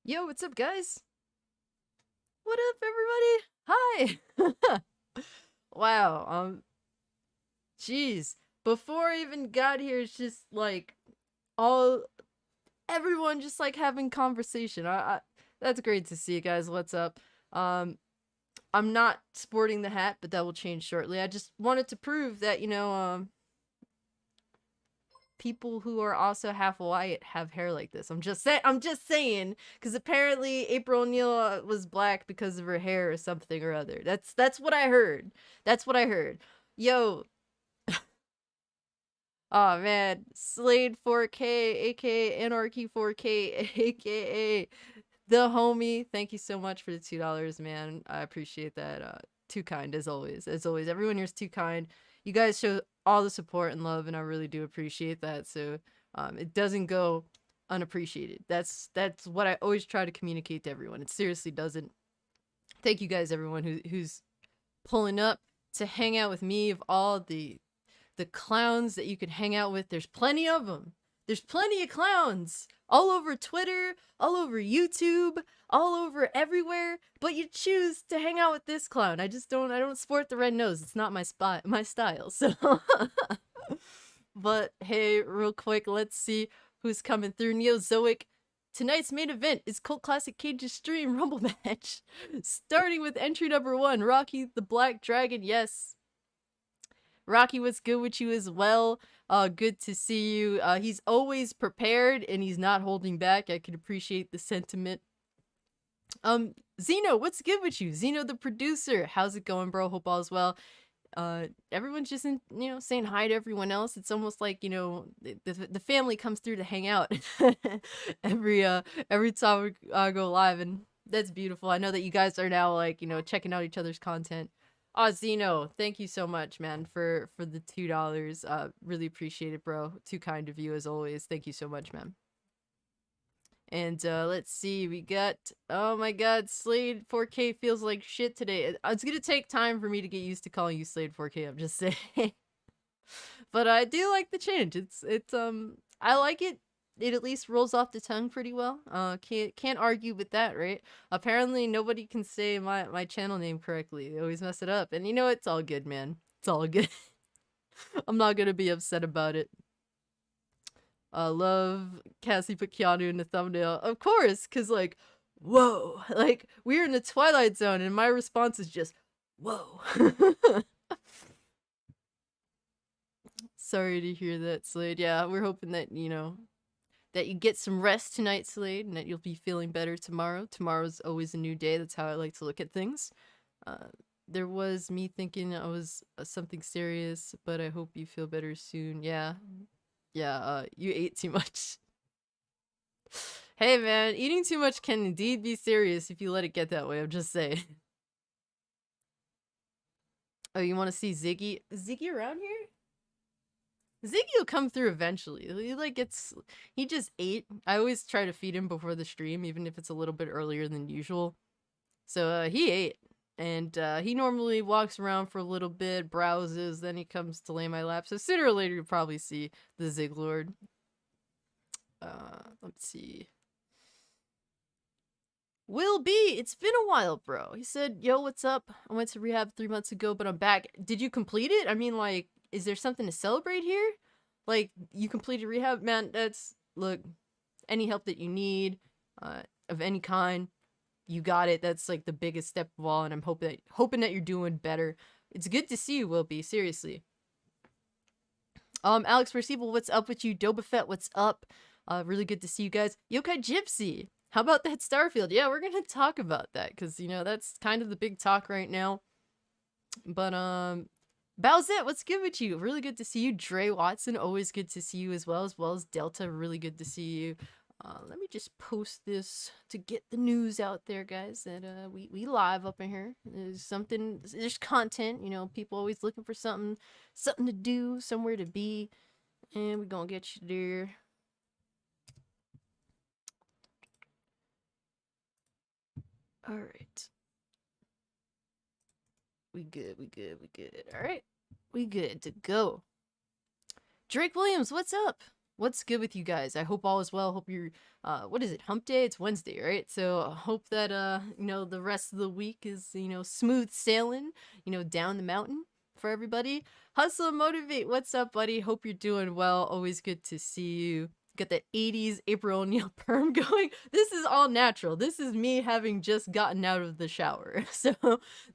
Yo, what's up, guys? What up, everybody? Hi. Wow. Jeez. Before I even got here, it's just like all everyone just like having conversation. That's great to see, guys. What's up? Um, I'm not sporting the hat, but that will change shortly. I just wanted to prove that people who are also half white have hair like this. I'm just saying because apparently April O'Neil was black because of her hair or something or other. That's what I heard. That's what I heard. Yo, oh man, Slade 4K, aka Anarchy 4K, aka the homie. Thank you so much for the $2, man. I appreciate that. Too kind as always. As always, everyone here's too kind. You guys show all the support and love, and I really do appreciate that. So, it doesn't go unappreciated. That's what I always try to communicate to everyone. It seriously doesn't. Thank you guys, everyone who's pulling up to hang out with me. Of all the clowns that you can hang out with, there's plenty of them. There's plenty of clowns all over Twitter, all over YouTube, all over everywhere, but you choose to hang out with this clown. I don't sport the red nose. It's not my style. So but hey, real quick, let's see who's coming through. Neozoic. Tonight's main event is Cult Classic Cage's stream rumble match. Starting with entry number 1, Rocky the Black Dragon. Yes. Rocky, what's good with you as well? Good to see you. He's always prepared and he's not holding back. I can appreciate the sentiment. Zeno, what's good with you? Zeno the producer. How's it going, bro? Hope all is well. Everyone's just saying hi to everyone else. It's almost like, the family comes through to hang out every time we go live, and that's beautiful. I know that you guys are now like, checking out each other's content. Oh, Zeno, thank you so much, man, for the $2. Really appreciate it, bro. Too kind of you as always. Thank you so much, man. And let's see, we got, oh my god, Slade 4K feels like shit today. It's gonna take time for me to get used to calling you Slade 4K, I'm just saying. But I do like the change. It's I like it. It at least rolls off the tongue pretty well. Can't argue with that, right? Apparently nobody can say my channel name correctly. They always mess it up. And it's all good, man. It's all good. I'm not gonna be upset about it. Love Cassie put Keanu in the thumbnail. Of course, cause like, whoa. Like, we're in the Twilight Zone and my response is just, whoa. Sorry to hear that, Slade. Yeah, we're hoping that, that you get some rest tonight, Slade, and that you'll be feeling better tomorrow. Tomorrow's always a new day. That's how I like to look at things. There was me thinking I was something serious, but I hope you feel better soon. Yeah. Yeah, you ate too much. Hey, man, eating too much can indeed be serious if you let it get that way. I'm just saying. Oh, you want to see Ziggy? Is Ziggy around here? Ziggy will come through eventually. He just ate. I always try to feed him before the stream, even if it's a little bit earlier than usual. So, he ate. And, he normally walks around for a little bit, browses, then he comes to lay in my lap. So sooner or later, you'll probably see the Zig Lord. Let's see. Will B, it's been a while, bro. He said, yo, what's up? I went to rehab 3 months ago, but I'm back. Did you complete it? I mean, like, is there something to celebrate here? Like, you completed rehab? Man, look, any help that you need, of any kind, you got it. That's like the biggest step of all, and I'm hoping that you're doing better. It's good to see you, Will B, seriously. Alex Perceval, what's up with you? Dobafett, what's up? Really good to see you guys. Yokai Gypsy, how about that Starfield? Yeah, we're gonna talk about that, because, that's kind of the big talk right now. But, Bowsette, what's good with you? Really good to see you. Dre Watson, always good to see you as well as Delta, really good to see you. Let me just post this to get the news out there, guys, that we live up in here. There's content, people always looking for something to do, somewhere to be, and we're gonna get you there. All right. We good. All right. We good to go. Drake Williams, what's up? What's good with you guys? I hope all is well. Hope you're what is it? Hump day? It's Wednesday, right? So I hope that the rest of the week is, smooth sailing, down the mountain for everybody. Hustle and motivate. What's up, buddy? Hope you're doing well. Always good to see you. Got that 80s April O'Neil perm going. This is all natural. This is me having just gotten out of the shower. So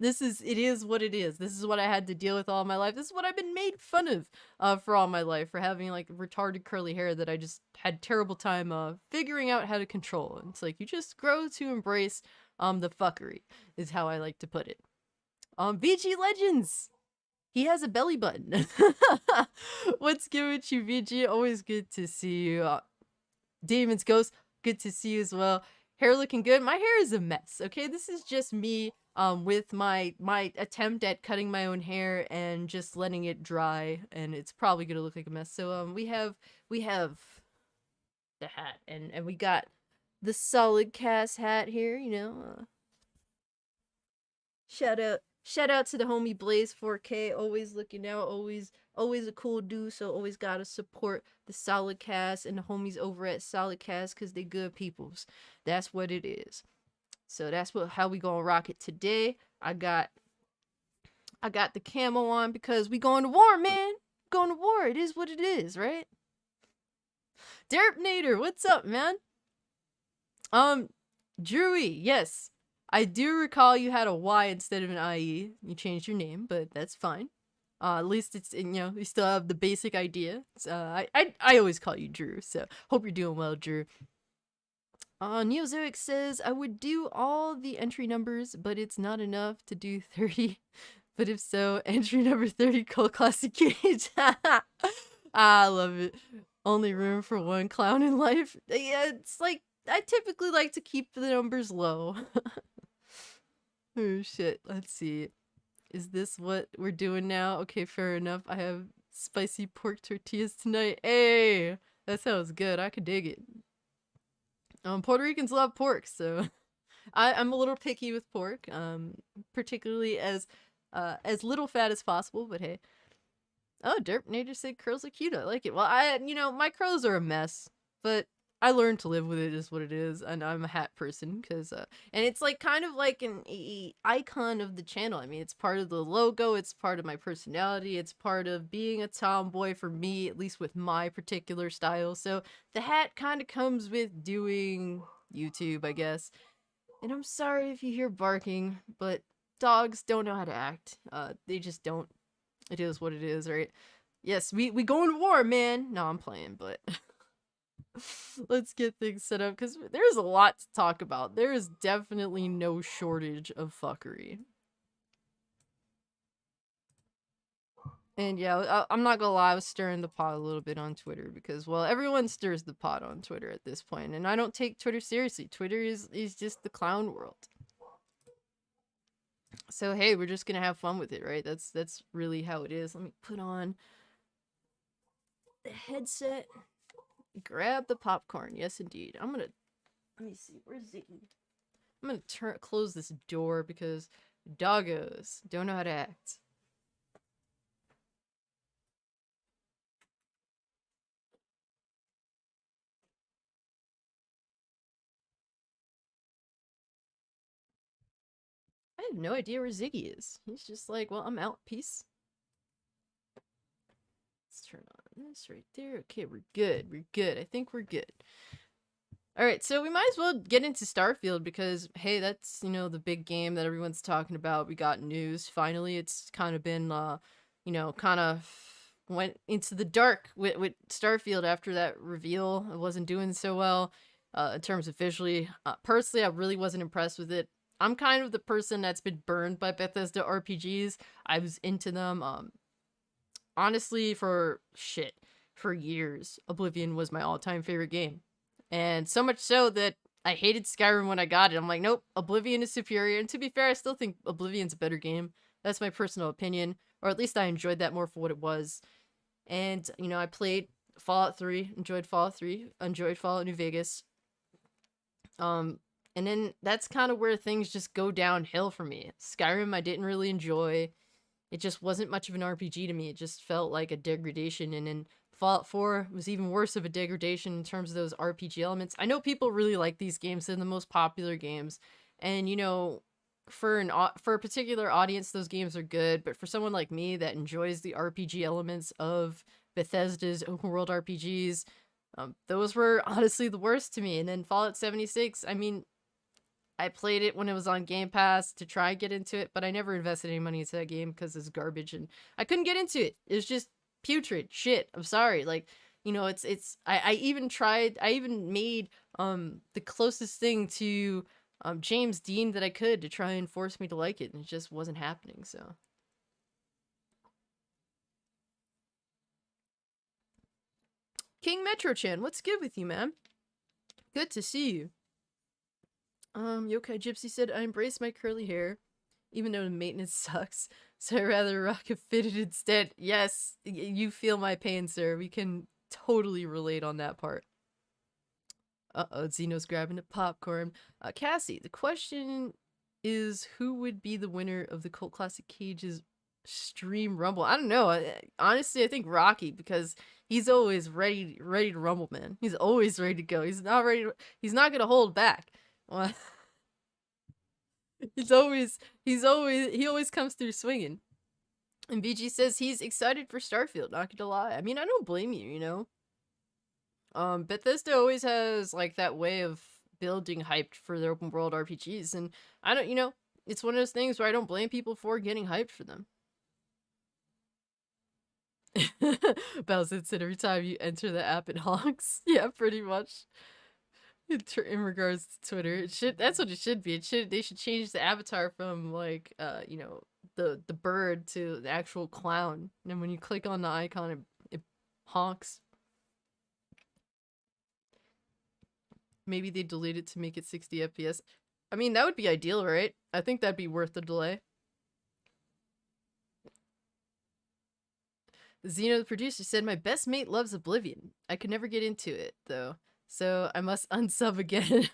it is what it is. This is what I had to deal with all my life. This is what I've been made fun of for all my life, for having like retarded curly hair that I just had terrible time figuring out how to control. And it's like you just grow to embrace the fuckery is how I like to put it. VG Legends. He has a belly button. What's good with you, VG? Always good to see you. Damon's Ghost, good to see you as well. Hair looking good. My hair is a mess, okay? This is just me with my attempt at cutting my own hair and just letting it dry, and it's probably gonna look like a mess. So we have the hat, and we got the solid cast hat here, Shout out to the homie Blaze 4K, always looking out, always a cool dude, so always gotta support the Solid Cast and the homies over at Solid Cast, cause they good peoples. That's what it is. So that's how we gonna rock it today. I got the camo on because we going to war, man. Going to war. It is what it is, right? Derpnator, what's up, man? Drewy, yes. I do recall you had a Y instead of an IE. You changed your name, but that's fine. At least it's, you still have the basic idea. I always call you Drew, so hope you're doing well, Drew. Neozoic says, I would do all the entry numbers, but it's not enough to do 30. But if so, entry number 30, Cult Classic Cage. I love it. Only room for one clown in life. Yeah, it's like, I typically like to keep the numbers low. Oh shit, let's see. Is this what we're doing now? Okay, fair enough. I have spicy pork tortillas tonight. Hey, that sounds good. I could dig it. Puerto Ricans love pork, so I'm a little picky with pork. Particularly as little fat as possible, but hey. Oh, Derp Nature said curls are cute. I like it. Well, my curls are a mess, but I learned to live with it is what it is, and I'm a hat person, because, and it's like kind of like an icon of the channel. I mean, it's part of the logo, it's part of my personality, it's part of being a tomboy for me, at least with my particular style, so the hat kind of comes with doing YouTube, I guess. And I'm sorry if you hear barking, but dogs don't know how to act. They just don't. It is what it is, right? Yes, we going to war, man! No, I'm playing, but... Let's get things set up, because there's a lot to talk about. There is definitely no shortage of fuckery. And yeah, I'm not gonna lie, I was stirring the pot a little bit on Twitter, because, well, everyone stirs the pot on Twitter at this point, and I don't take Twitter seriously. Twitter is just the clown world. So hey, we're just gonna have fun with it, right? That's really how it is. Let me put on the headset. Grab the popcorn. Yes, indeed. Let me see. Where's Ziggy? I'm gonna close this door because doggos don't know how to act. I have no idea where Ziggy is. He's just like, well, I'm out. Peace. Let's turn on this right there. Okay, we're good. We're good. I think we're good. Alright, so we might as well get into Starfield because, hey, that's, the big game that everyone's talking about. We got news. Finally, it's kind of been, kind of went into the dark with Starfield after that reveal. It wasn't doing so well in terms of visually. Personally, I really wasn't impressed with it. I'm kind of the person that's been burned by Bethesda RPGs. I was into them. Honestly, for years, Oblivion was my all-time favorite game. And so much so that I hated Skyrim when I got it. I'm like, nope, Oblivion is superior. And to be fair, I still think Oblivion's a better game. That's my personal opinion. Or at least I enjoyed that more for what it was. And, I played Fallout 3, enjoyed Fallout 3, enjoyed Fallout New Vegas. And then that's kind of where things just go downhill for me. Skyrim I didn't really enjoy. It just wasn't much of an RPG to me. It just felt like a degradation. And then Fallout 4 was even worse of a degradation in terms of those RPG elements. I know people really like these games, they're the most popular games, and you know, for a particular audience those games are good, but for someone like me that enjoys the RPG elements of Bethesda's open world RPGs, those were honestly the worst to me. And then Fallout 76, I mean, I played it when it was on Game Pass to try and get into it, but I never invested any money into that game because it's garbage and I couldn't get into it. It was just putrid shit. I'm sorry. Like, you know, I even made the closest thing to James Dean that I could to try and force me to like it, and it just wasn't happening. So King Metro-chan, what's good with you, man? Good to see you. Yokai Gypsy said, I embrace my curly hair, even though the maintenance sucks, so I'd rather rock a fitted instead. Yes, you feel my pain, sir. We can totally relate on that part. Uh-oh, Zeno's grabbing the popcorn. Cassie, the question is, who would be the winner of the Cult Classic Cage's stream rumble? I don't know. Honestly, I think Rocky, because he's always ready to rumble, man. He's always ready to go. He's not gonna hold back. He always comes through swinging. And BG says he's excited for Starfield, not gonna lie. I mean, I don't blame you, you know? Bethesda always has, like, that way of building hyped for their open world RPGs, and I don't, you know, it's one of those things where I don't blame people for getting hyped for them. Bowser said every time you enter the app it honks. Yeah, pretty much. In regards to Twitter, that's what it should be. They should change the avatar from, like, you know, the bird to the actual clown, and when you click on the icon it honks. Maybe they delete it to make it 60 FPS. I mean, that would be ideal, right? I think that'd be worth the delay. Zeno, the producer, said, my best mate loves Oblivion. I could never get into it, though, so I must unsub again.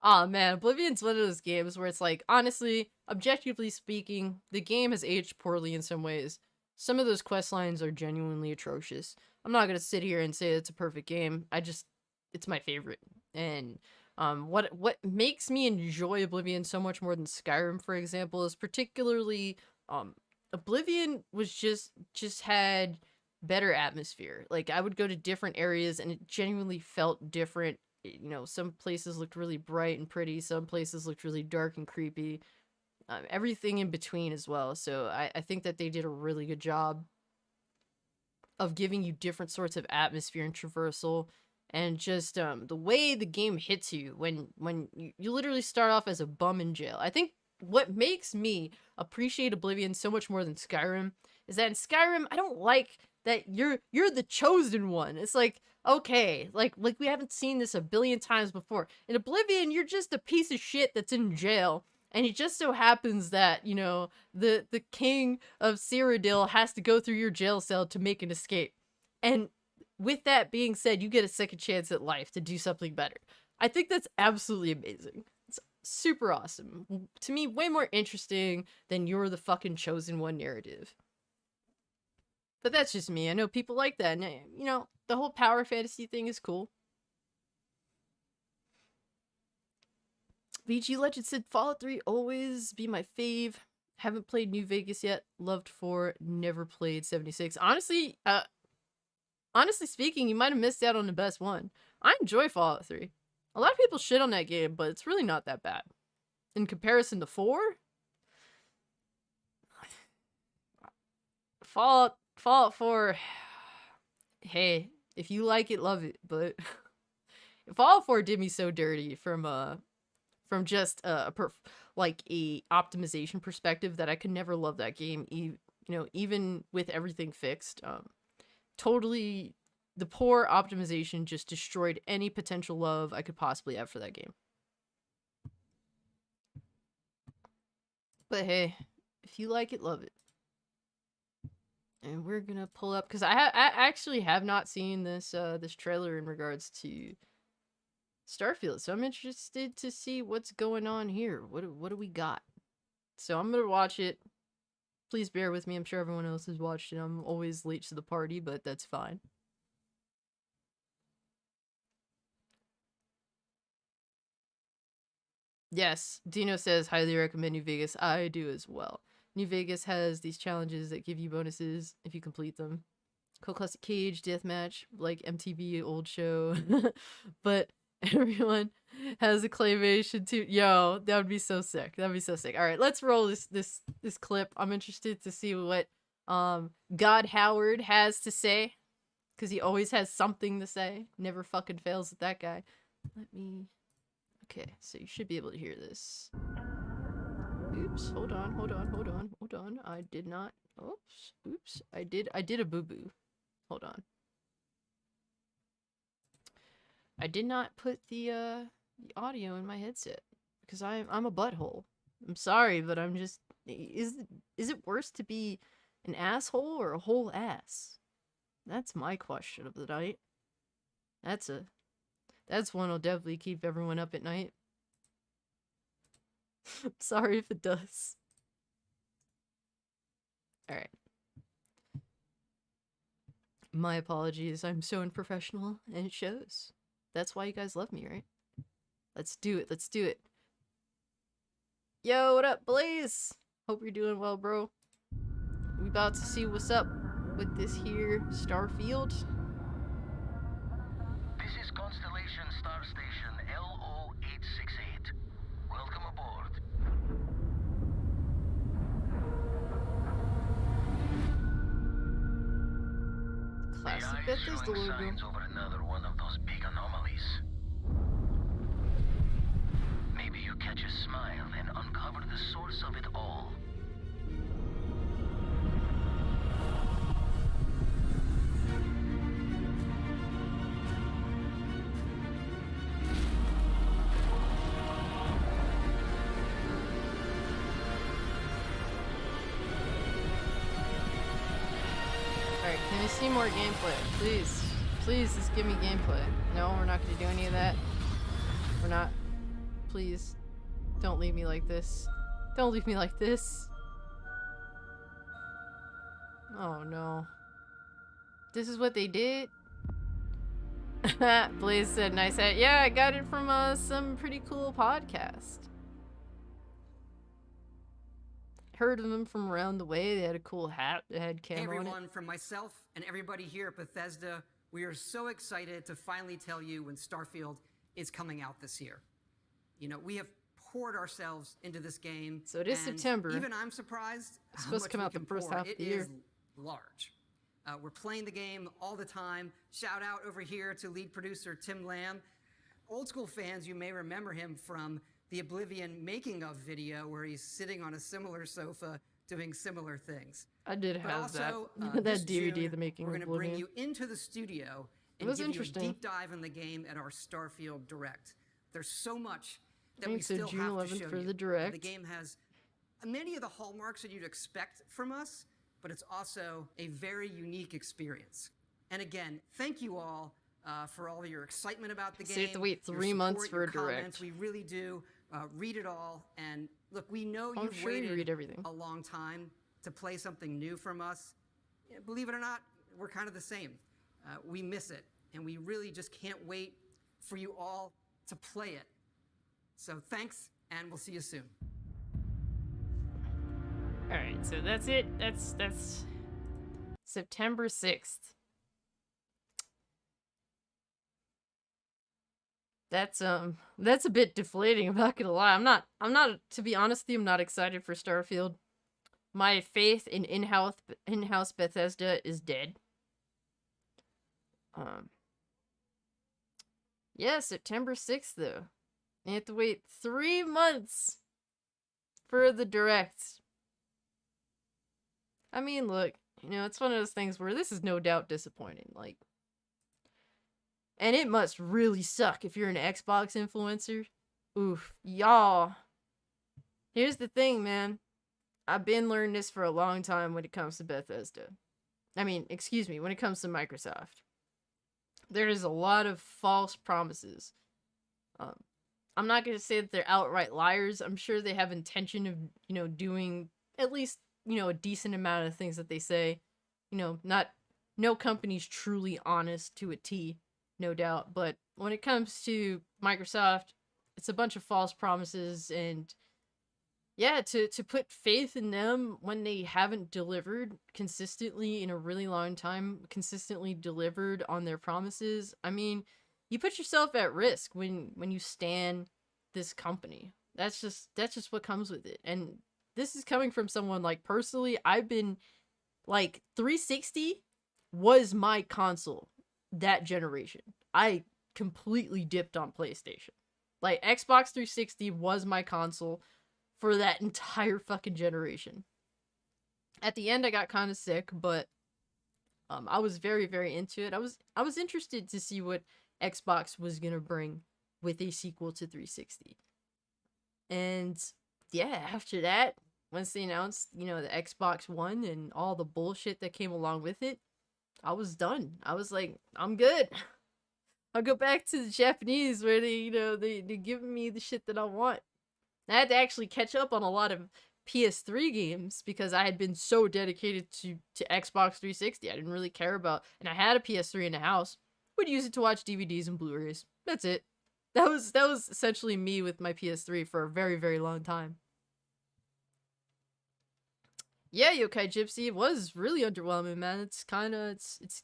Aw, man, Oblivion's one of those games where it's like, honestly, objectively speaking, the game has aged poorly in some ways. Some of those quest lines are genuinely atrocious. I'm not gonna sit here and say it's a perfect game. It's my favorite. And what makes me enjoy Oblivion so much more than Skyrim, for example, is particularly Oblivion was just had better atmosphere. Like, I would go to different areas and it genuinely felt different. You know, some places looked really bright and pretty, some places looked really dark and creepy, everything in between as well. So I think that they did a really good job of giving you different sorts of atmosphere and traversal, and just the way the game hits you when you literally start off as a bum in jail. I think what makes me appreciate Oblivion so much more than Skyrim is that in Skyrim, I don't like that you're the chosen one. It's like, okay, like we haven't seen this a billion times before. In Oblivion, you're just a piece of shit that's in jail, and it just so happens that, you know, the king of Cyrodiil has to go through your jail cell to make an escape. And with that being said, you get a second chance at life to do something better. I think that's absolutely amazing. It's super awesome. To me, way more interesting than you're the fucking chosen one narrative. But that's just me. I know people like that. And, you know, the whole power fantasy thing is cool. VG Legend said, Fallout 3 always be my fave. Haven't played New Vegas yet. Loved 4. Never played 76. Honestly speaking, you might have missed out on the best one. I enjoy Fallout 3. A lot of people shit on that game, but it's really not that bad. In comparison to 4? Fallout 4, hey, if you like it, love it, but Fallout 4 did me so dirty from just a optimization perspective that I could never love that game, you know, even with everything fixed. Totally, the poor optimization just destroyed any potential love I could possibly have for that game. But hey, if you like it, love it. And we're gonna pull up, because I actually have not seen this this trailer in regards to Starfield, so I'm interested to see what's going on here. What do we got? So I'm gonna watch it. Please bear with me. I'm sure everyone else has watched it. I'm always late to the party, but that's fine. Yes, Dino says, highly recommend New Vegas. I do as well. New Vegas has these challenges that give you bonuses if you complete them. Cool Classic Cage, Deathmatch, like MTV old show. But everyone has a claymation too. Yo, that would be so sick. That'd be so sick. All right, let's roll this clip. I'm interested to see what God Howard has to say, because he always has something to say. Never fucking fails with that guy. Okay, so you should be able to hear this. Oops, hold on. I did not. Oops. I did a boo-boo. Hold on. I did not put the audio in my headset because I'm a butthole. I'm sorry, but I'm just is it worse to be an asshole or a whole ass? That's my question of the night. That's one that'll definitely keep everyone up at night. Sorry if it does. Alright. My apologies. I'm so unprofessional, and it shows. That's why you guys love me, right? Let's do it. Yo, what up, Blaze? Hope you're doing well, bro. We about to see what's up with this here Starfield. This is Constellation Star Station LO868. Welcome aboard. Classic Bethesda logo. Signs over another one of those big anomalies. Maybe you catch a smile and uncover the source of it all. Alright, can we see more gameplay? Please. Please, just give me gameplay. No, we're not gonna do any of that. We're not. Please. Don't leave me like this. Don't leave me like this. Oh no. This is what they did? Blaze said, nice hat. Yeah, I got it from some pretty cool podcast. Heard of them from around the way. They had a cool hat that had camo Hey on it. everyone, from myself and everybody here at Bethesda, we are so excited to finally tell you when Starfield is coming out this year. You know, we have poured ourselves into this game. So it is and September. Even I'm surprised It's how supposed much to come we out the can first pour. half of the It year. is large. We're playing the game all the time. Shout out over here to lead producer Tim Lamb. Old school fans, you may remember him from the Oblivion making of video where he's sitting on a similar sofa doing similar things. I did But have also, that. this That DVD, June, The Making we're of going to bring Oblivion. you into the studio It and was give interesting. you a deep dive in the game at our Starfield Direct. There's so much that we Thanks to still June have to 11th show for you. the Direct. The game has many of the hallmarks that you'd expect from us, but it's also a very unique experience. And again, thank you all for all your excitement about the game. So you have to wait your 3 months support, for your a Direct. comments. We really do read it all. And look, we know I'm you've sure you waited read everything. a long time to play something new from us. Yeah, believe it or not, we're kind of the same. We miss it, and we really just can't wait for you all to play it. So thanks, and we'll see you soon. Alright, so that's it. That's September 6th. That's a bit deflating, I'm not gonna lie. I'm not, to be honest with you, I'm not excited for Starfield. My faith in in-house Bethesda is dead. Yeah, September 6th though. You have to wait 3 months for the Direct. I mean, look, you know, it's one of those things where this is no doubt disappointing, like, and it must really suck if you're an Xbox influencer. Oof, y'all. Here's the thing, man. I've been learning this for a long time when it comes to Bethesda. I mean, excuse me, when it comes to Microsoft. There is a lot of false promises. I'm not going to say that they're outright liars. I'm sure they have intention of, you know, doing at least, a decent amount of things that they say. Not no company's truly honest to a T, no doubt. But when it comes to Microsoft, it's a bunch of false promises, and yeah, to put faith in them when they haven't delivered consistently in a really long time, consistently delivered on their promises. I mean, you put yourself at risk when you stand this company. That's just what comes with it. And this is coming from someone like personally, I've been like 360 was my console that generation. I completely dipped on PlayStation. Like Xbox 360 was my console for that entire fucking generation. At the end I got kind of sick, but I was very very into it. I was interested to see what Xbox was going to bring with a sequel to 360. And yeah, after that, once they announced, the Xbox One and all the bullshit that came along with it, I was done. I was like, I'm good. I'll go back to the Japanese where they give me the shit that I want. I had to actually catch up on a lot of PS3 games because I had been so dedicated to Xbox 360. I didn't really care about, and I had a PS3 in the house. Would use it to watch DVDs and Blu-rays. That's it. That was essentially me with my PS3 for a very, very long time. Yeah, Yokai Gypsy was really underwhelming, man. It's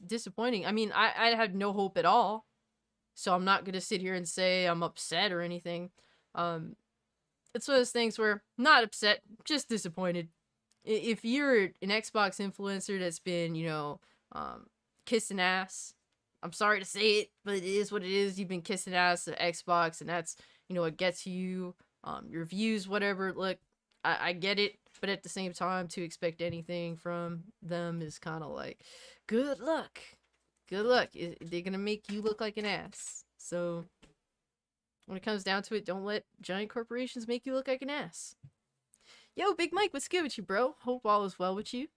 disappointing. I mean, I had no hope at all. So I'm not gonna sit here and say I'm upset or anything. It's one of those things where not upset, just disappointed. If you're an Xbox influencer that's been, kissing ass, I'm sorry to say it, but it is what it is. You've been kissing ass at Xbox, and that's, what gets you, your views, whatever. Look, I get it, but at the same time, to expect anything from them is kind of like, good luck. Good luck. They're gonna make you look like an ass. So when it comes down to it, don't let giant corporations make you look like an ass. Yo, Big Mike, what's good with you, bro? Hope all is well with you.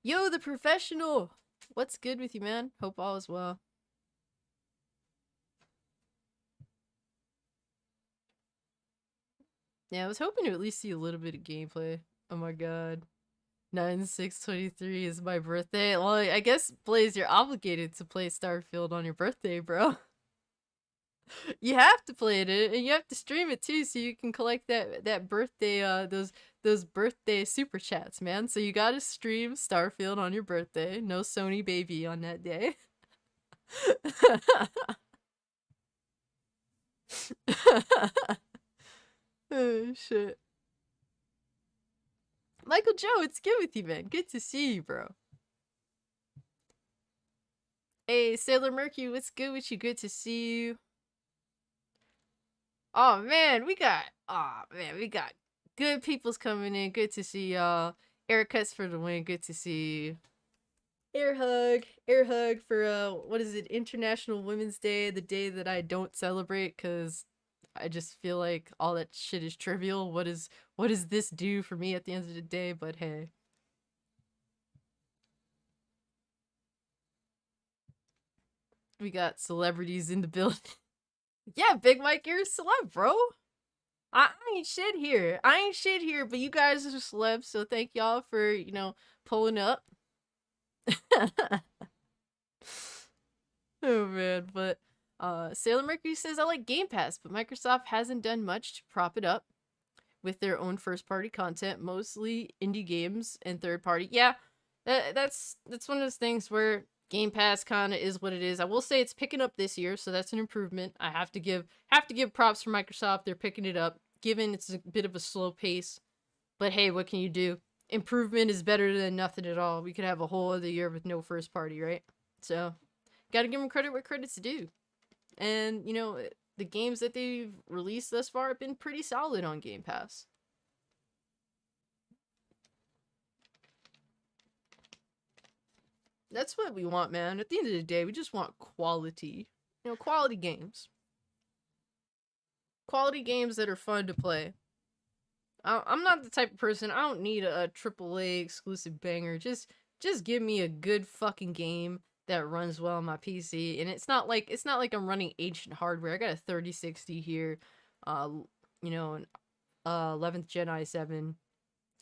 Yo, the professional. What's good with you, man? Hope all is well. Yeah, I was hoping to at least see a little bit of gameplay. Oh my god. 9/6/23 is my birthday. Well, I guess, Blaze, you're obligated to play Starfield on your birthday, bro. You have to play it, and you have to stream it too, so you can collect that birthday, those birthday super chats, man. So you gotta stream Starfield on your birthday. No Sony baby on that day. Oh shit. Michael Joe, it's good with you, man. Good to see you, bro. Hey, Sailor Mercury, what's good with you? Good to see you. Oh man, we got good peoples coming in. Good to see y'all. Air cuts for the win. Good to see you. Air hug for what is it? International Women's Day, the day that I don't celebrate because I just feel like all that shit is trivial. What does this do for me at the end of the day? But hey. We got celebrities in the building. Yeah, Big Mike, you're a celeb, bro. I ain't shit here. But you guys are celebs, so thank y'all for, pulling up. Oh man, but Sailor Mercury says I like Game Pass, but Microsoft hasn't done much to prop it up with their own first-party content, mostly indie games and third-party. Yeah, that's one of those things where Game Pass kind of is what it is. I will say it's picking up this year, so that's an improvement. I have to give props for Microsoft. They're picking it up, given it's a bit of a slow pace. But hey, what can you do? Improvement is better than nothing at all. We could have a whole other year with no first party, right? So, gotta give them credit where credit's due. And, the games that they've released thus far have been pretty solid on Game Pass. That's what we want, man. At the end of the day, we just want quality. Quality games. Quality games that are fun to play. I'm not the type of person, I don't need a AAA exclusive banger. Just give me a good fucking game that runs well on my PC. And it's not like I'm running ancient hardware. I got a 3060 here. you know, an 11th Gen i7,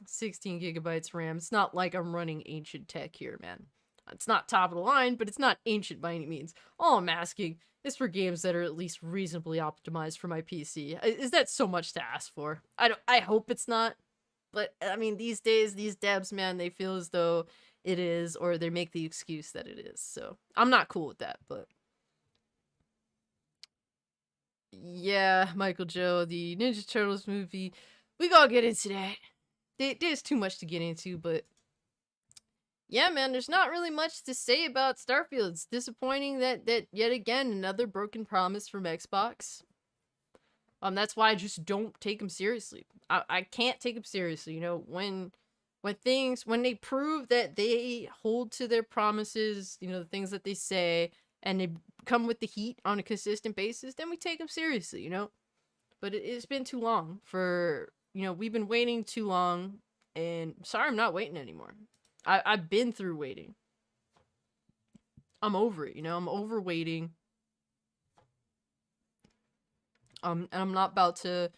16 gigabytes RAM. It's not like I'm running ancient tech here, man. It's not top of the line, but it's not ancient by any means. All I'm asking is for games that are at least reasonably optimized for my PC. Is that so much to ask for? I hope it's not. But, I mean, these days, these devs, man, they feel as though it is, or they make the excuse that it is. So, I'm not cool with that, but... Yeah, Michael Joe, the Ninja Turtles movie, we gotta get into that. There's too much to get into, but... Yeah, man, there's not really much to say about Starfield. It's disappointing that yet again, another broken promise from Xbox. That's why I just don't take them seriously. I can't take them seriously. You know, when they prove that they hold to their promises, you know, the things that they say, and they come with the heat on a consistent basis, then we take them seriously, you know? But it's been too long for, you know, we've been waiting too long, and sorry, I'm not waiting anymore. I've been through waiting. I'm over it, you know? I'm over waiting. And I'm not about to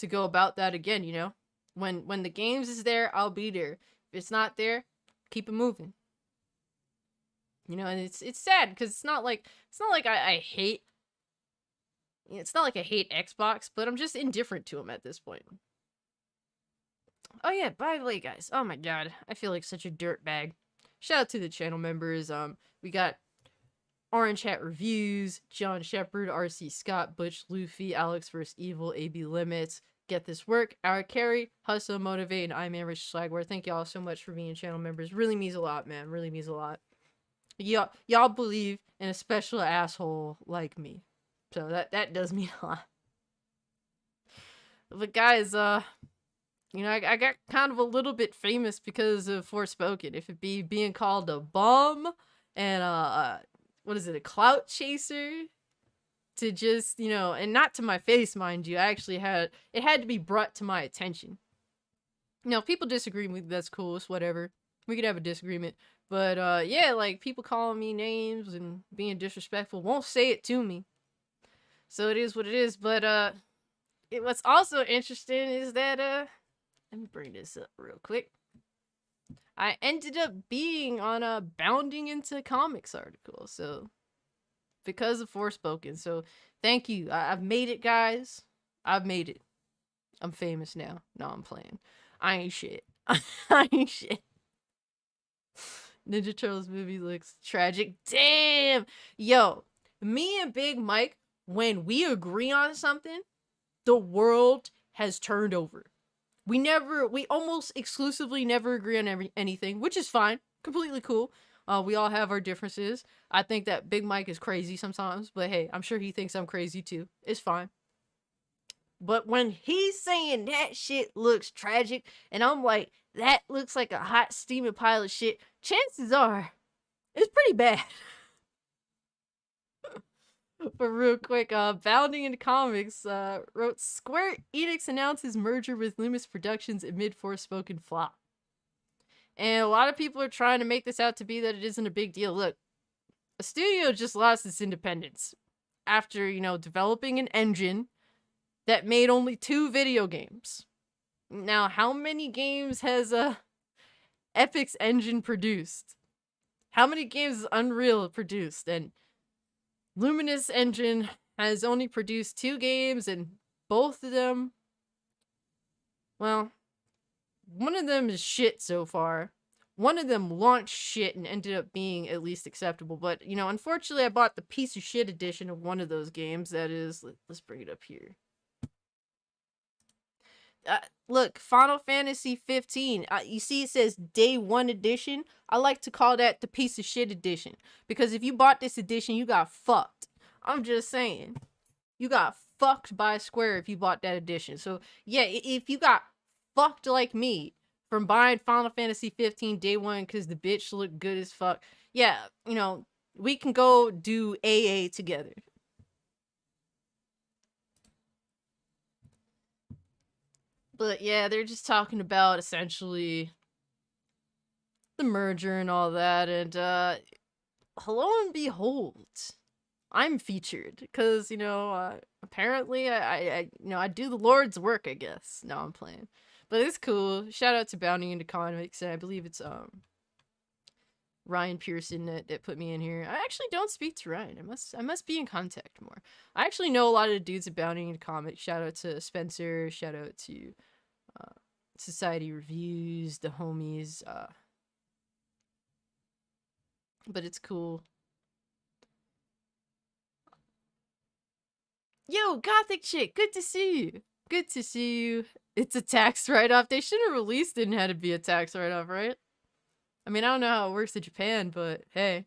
go about that again, you know? When the games is there, I'll be there. If it's not there, keep it moving. You know, and it's sad because it's not like I hate. It's not like I hate Xbox, but I'm just indifferent to them at this point. Oh yeah, by the way, guys. Oh my god, I feel like such a dirtbag. Shout out to the channel members. We got Orange Hat Reviews, John Shepard, RC Scott, Butch Luffy, Alex vs. Evil, AB Limits, Get This Work, Our Carry, Hustle, Motivate, and I'm Rich Slagware. Thank y'all so much for being channel members. Really means a lot, man. Really means a lot. Y'all believe in a special asshole like me. So that does mean a lot. But guys, you know, I got kind of a little bit famous because of Forspoken. If it be being called a bum and what is it, a clout chaser, to just, you know, and not to my face, mind you. I actually it had to be brought to my attention. You know, if people disagree with me, that's cool. It's whatever. We could have a disagreement. But yeah, like people calling me names and being disrespectful won't say it to me. So it is what it is. But what's also interesting is that let me bring this up real quick. I ended up being on a Bounding Into Comics article, so because of Forspoken. So thank you. I've made it, guys. I've made it. I'm famous now. No, I'm playing. I ain't shit. I ain't shit. Ninja Turtles movie looks tragic. Damn! Yo, me and Big Mike, when we agree on something, the world has turned over. We almost exclusively never agree on anything, which is fine. Completely cool. We all have our differences. I think that Big Mike is crazy sometimes, but hey, I'm sure he thinks I'm crazy too. It's fine. But when he's saying that shit looks tragic, and I'm like, that looks like a hot steaming pile of shit, chances are, it's pretty bad. But real quick, Bounding Into Comics wrote, Square Enix announces merger with Loomis Productions amid Forspoken flop. And a lot of people are trying to make this out to be that it isn't a big deal. Look, a studio just lost its independence after, you know, developing an engine that made only 2 video games. Now, how many games has Epic's engine produced? How many games has Unreal produced? And Luminous Engine has only produced 2 games, and both of them, well, one of them is shit so far. One of them launched shit and ended up being at least acceptable. But, you know, unfortunately, I bought the piece of shit edition of one of those games. That is, let's bring it up here. Look, Final Fantasy 15. You see it says Day 1 edition. I like to call that the piece of shit edition. Because if you bought this edition, you got fucked. I'm just saying. You got fucked by Square if you bought that edition. So, yeah, if you got fucked like me from buying Final Fantasy 15 Day 1 because the bitch looked good as fuck, yeah, you know, we can go do AA together. But yeah, they're just talking about essentially the merger and all that, and hello and behold, I'm featured because apparently I do the Lord's work, I guess. No, I'm playing, but it's cool. Shout out to Bounding into Comics, and I believe it's Ryan Pearson that put me in here. I actually don't speak to Ryan. I must be in contact more. I actually know a lot of the dudes at Bounding into Comics. Shout out to Spencer. Shout out to Society Reviews, the homies. But it's cool. Yo, Gothic chick, good to see you. Good to see you. It's a tax write-off. They should have released it and had it be a tax write-off, right? I mean, I don't know how it works in Japan, but hey.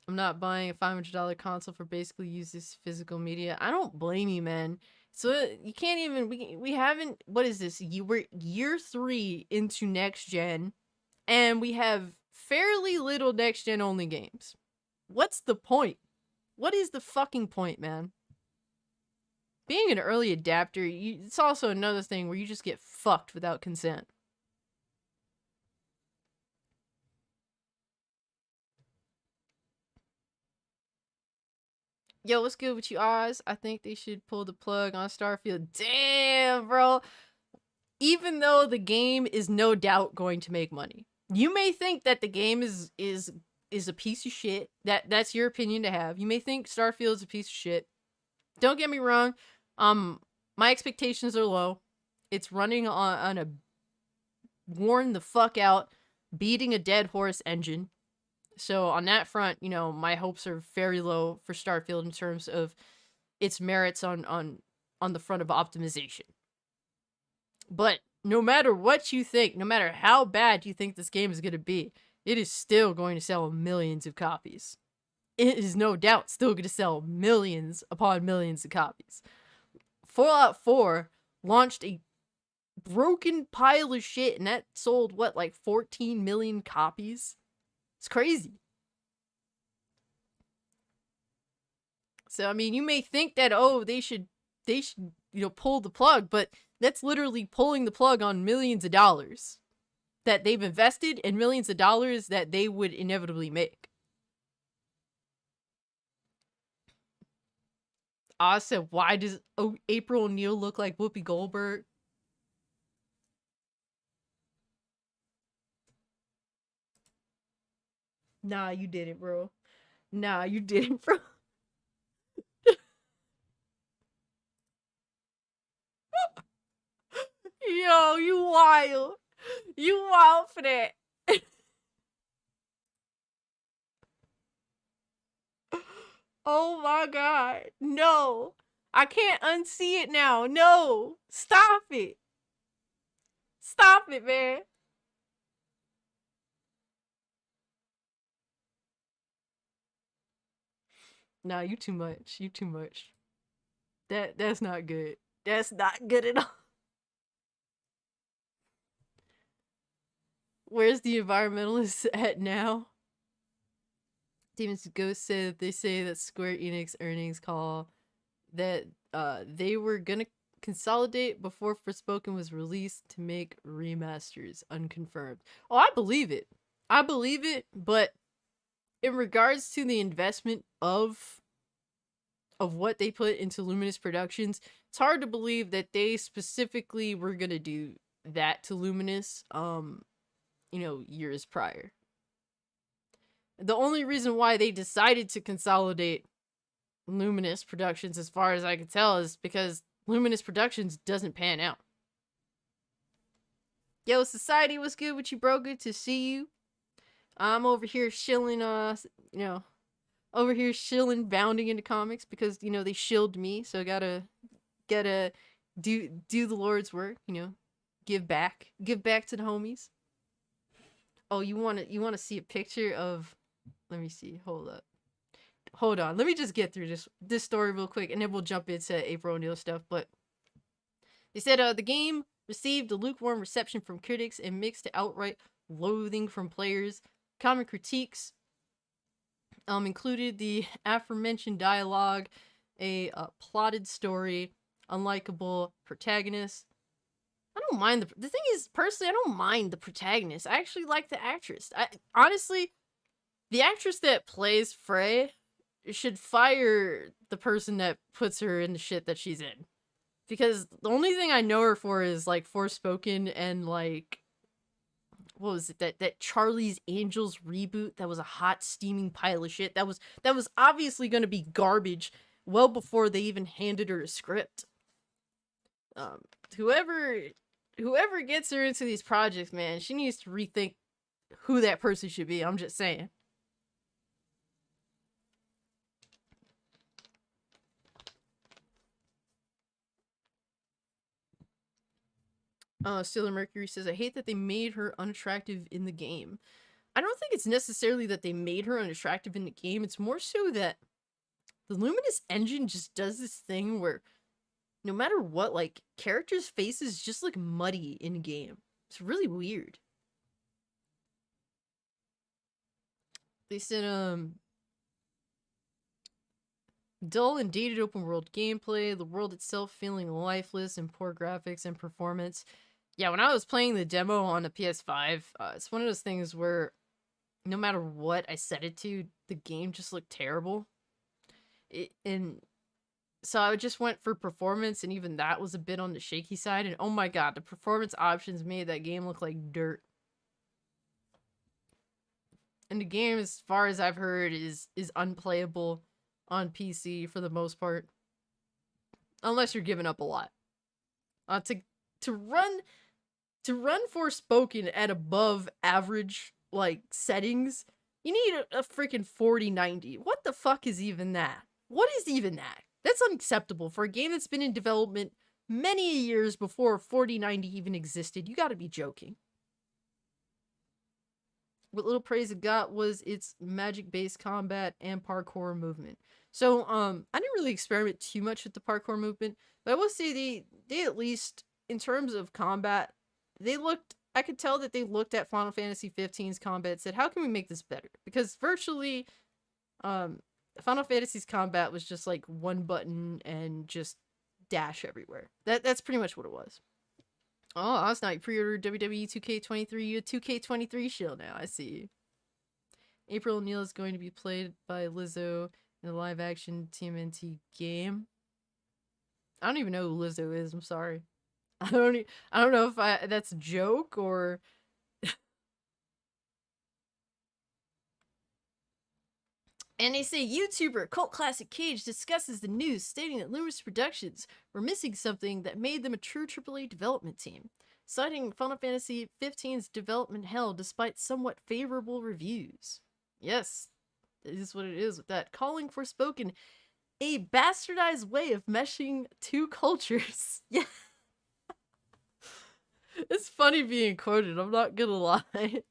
I'm not buying a $500 console for basically use this physical media. I don't blame you, man. So you can't even, we haven't, what is this? We're year 3 into next gen, and we have fairly little next gen only games. What's the point? What is the fucking point, man? Being an early adapter, it's also another thing where you just get fucked without consent. Yo, what's good with you, Oz? I think they should pull the plug on Starfield. Damn, bro. Even though the game is no doubt going to make money. You may think that the game is a piece of shit. That's your opinion to have. You may think Starfield is a piece of shit. Don't get me wrong. My expectations are low. It's running on a worn the fuck out, beating a dead horse engine. So on that front, my hopes are very low for Starfield in terms of its merits on the front of optimization. But no matter what you think, no matter how bad you think this game is going to be, it is still going to sell millions of copies. It is no doubt still going to sell millions upon millions of copies. Fallout 4 launched a broken pile of shit, and that sold, 14 million copies? It's crazy. So, I mean, you may think that, they should, pull the plug, but that's literally pulling the plug on millions of dollars that they've invested and millions of dollars that they would inevitably make. I said, why does April O'Neil look like Whoopi Goldberg? Nah, you didn't, bro. Nah, you didn't, bro. Yo, you wild. You wild for that. Oh my god. No. I can't unsee it now. No. Stop it. Stop it, man. Nah, you too much. You too much. That's not good. That's not good at all. Where's the environmentalists at now? Demon's Ghost said they say that Square Enix earnings call that they were gonna consolidate before Forspoken was released to make remasters. Unconfirmed. Oh, I believe it. I believe it, but in regards to the investment of what they put into Luminous Productions, it's hard to believe that they specifically were gonna do that to Luminous years prior. The only reason why they decided to consolidate Luminous Productions, as far as I can tell, is because Luminous Productions doesn't pan out. Yo, Society, what's good with you, bro? Good to see you. I'm over here shilling, over here shilling Bounding into Comics because, they shilled me, so I gotta do the Lord's work, give back to the homies. Oh, you want to see a picture of, let me see, hold on, let me just get through this story real quick, and then we'll jump into April O'Neil stuff. But they said the game received a lukewarm reception from critics and mixed to outright loathing from players. Common critiques included the aforementioned dialogue, a plotted story, unlikable protagonist. I don't mind the thing is, personally, I don't mind the protagonist. I actually like the actress. Honestly, the actress that plays Frey, should fire the person that puts her in the shit that she's in. Because the only thing I know her for is like Forspoken and like what was it, that Charlie's Angels reboot that was a hot steaming pile of shit. That was obviously going to be garbage well before they even handed her a script. Um whoever gets her into these projects, man, she needs to rethink who that person should be. I'm just saying. Steeler Mercury says, I hate that they made her unattractive in the game. I don't think it's necessarily that they made her unattractive in the game. It's more so that the Luminous engine just does this thing where no matter what, like, characters' faces just look muddy in game. It's really weird. They said, dull and dated open world gameplay, the world itself feeling lifeless and poor graphics and performance. Yeah, when I was playing the demo on the PS5, it's one of those things where no matter what I set it to, the game just looked terrible. And so I just went for performance, and even that was a bit on the shaky side. And oh my god, the performance options made that game look like dirt. And the game, as far as I've heard, is unplayable on PC for the most part, unless you're giving up a lot. To run Forspoken at above average like settings, you need a freaking 4090. What the fuck is even that? What is even that? That's unacceptable for a game that's been in development many years before 4090 even existed. You gotta be joking. What little praise it got was its magic-based combat and parkour movement. So, I didn't really experiment too much with the parkour movement, but I will say they at least, in terms of combat, I could tell that they looked at Final Fantasy 15's combat and said, how can we make this better? Because virtually, Final Fantasy's combat was just like one button and just dash everywhere. That's pretty much what it was. Oh, last night pre-ordered WWE 2K23, a 2K23 shield now, I see. April O'Neil is going to be played by Lizzo in the live-action TMNT game. I don't even know who Lizzo is, I'm sorry. I don't know if that's a joke or... And they say YouTuber Cult Classic Cage discusses the news, stating that Lumos Productions were missing something that made them a true AAA development team, citing Final Fantasy XV's development hell despite somewhat favorable reviews. Yes, it is what it is with that. Calling Forspoken a bastardized way of meshing two cultures. Yeah. It's funny being quoted, I'm not gonna lie.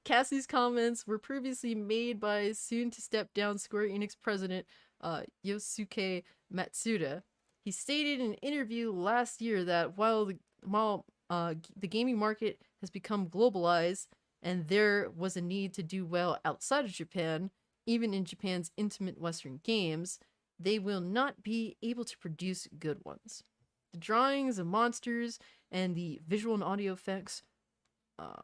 Cassie's comments were previously made by soon-to-step-down Square Enix president Yosuke Matsuda. He stated in an interview last year that while the gaming market has become globalized and there was a need to do well outside of Japan, even in Japan's intimate Western games, they will not be able to produce good ones. The drawings of monsters and the visual and audio effects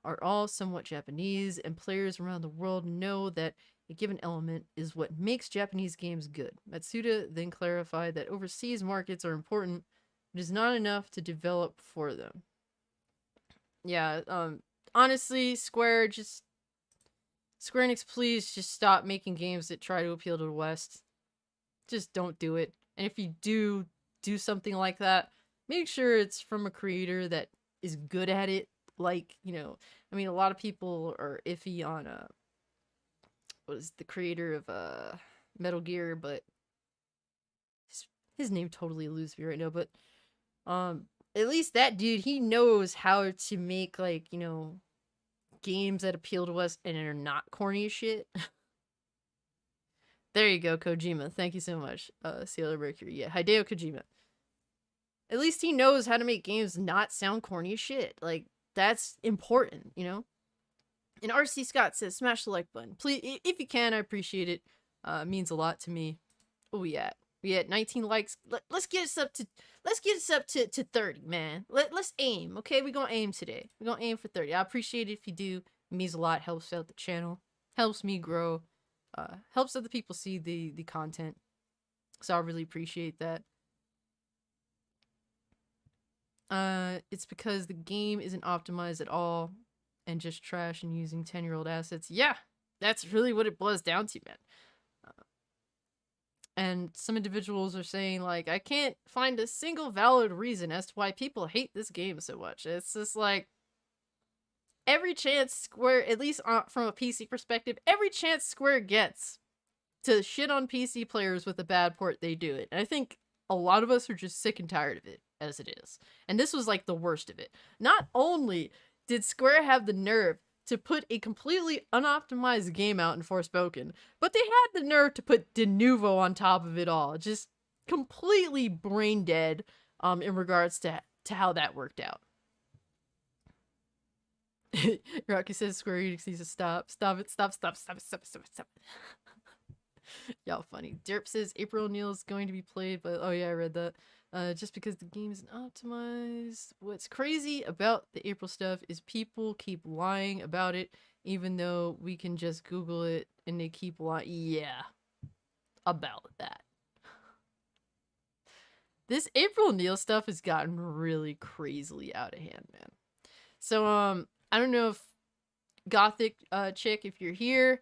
are all somewhat Japanese, and players around the world know that a given element is what makes Japanese games good. Matsuda then clarified that overseas markets are important, but is not enough to develop for them. Yeah, honestly, Square Enix, please just stop making games that try to appeal to the West. Just don't do it. And if you do something like that, make sure it's from a creator that is good at it. Like, you know, I mean, a lot of people are iffy on what is the creator of Metal Gear, but his name totally eludes me right now. But at least that dude, he knows how to make, like, you know, games that appeal to us and are not corny as shit. There you go, Kojima. Thank you so much, Sailor Mercury. Yeah, Hideo Kojima. At least he knows how to make games not sound corny as shit. Like, that's important, you know? And RC Scott says, smash the like button. Please, if you can, I appreciate it. It means a lot to me. What we at? We at 19 likes. Let's get us up to 30, man. Let's aim, okay? We're gonna aim today. We're gonna aim for 30. I appreciate it if you do. It means a lot. Helps out the channel. Helps me grow. helps other people see the content. So I really appreciate that. It's because the game isn't optimized at all and just trash and using 10-year-old assets. Yeah, that's really what it boils down to, man. And some individuals are saying, like, I can't find a single valid reason as to why people hate this game so much. It's just like, every chance Square, at least from a PC perspective, every chance Square gets to shit on PC players with a bad port, they do it. And I think a lot of us are just sick and tired of it as it is. And this was like the worst of it. Not only did Square have the nerve to put a completely unoptimized game out in Forspoken, but they had the nerve to put De Novo on top of it all. Just completely brain dead in regards to how that worked out. Rocky says Square Enix needs to stop. Stop it. Stop it. Y'all funny. Derp says April O'Neil's going to be played, but oh yeah, I read that. Just because the game isn't optimized. What's crazy about the April stuff is people keep lying about it, even though we can just Google it and they keep lying. Yeah, about that. This April O'Neil stuff has gotten really crazily out of hand, man. So, I don't know if Gothic chick, if you're here,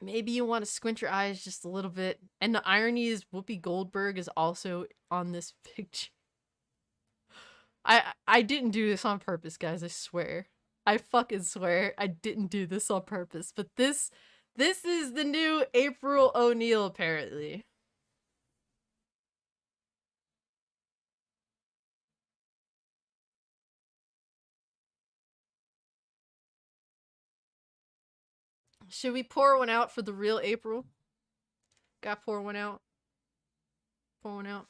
maybe you want to squint your eyes just a little bit. And the irony is Whoopi Goldberg is also on this picture. I didn't do this on purpose, guys, I swear. I fucking swear I didn't do this on purpose. But this is the new April O'Neil, apparently. Should we pour one out for the real April? Gotta pour one out. Pour one out.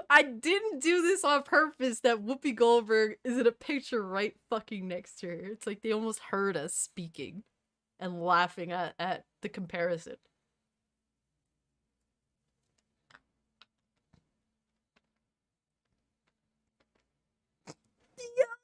I didn't do this on purpose. That Whoopi Goldberg is in a picture right fucking next to her. It's like they almost heard us speaking and laughing at the comparison. Yo.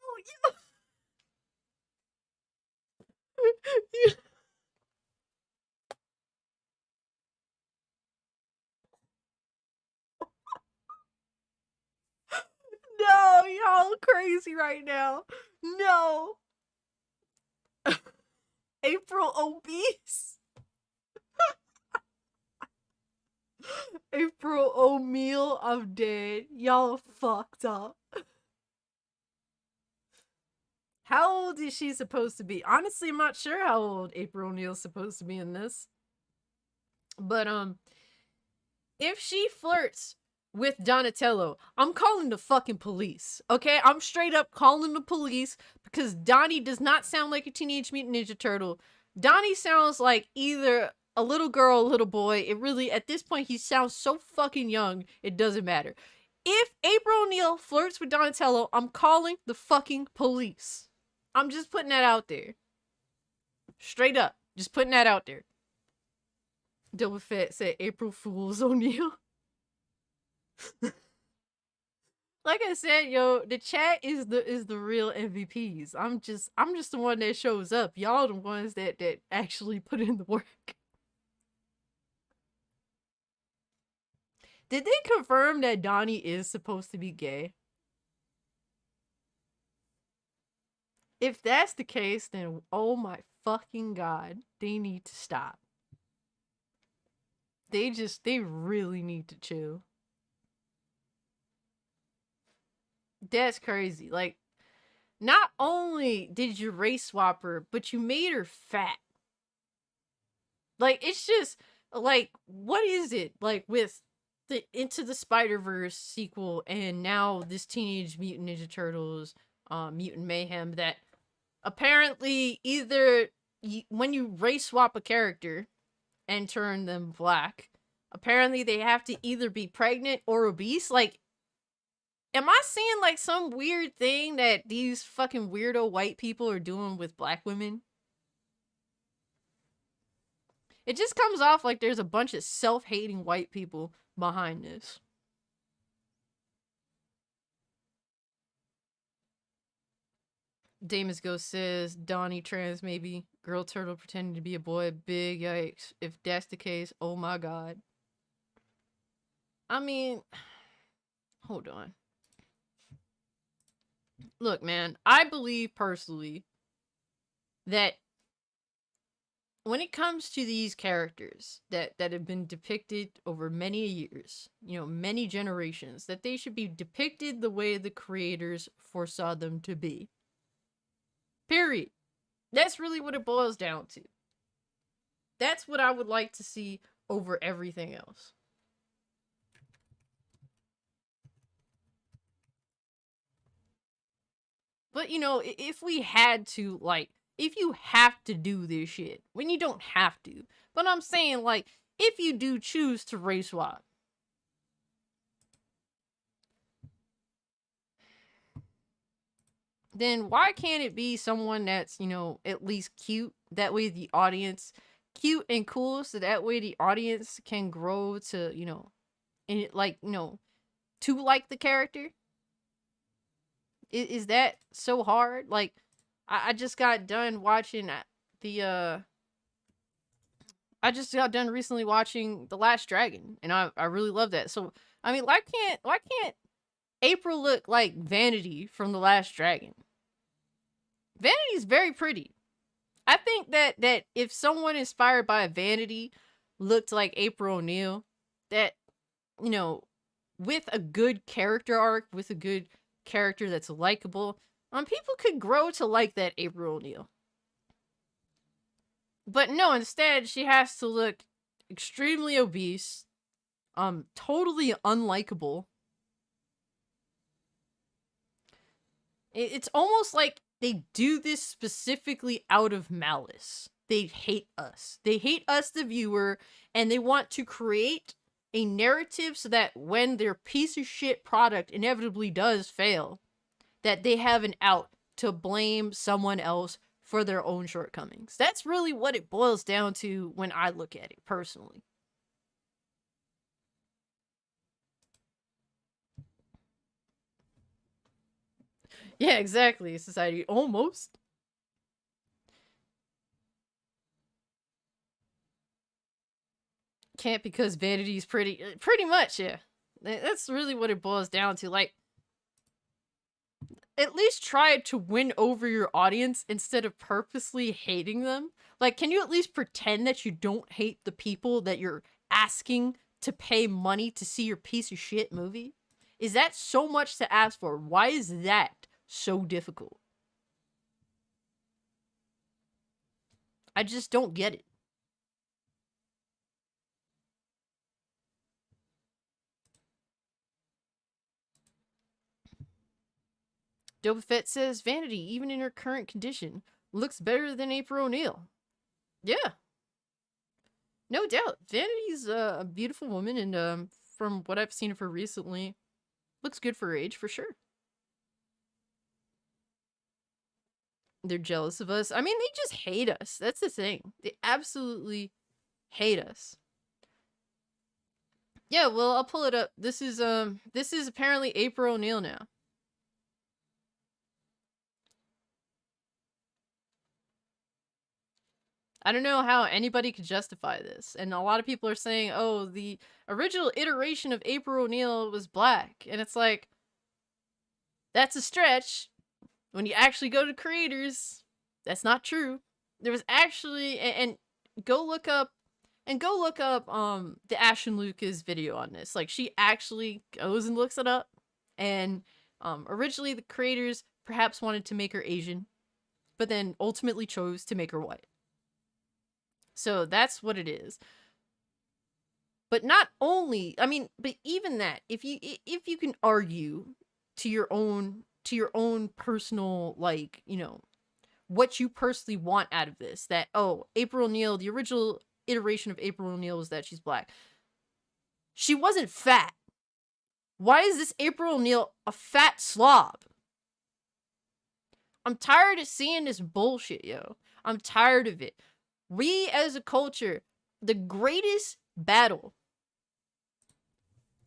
No, y'all crazy right now. No. April obese. April O'Neil, I'm dead. Y'all fucked up. How old is she supposed to be? Honestly, I'm not sure how old April O'Neil's supposed to be in this. But, if she flirts with Donatello, I'm calling the fucking police, okay? I'm straight up calling the police because Donnie does not sound like a Teenage Mutant Ninja Turtle. Donnie sounds like either a little girl, a little boy. It really, at this point, he sounds so fucking young, it doesn't matter. If April O'Neil flirts with Donatello, I'm calling the fucking police. I'm just putting that out there. Straight up. Just putting that out there. Double Fat said April Fool's O'Neil. Like I said, yo, the chat is the real MVPs. I'm just the one that shows up. Y'all the ones that actually put in the work. Did they confirm that Donnie is supposed to be gay? If that's the case, then oh my fucking god, they need to stop. They really need to chill. That's crazy. Like, not only did you race swap her, but you made her fat. Like, it's just, like, what is it? Like, with the Into the Spider-Verse sequel and now this Teenage Mutant Ninja Turtles Mutant Mayhem, that apparently either when you race swap a character and turn them black, apparently they have to either be pregnant or obese. Like, am I seeing like some weird thing that these fucking weirdo white people are doing with black women? It just comes off like there's a bunch of self-hating white people behind this. Damus Ghost says, Donnie trans maybe. Girl turtle pretending to be a boy. Big yikes. If that's the case, oh my god. I mean, hold on. Look, man, I believe personally that when it comes to these characters that have been depicted over many years, you know, many generations, that they should be depicted the way the creators foresaw them to be. Period. That's really what it boils down to. That's what I would like to see over everything else. But, you know, if we had to, like, if you have to do this shit, when you don't have to, but I'm saying, like, if you do choose to race swap, then why can't it be someone that's, you know, at least cute? That way the audience, cute and cool, so that way the audience can grow to, you know, and like, you know, to like the character. Is that so hard? Like, I just got done watching the I just got done recently watching The Last Dragon, and I really love that. So I mean, why can't April look like Vanity from The Last Dragon? Vanity's very pretty. I think that if someone inspired by Vanity looked like April O'Neil, that, you know, with a good character arc, with a good character that's likable, people could grow to like that April O'Neil. But no, instead she has to look extremely obese, totally unlikable. It's almost like they do this specifically out of malice. They hate us. They hate us, the viewer, and they want to create a narrative so that when their piece of shit product inevitably does fail, that they have an out to blame someone else for their own shortcomings. That's really what it boils down to when I look at it, personally. Yeah, exactly. Society almost. Can't because Vanity's pretty. Pretty much, yeah. That's really what it boils down to. Like, at least try to win over your audience instead of purposely hating them. Like, can you at least pretend that you don't hate the people that you're asking to pay money to see your piece of shit movie? Is that so much to ask for? Why is that so difficult? I just don't get it. Dope Fett says, Vanity, even in her current condition, looks better than April O'Neil. Yeah. No doubt. Vanity's a beautiful woman, and from what I've seen of her recently, looks good for her age, for sure. They're jealous of us. I mean, they just hate us. That's the thing. They absolutely hate us. Yeah, well, I'll pull it up. This is apparently April O'Neil now. I don't know how anybody could justify this. And a lot of people are saying, oh, the original iteration of April O'Neil was black. And it's like, that's a stretch. When you actually go to creators, that's not true. There was actually, and go look up the Ashton Lucas video on this. Like, she actually goes and looks it up. And originally the creators perhaps wanted to make her Asian, but then ultimately chose to make her white. So that's what it is. But not only, I mean, but even that, if you can argue to your own personal, like, you know, what you personally want out of this, that, oh, April O'Neil, the original iteration of April O'Neil was that she's black. She wasn't fat. Why is this April O'Neil a fat slob? I'm tired of seeing this bullshit, yo. I'm tired of it. We as a culture, the greatest battle.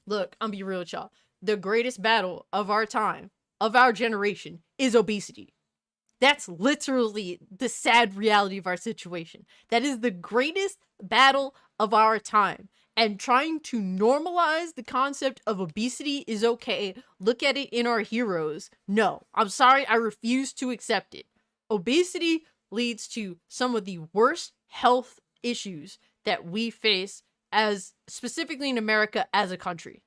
Look, I'm be real with y'all. The greatest battle of our time, of our generation, is obesity. That's literally the sad reality of our situation. That is the greatest battle of our time. And trying to normalize the concept of obesity is okay. Look at it in our heroes. No, I'm sorry, I refuse to accept it. Obesity leads to some of the worst health issues that we face, as specifically in America as a country.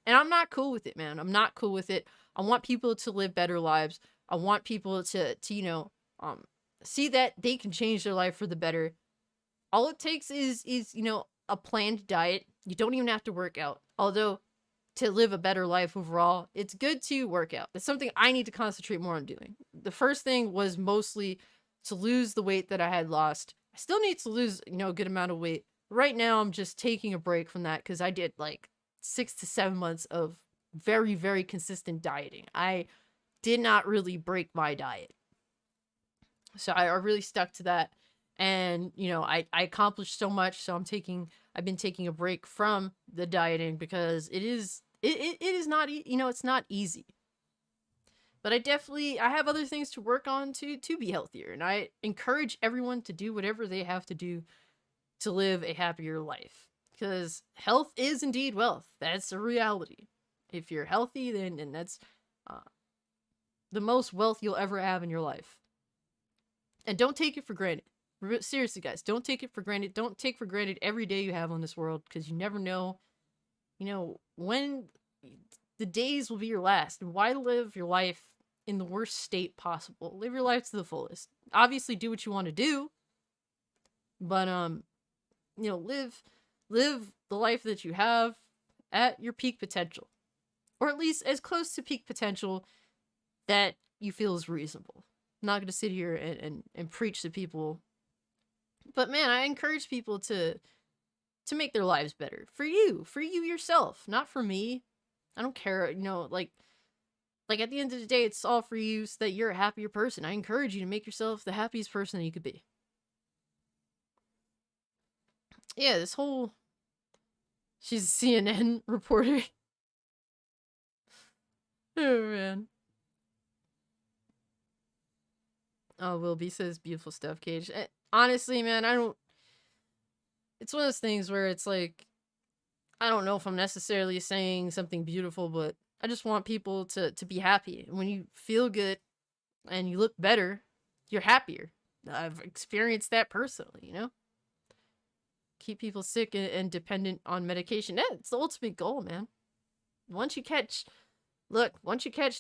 And I'm not cool with it, man. I'm not cool with it. I want people to live better lives. I want people to see that they can change their life for the better. All it takes is a planned diet. You don't even have to work out. Although, to live a better life overall, it's good to work out. It's something I need to concentrate more on doing. The first thing was mostly to lose the weight that I had lost. I still need to lose, a good amount of weight. Right now, I'm just taking a break from that because I did like 6 to 7 months of very, very consistent dieting. I did not really break my diet. So I really stuck to that. And, I accomplished so much. So I've been taking a break from the dieting because it is not, it's not easy. But I have other things to work on to be healthier. And I encourage everyone to do whatever they have to do to live a happier life. Because health is indeed wealth. That's a reality. If you're healthy, then that's the most wealth you'll ever have in your life. And don't take it for granted. Seriously, guys, don't take it for granted. Don't take for granted every day you have on this world, because you never know, when the days will be your last. And why live your life in the worst state possible? Live your life to the fullest. Obviously, do what you want to do, but live the life that you have at your peak potential, or at least as close to peak potential that you feel is reasonable. I'm not going to sit here and preach to people, but man, I encourage people to make their lives better for you yourself, not for me. I don't care, like at the end of the day, it's all for you so that you're a happier person. I encourage you to make yourself the happiest person that you could be. Yeah, she's a CNN reporter. Oh, man. Oh, Will B says beautiful stuff, Cage. Honestly, man, it's one of those things where it's like, I don't know if I'm necessarily saying something beautiful, but I just want people to be happy. And when you feel good and you look better, you're happier. I've experienced that personally, Keep people sick and dependent on medication. It's the ultimate goal, man. Once you catch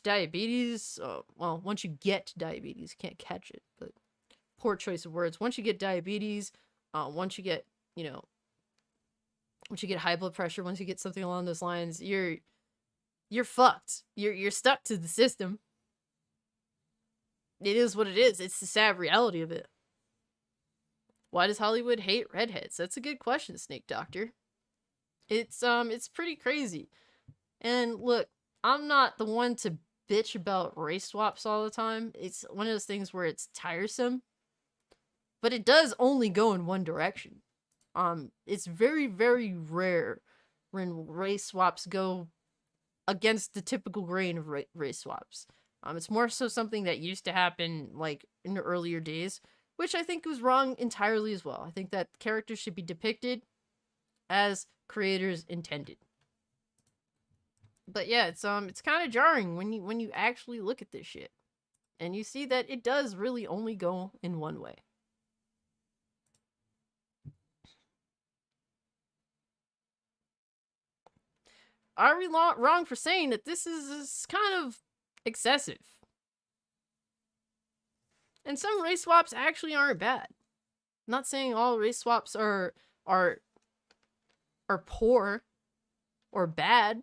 diabetes, once you get diabetes, you can't catch it, but poor choice of words. Once you get diabetes, once you get high blood pressure, once you get something along those lines, you're fucked. You're stuck to the system. It is what it is. It's the sad reality of it. Why does Hollywood hate redheads? That's a good question, Snake Doctor. It's pretty crazy. And look, I'm not the one to bitch about race swaps all the time. It's one of those things where it's tiresome, but it does only go in one direction. It's very, very rare when race swaps go against the typical grain of race swaps. It's more so something that used to happen like in the earlier days, which I think was wrong entirely as well. I think that characters should be depicted as creators intended. But yeah, it's kind of jarring when you actually look at this shit, and you see that it does really only go in one way. Are we wrong for saying that this is kind of excessive? And some race swaps actually aren't bad. I'm not saying all race swaps are poor or bad,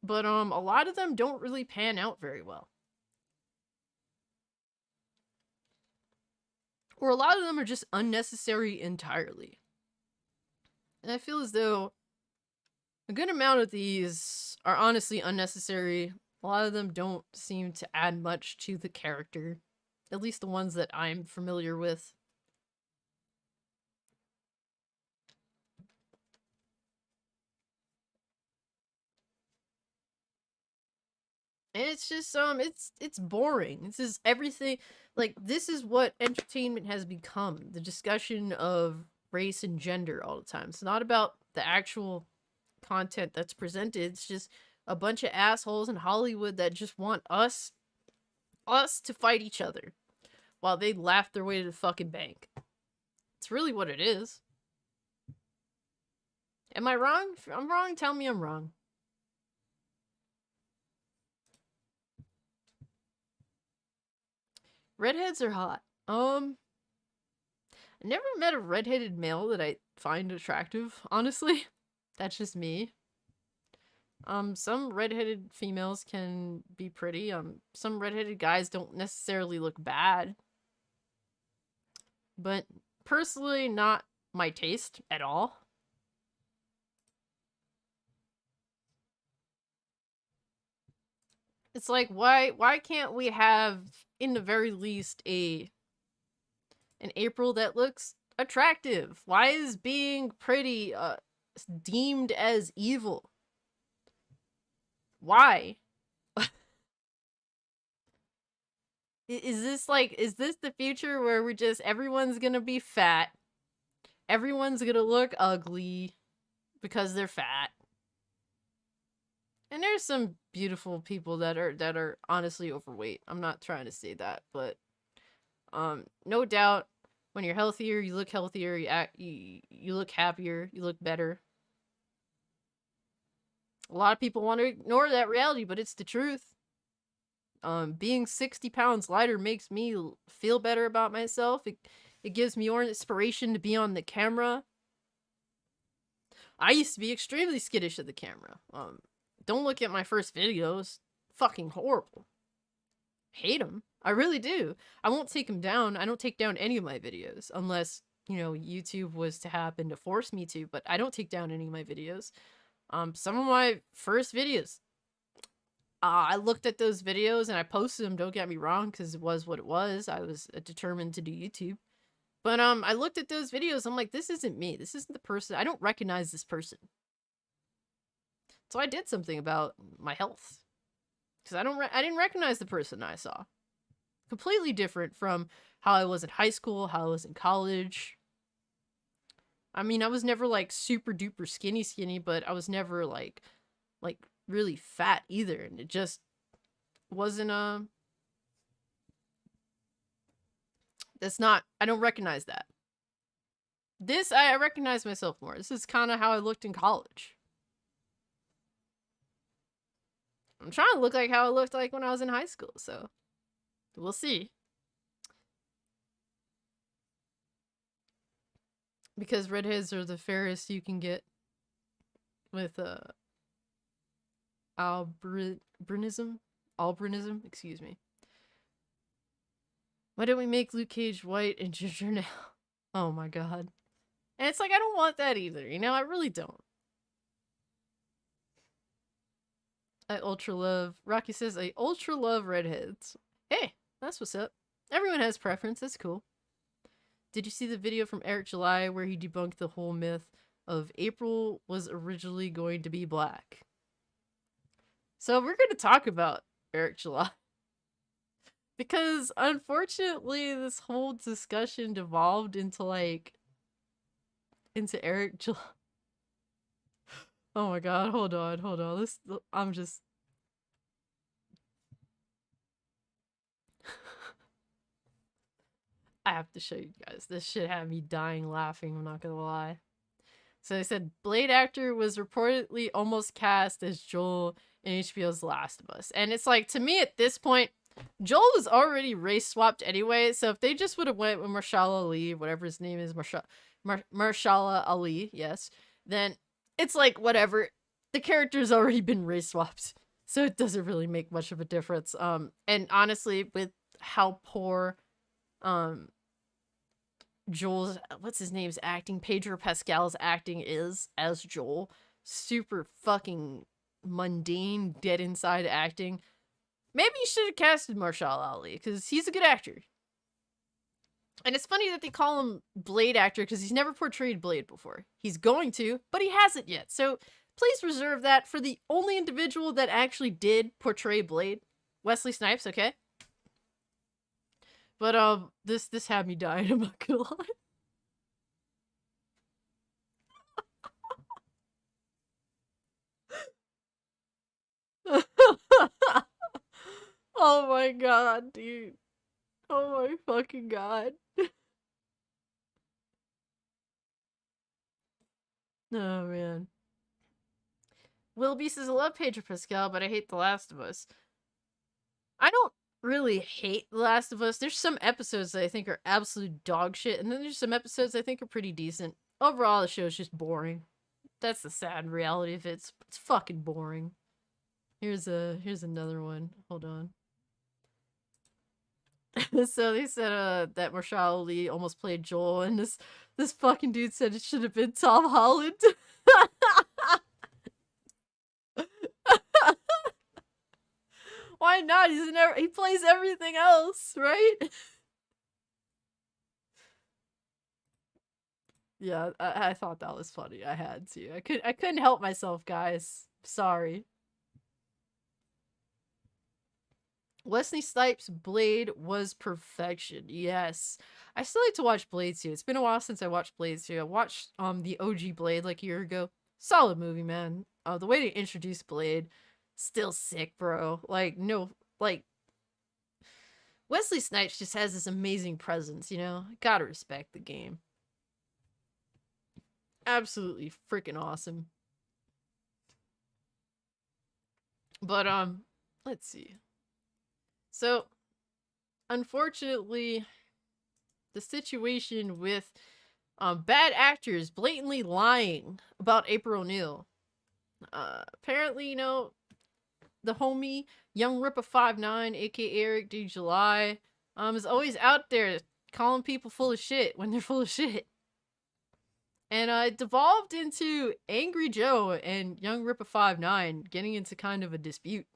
but a lot of them don't really pan out very well. Or a lot of them are just unnecessary entirely. And I feel as though a good amount of these are honestly unnecessary. A lot of them don't seem to add much to the character. At least the ones that I'm familiar with. And it's just it's boring. This is everything, like, this is what entertainment has become. The discussion of race and gender all the time. It's not about the actual content that's presented. It's just a bunch of assholes in Hollywood that just want us to fight each other while they laugh their way to the fucking bank. It's really what it is. Am I wrong? If I'm wrong, tell me I'm wrong. Redheads are hot. I never met a redheaded male that I find attractive, honestly. That's just me. Some redheaded females can be pretty. Some redheaded guys don't necessarily look bad. But personally, not my taste at all. It's like, why can't we have, in the very least, an April that looks attractive? Why is being pretty deemed as evil? Why? Is this the future where we're just, everyone's gonna be fat, everyone's gonna look ugly because they're fat? And there's some beautiful people that are honestly overweight. I'm not trying to say that, but no doubt, when you're healthier, you look healthier, you look happier, you look better. A lot of people want to ignore that reality, but it's the truth. Being 60 pounds lighter makes me feel better about myself. It gives me more inspiration to be on the camera. I used to be extremely skittish of the camera. Don't look at my first videos. Fucking horrible. Hate them. I really do. I won't take them down. I don't take down any of my videos unless, you know, YouTube was to happen to force me to, but I don't take down any of my videos. Some of my first videos, I looked at those videos and I posted them, don't get me wrong, because it was what it was. I was determined to do YouTube. But I looked at those videos, I'm like, this isn't me. This isn't the person. I don't recognize this person. So I did something about my health. Because I didn't recognize the person I saw. Completely different from how I was in high school, how I was in college. I mean, I was never like super duper skinny, but I was never like really fat either. And it just wasn't that's not, I don't recognize that. This, I recognize myself more. This is kind of how I looked in college. I'm trying to look like how I looked like when I was in high school, so we'll see. Because redheads are the fairest you can get with albinism, excuse me. Why don't we make Luke Cage white and ginger now? Oh my god. And it's like, I don't want that either, you know? I really don't. I ultra love, Rocky says, I ultra love redheads. Hey, that's what's up. Everyone has preference, that's cool. Did you see the video from Eric July where he debunked the whole myth of April was originally going to be black? So we're going to talk about Eric July. Because unfortunately this whole discussion devolved into Eric July. Oh my god, hold on. I'm just... I have to show you guys. This shit had me dying laughing, I'm not gonna lie. So they said, Blade actor was reportedly almost cast as Joel in HBO's The Last of Us. And it's like, to me at this point, Joel was already race swapped anyway, so if they just would have went with Mahershala Ali, whatever his name is, Mahershala Ali, yes, then it's like, whatever. The character's already been race swapped, so it doesn't really make much of a difference. And honestly, with how poor Joel's, what's his name's acting, Pedro Pascal's acting is as Joel, super fucking mundane, dead inside acting. Maybe you should have casted Mahershala Ali, because he's a good actor. And it's funny that they call him Blade actor, because he's never portrayed Blade before. He's going to, but he hasn't yet. So Please reserve that for the only individual that actually did portray Blade, Wesley Snipes. Okay. But this had me dying. I'm not gonna lie. Oh my god, dude. Oh my fucking god. Oh man. Wilby says, I love Pedro Pascal, but I hate The Last of Us. I don't really hate The Last of Us. There's some episodes that I think are absolute dog shit, and then there's some episodes I think are pretty decent. Overall, the show is just boring. That's the sad reality of it. It's fucking boring. Here's another one. Hold on. So they said that Marshall Ali almost played Joel, and this fucking dude said it should have been Tom Holland. Why not? He plays everything else, right? Yeah, I thought that was funny. I had to. I couldn't help myself, guys. Sorry. Wesley Snipes' Blade was perfection. Yes. I still like to watch Blade 2. It's been a while since I watched Blade 2. I watched the OG Blade like a year ago. Solid movie, man. The way to introduce Blade, still sick, bro. Like, no, like, Wesley Snipes just has this amazing presence, you know? Gotta respect the game. Absolutely freaking awesome. But, let's see. So, unfortunately, the situation with bad actors blatantly lying about April O'Neil. Apparently, you know, the homie Youngrippa59, aka Eric D. July, is always out there calling people full of shit when they're full of shit. And it devolved into Angry Joe and Youngrippa59 getting into kind of a dispute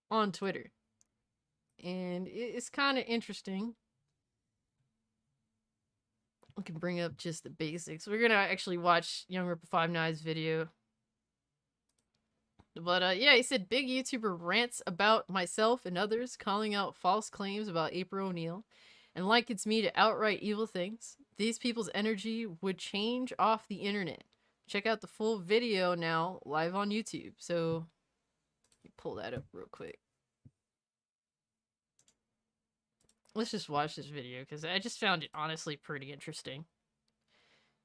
on Twitter. And it's kind of interesting. We can bring up just the basics. We're gonna actually watch Youngrippa59's video. But yeah, he said, big YouTuber rants about myself and others calling out false claims about April O'Neil and likens me to outright evil things. These people's energy would change off the internet. Check out the full video now, live on YouTube. So, let me pull that up real quick. Let's just watch this video, because I just found it honestly pretty interesting.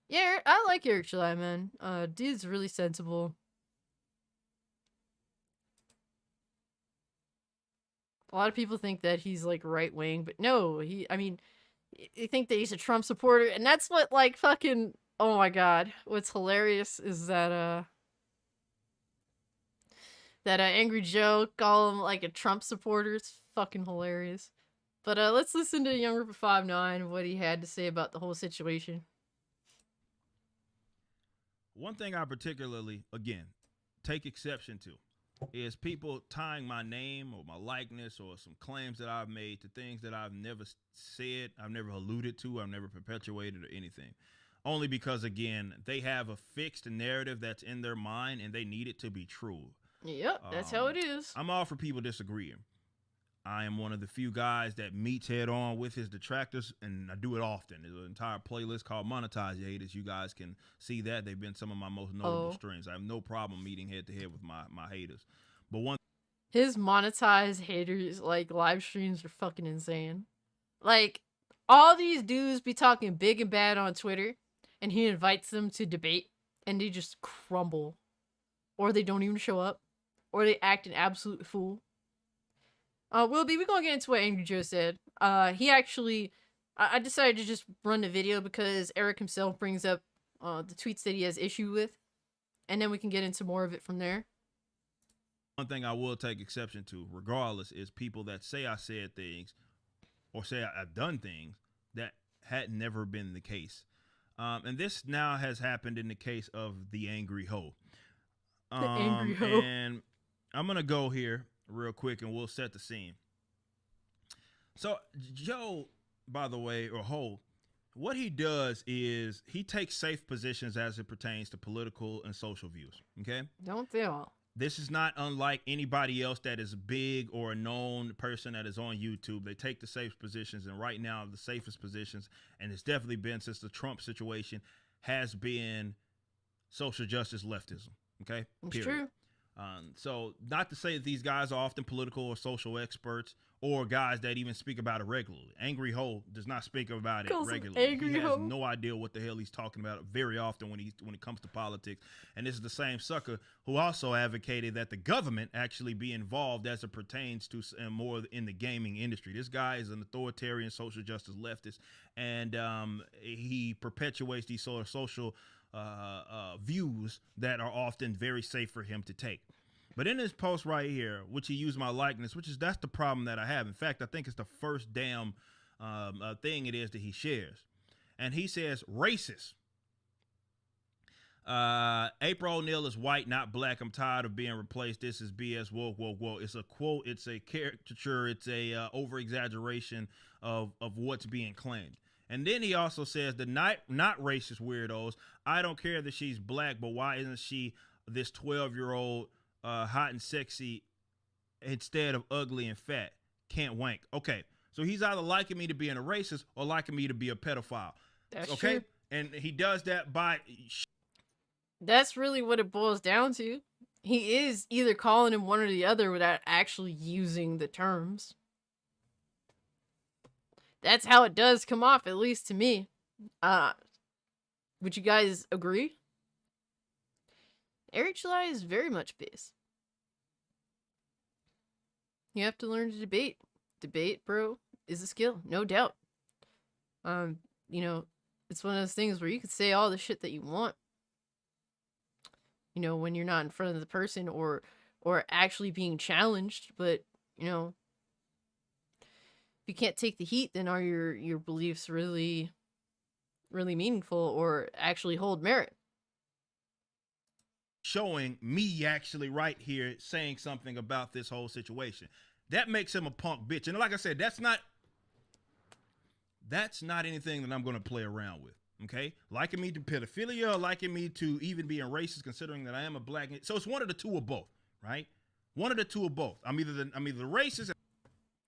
Yeah, I like Eric July, man. Dude's really sensible. A lot of people think that he's, like, right-wing, but no, I mean, you think that he's a Trump supporter, and that's what, like, fucking, oh my god, what's hilarious is that, Angry Joe call him, like, a Trump supporter. It's fucking hilarious. But, let's listen to Youngrippa59, what he had to say about the whole situation. One thing I particularly, again, take exception to is people tying my name or my likeness or some claims that I've made to things that I've never said, I've never alluded to, I've never perpetuated or anything. Only because, again, they have a fixed narrative that's in their mind and they need it to be true. Yep, that's how it is. I'm all for people disagreeing. I am one of the few guys that meets head on with his detractors, and I do it often. There's an entire playlist called Monetize Your Haters. You guys can see that. They've been some of my most notable streams. I have no problem meeting head to head with my haters. But his monetized haters, like, live streams are fucking insane. Like, all these dudes be talking big and bad on Twitter, and he invites them to debate, and they just crumble. Or they don't even show up. Or they act an absolute fool. Wilby, we're gonna get into what Angry Joe said. He actually, I decided to just run the video because Eric himself brings up the tweets that he has issue with, and then we can get into more of it from there. One thing I will take exception to, regardless, is people that say I said things or say I've done things that had never been the case. And this now has happened in the case of the Angry Ho. The Angry Ho. And I'm gonna go here real quick and we'll set the scene. So Joe, by the way, or Ho, what he does is he takes safe positions as it pertains to political and social views. Okay. Don't they all? This is not unlike anybody else that is big or a known person that is on YouTube. They take the safe positions, and right now the safest positions, and it's definitely been since the Trump situation, has been social justice leftism. Okay, It's true. So not to say that these guys are often political or social experts or guys that even speak about it regularly. Angry Ho does not speak about it Calls him regularly. Angry He has Ho. no idea what the hell he's talking about very often when it comes to politics. And this is the same sucker who also advocated that the government actually be involved as it pertains to more in the gaming industry. This guy is an authoritarian social justice leftist, and he perpetuates these sort of social views that are often very safe for him to take. But in this post right here, which he used my likeness, that's the problem that I have. In fact, I think it's the first damn thing it is that he shares. And he says, racist. April O'Neil is white, not black. I'm tired of being replaced. This is BS. Whoa, whoa, whoa. It's a quote. It's a caricature. It's a over-exaggeration of what's being claimed. And then he also says the not racist weirdos. I don't care that she's black, but why isn't she this 12-year-old hot and sexy instead of ugly and fat? Can't wank. Okay, so he's either liking me to being a racist or liking me to be a pedophile. That's okay true. And he does that by That's really what it boils down to. He is either calling him one or the other without actually using the terms. That's how it does come off, at least to me. Would you guys agree? Eric July is very much base. You have to learn to debate. Debate, bro, is a skill, no doubt. You know, it's one of those things where you can say all the shit that you want. You know, when you're not in front of the person or actually being challenged, but you know, if you can't take the heat, then are your beliefs really meaningful or actually hold merit? showing me actually right here saying something about this whole situation. That makes him a punk bitch. And like I said, that's not anything that I'm going to play around with. Okay, liking me to pedophilia, liking me to even being racist, considering that I am a black. So it's one of the two or both, right? One of the two or both. I'm either racist.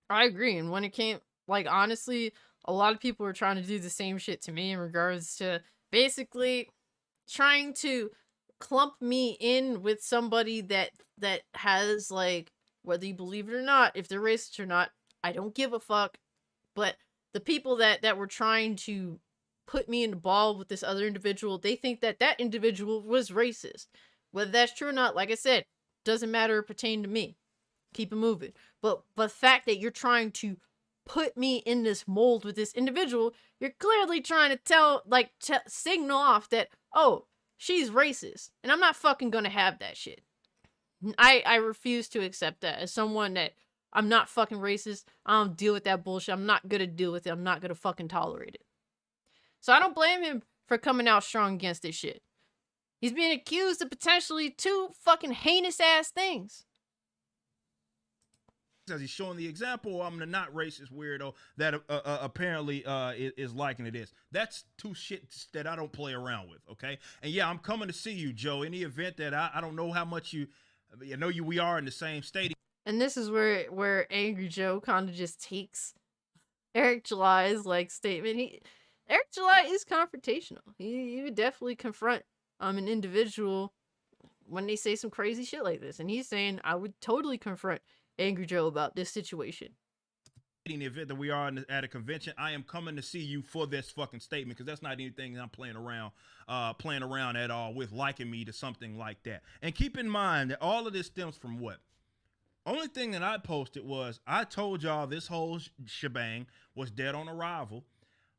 I agree. And when it came, like, honestly, a lot of people were trying to do the same shit to me in regards to basically trying to clump me in with somebody that has, like, whether you believe it or not, if they're racist or not, I don't give a fuck. But the people that were trying to put me in the ball with this other individual, they think that individual was racist. Whether that's true or not, like I said, doesn't matter or pertain to me. Keep it moving. But the fact that you're trying to put me in this mold with this individual, you're clearly trying to signal off that, oh, she's racist. And I'm not fucking gonna have that shit. I refuse to accept that as someone that I'm not fucking racist. I don't deal with that bullshit. I'm not gonna deal with it. I'm not gonna fucking tolerate it. So I don't blame him for coming out strong against this shit. He's being accused of potentially two fucking heinous ass things. As he's showing the example, I'm the not racist weirdo that apparently is liking to this. That's two shits that I don't play around with, okay? And yeah, I'm coming to see you, Joe, in the event that I don't know how much we are in the same state. And this is where Angry Joe kind of just takes Eric July's, like, statement. Eric July is confrontational. He would definitely confront an individual when they say some crazy shit like this. And he's saying, I would totally confront Angry Joe about this situation. In the event that we are at a convention, I am coming to see you for this fucking statement, because that's not anything that I'm playing around at all with, liking me to something like that. And keep in mind that all of this stems from what? Only thing that I posted was I told y'all this whole shebang was dead on arrival.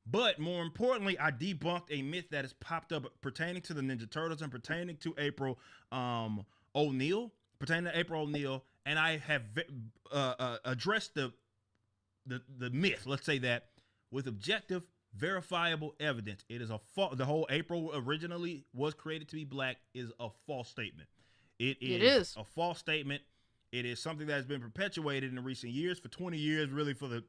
But more importantly, I debunked a myth that has popped up pertaining to the Ninja Turtles and pertaining to April O'Neil, and I have addressed the myth, let's say that, with objective, verifiable evidence. It is the whole April originally was created to be black is a false statement. It is a false statement. It is something that has been perpetuated in the recent years, for 20 years, really, for the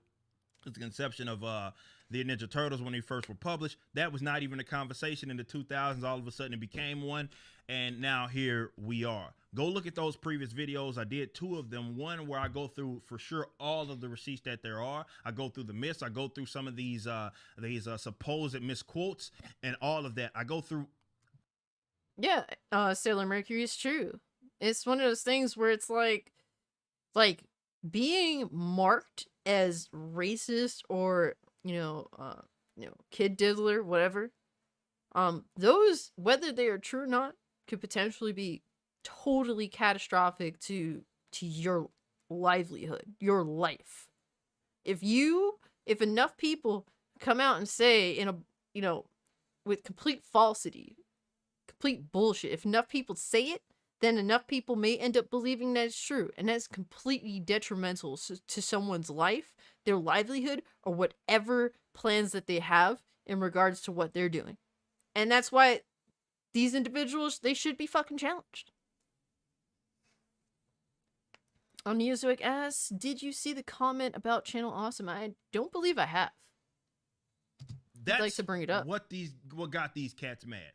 The conception of the Ninja Turtles when they first were published. That was not even a conversation in the 2000s. All of a sudden it became one, and now here we are. Go look at those previous videos. I did 2 of them. One where I go through for sure all of the receipts that there are. I go through the myths. I go through some of these supposed misquotes and all of that. I go through. Yeah, Sailor Mercury is true. It's one of those things where it's like being marked as racist or kid diddler, whatever. Those, whether they are true or not, could potentially be totally catastrophic to your livelihood, your life. If enough people come out and say with complete falsity, complete bullshit, if enough people say it, then enough people may end up believing that it's true, and that's completely detrimental to someone's life, their livelihood, or whatever plans that they have in regards to what they're doing. And that's why these individuals, they should be fucking challenged. Neozoic asks, did you see the comment about Channel Awesome? I don't believe I have. That's I'd like to bring it up. What got these cats mad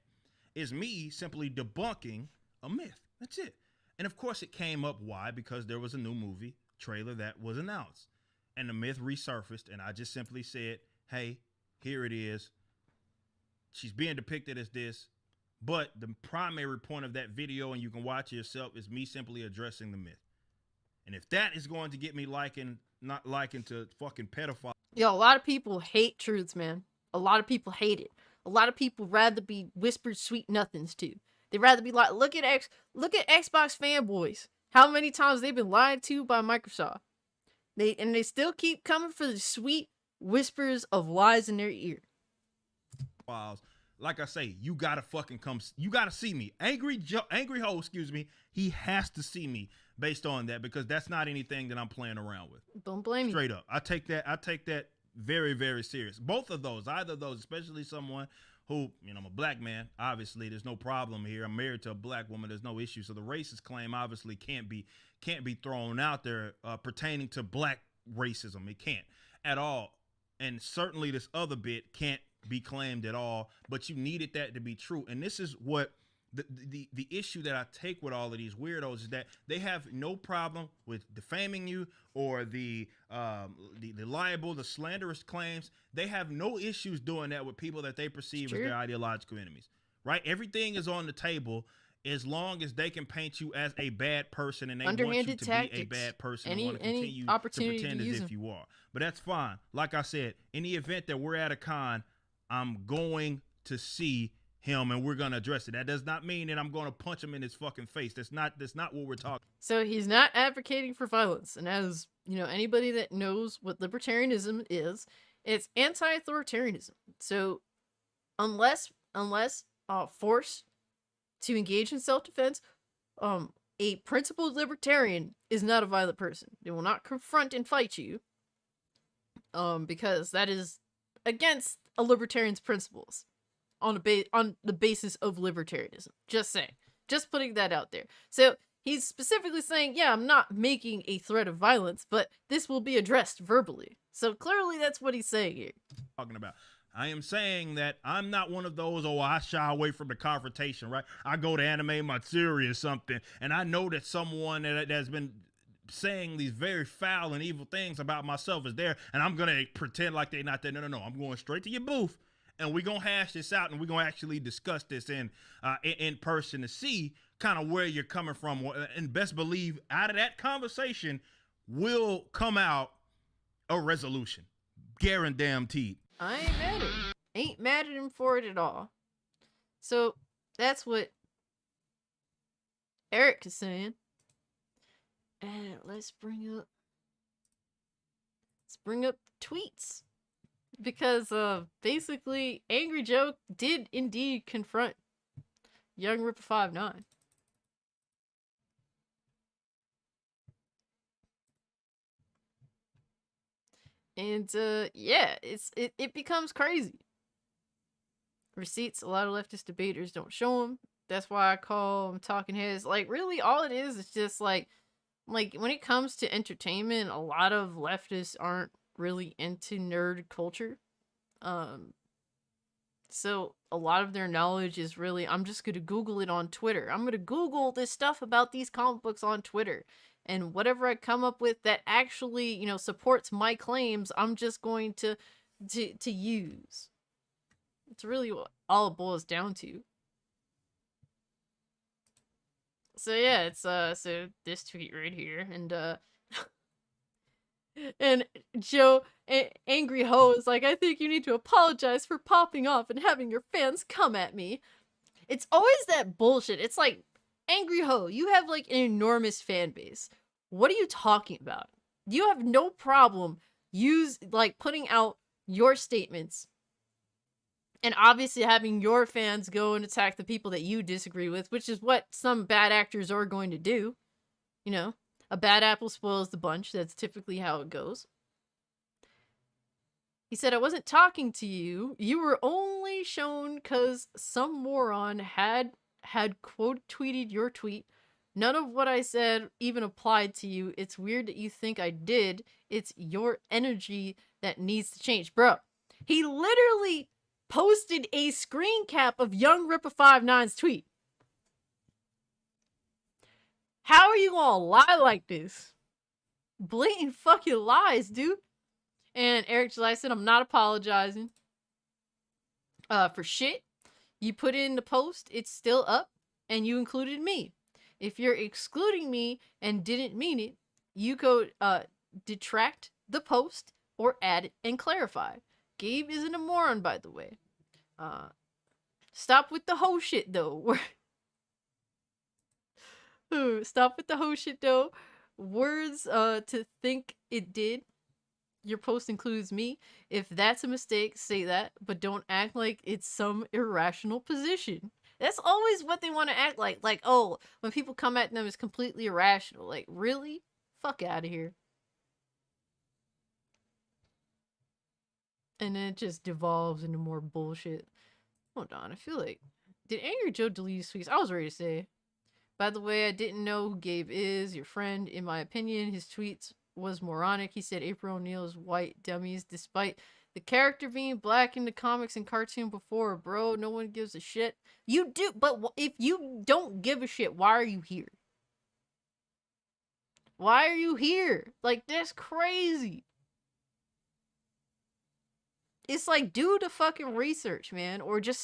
is me simply debunking a myth. That's it. And of course it came up. Why? Because there was a new movie trailer that was announced and the myth resurfaced, and I just simply said, hey, here it is. She's being depicted as this, but the primary point of that video, and you can watch it yourself, is me simply addressing the myth. And if that is going to get me not liking to fucking pedophile. Yo, a lot of people hate truths, man. A lot of people hate it. A lot of people rather be whispered sweet nothings to. They'd rather be like, look at Xbox fanboys. How many times they've been lied to by Microsoft. They still keep coming for the sweet whispers of lies in their ear. Like I say, you gotta fucking come. You gotta see me. Angry Ho, excuse me. He has to see me based on that, because that's not anything that I'm playing around with. Don't blame me. Straight up. I take that very, very serious. Both of those, either of those, especially someone who, I'm a black man. Obviously, there's no problem here. I'm married to a black woman. There's no issue. So the racist claim obviously can't be thrown out there pertaining to black racism. It can't at all. And certainly this other bit can't be claimed at all. But you needed that to be true. And this is what the issue that I take with all of these weirdos is that they have no problem with defaming you or the libel, the slanderous claims. They have no issues doing that with people that they perceive as their ideological enemies, right? Everything is on the table as long as they can paint you as a bad person and they want you to be a bad person and want to continue to pretend as if you are. But that's fine. Like I said, in the event that we're at a con, I'm going to see him and we're going to address it. That does not mean that I'm going to punch him in his fucking face. That's not what we're talking. So he's not advocating for violence. And as anybody that knows what libertarianism is, it's anti-authoritarianism. So unless forced to engage in self-defense, a principled libertarian is not a violent person. They will not confront and fight you, because that is against a libertarian's principles. On the basis of libertarianism. Just saying. Just putting that out there. So he's specifically saying, yeah, I'm not making a threat of violence, but this will be addressed verbally. So clearly that's what he's saying here. Talking about. I am saying that I'm not one of those, I shy away from the confrontation, right? I go to Anime Matsuri or something, and I know that someone that has been saying these very foul and evil things about myself is there, and I'm going to pretend like they're not there. No. I'm going straight to your booth. And we're going to hash this out, and we're going to actually discuss this in person to see kind of where you're coming from. And best believe out of that conversation will come out a resolution. Guaranteed. I ain't mad at him. Ain't mad at him for it at all. So that's what Eric is saying. And let's bring up tweets. Because basically Angry Joe did indeed confront Youngrippa59. And yeah, it becomes crazy. Receipts, a lot of leftist debaters don't show them. That's why I call them talking heads. Like, really all it is just like when it comes to entertainment, a lot of leftists aren't really into nerd culture. So a lot of their knowledge is really, I'm just going to Google it on Twitter. I'm going to Google this stuff about these comic books on Twitter. And whatever I come up with that actually, you know, supports my claims, I'm just going to use. It's really what all it boils down to. So yeah, it's so this tweet right here, and Joe Angry Ho is like, I think you need to apologize for popping off and having your fans come at me. It's always that bullshit. It's like, Angry Ho, you have like an enormous fan base. What are you talking about? You have no problem putting out your statements and obviously having your fans go and attack the people that you disagree with, which is what some bad actors are going to do. You know, a bad apple spoils the bunch. That's typically how it goes. He said, I wasn't talking to you. You were only shown because some moron had quote tweeted your tweet. None of what I said even applied to you. It's weird that you think I did. It's your energy that needs to change. Bro, he literally posted a screen cap of Youngrippa59's tweet. How are you gonna lie like this? Blatant fucking lies, dude. And Eric July said, I'm not apologizing for shit. You put in the post, it's still up, and you included me. If you're excluding me and didn't mean it, you go detract the post or add it and clarify. Gabe isn't a moron, by the way. Stop with the whole shit, though. Stop with the whole shit, though. Words to think it did. Your post includes me. If that's a mistake, say that, but don't act like it's some irrational position. That's always what they want to act like. Like, oh, when people come at them, it's completely irrational. Like, really? Fuck out of here. And then it just devolves into more bullshit. Hold on, I feel like... Did Angry Joe delete his tweets? I was ready to say. By the way, I didn't know who Gabe is, your friend. In my opinion, his tweets was moronic. He said April O'Neil's white dummies, despite the character being black in the comics and cartoon before. Bro, no one gives a shit. You do, but if you don't give a shit, why are you here? Why are you here? Like, that's crazy. It's like, do the fucking research, man, or just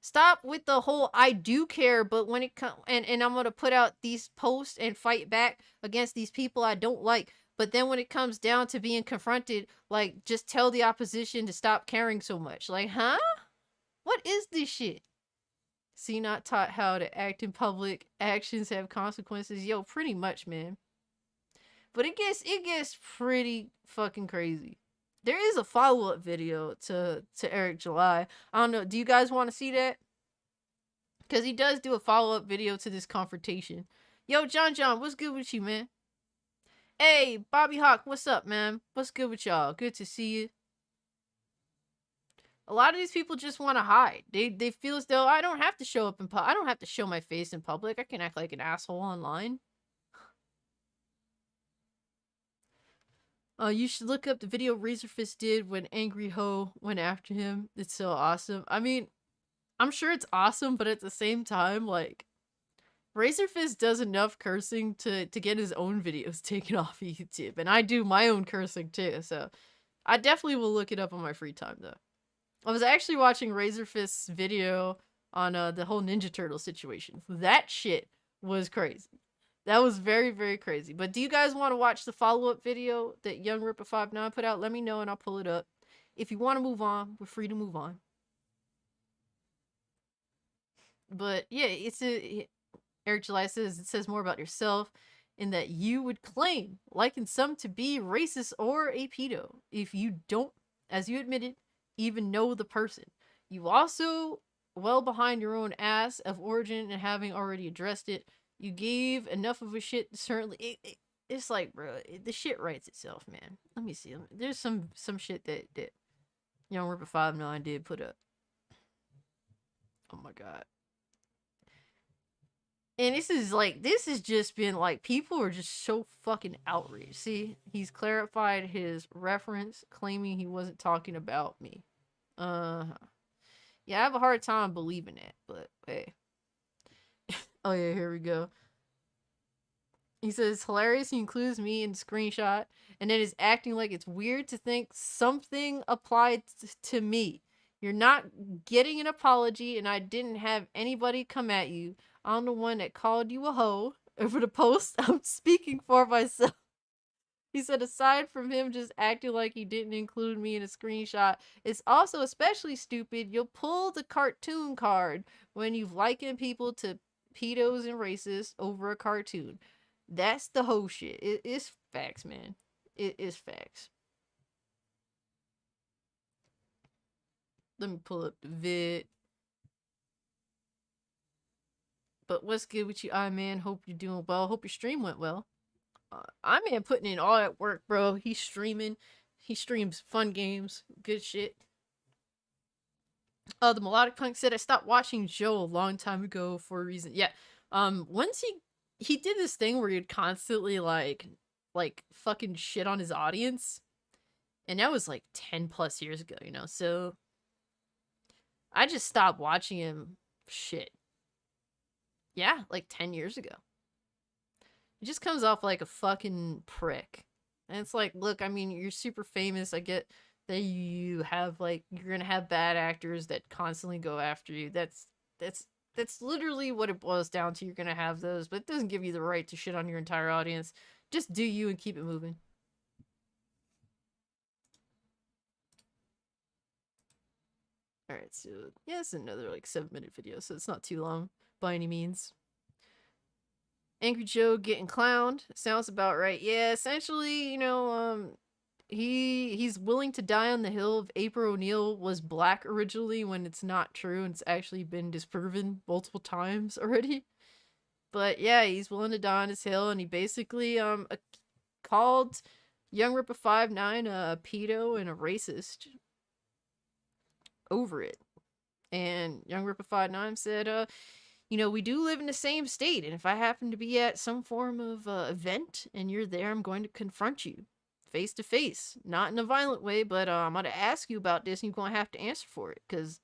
stop with the whole I do care, but when it comes and I'm gonna put out these posts and fight back against these people I don't like, but then when it comes down to being confronted, like, just tell the opposition to stop caring so much. Like, huh? What is this shit? See, not taught how to act in public. Actions have consequences. Yo, pretty much, man. But it gets pretty fucking crazy. There is a follow-up video to Eric July. I don't know. Do you guys want to see that? Because he does do a follow-up video to this confrontation. Yo, John, what's good with you, man? Hey, Bobby Hawk, what's up, man? What's good with y'all? Good to see you. A lot of these people just want to hide. They feel as though I don't have to show up in public. I don't have to show my face in public. I can act like an asshole online. You should look up the video Razorfist did when Angry Ho went after him. It's so awesome. I mean, I'm sure it's awesome, but at the same time, like, Razorfist does enough cursing to get his own videos taken off of YouTube. And I do my own cursing too, so I definitely will look it up on my free time, though. I was actually watching Razorfist's video on the whole Ninja Turtle situation. That shit was crazy. That was very, very crazy. But do you guys want to watch the follow-up video that Youngrippa59 put out? Let me know and I'll pull it up. If you want to move on, we're free to move on. But yeah, Eric July says, it says more about yourself in that you would claim, liken some to be racist or a pedo, if you don't, as you admitted, even know the person. You also well behind your own ass of origin and having already addressed it. You gave enough of a shit, certainly. It's like, bro, the shit writes itself, man. Let me see. There's some shit that Youngrippa59 did put up. Oh my god. And this has just been like, people are just so fucking outraged. See, he's clarified his reference, claiming he wasn't talking about me. Yeah, I have a hard time believing it, but hey. Oh yeah, here we go. He says, hilarious, he includes me in screenshot, and then is acting like it's weird to think something applied to me. You're not getting an apology, and I didn't have anybody come at you. I'm the one that called you a hoe. And for the post, I'm speaking for myself. He said, aside from him just acting like he didn't include me in a screenshot, it's also especially stupid. You'll pull the cartoon card when you've likened people to pedos and racists over a cartoon. That's the whole shit. It is facts, man. It is facts. Let me pull up the vid. But what's good with you, I-Man? Hope you're doing well. Hope your stream went well. I-Man putting in all that work, bro. He's streaming. He streams fun games. Good shit. The Melodic Punk said, I stopped watching Joe a long time ago for a reason. Yeah. Once he did this thing where he'd constantly like fucking shit on his audience. And that was like 10 plus years ago, you know? So I just stopped watching him shit. Yeah, like 10 years ago. He just comes off like a fucking prick. And it's like, look, I mean, you're super famous. I get that you have like, you're gonna have bad actors that constantly go after you. That's literally what it boils down to. You're gonna have those, but it doesn't give you the right to shit on your entire audience. Just do you and keep it moving. Alright, so yeah, it's another like 7-minute video, so it's not too long by any means. Angry Joe getting clowned. Sounds about right. Yeah, essentially, you know, he's willing to die on the hill of April O'Neil was black originally, when it's not true and it's actually been disproven multiple times already. But yeah, he's willing to die on his hill, and he basically called Youngrippa59 a pedo and a racist over it. And Youngrippa59 said, you know, we do live in the same state, and if I happen to be at some form of event and you're there, I'm going to confront you face to face. Not in a violent way, but I'm going to ask you about this, and you're going to have to answer for it. Because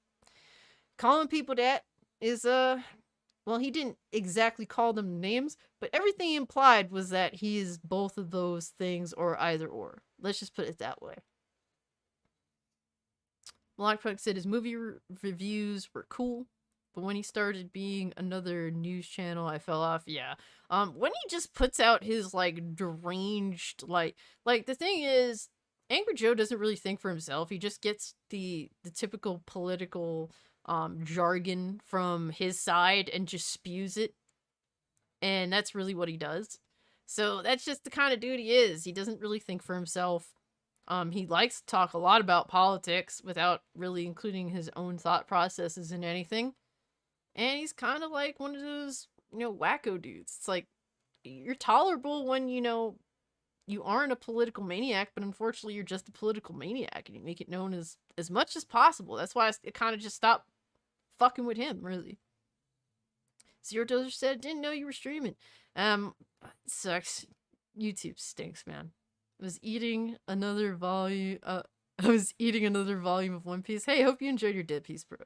calling people that is, well, he didn't exactly call them names, but everything he implied was that he is both of those things, or either or. Let's just put it that way. Blockpunk said his movie reviews were cool, but when he started being another news channel, I fell off. Yeah. When he just puts out his like deranged, like the thing is, Angry Joe doesn't really think for himself. He just gets the typical political jargon from his side and just spews it. And that's really what he does. So that's just the kind of dude he is. He doesn't really think for himself. He likes to talk a lot about politics without really including his own thought processes in anything. And he's kind of like one of those, you know, wacko dudes. It's like, you're tolerable when, you know, you aren't a political maniac, but unfortunately you're just a political maniac, and you make it known as much as possible. That's why it kind of just stopped fucking with him, really. Zero Dozer said, didn't know you were streaming. Sucks. YouTube stinks, man. I was eating another volume of One Piece. Hey, hope you enjoyed your dead piece, bro.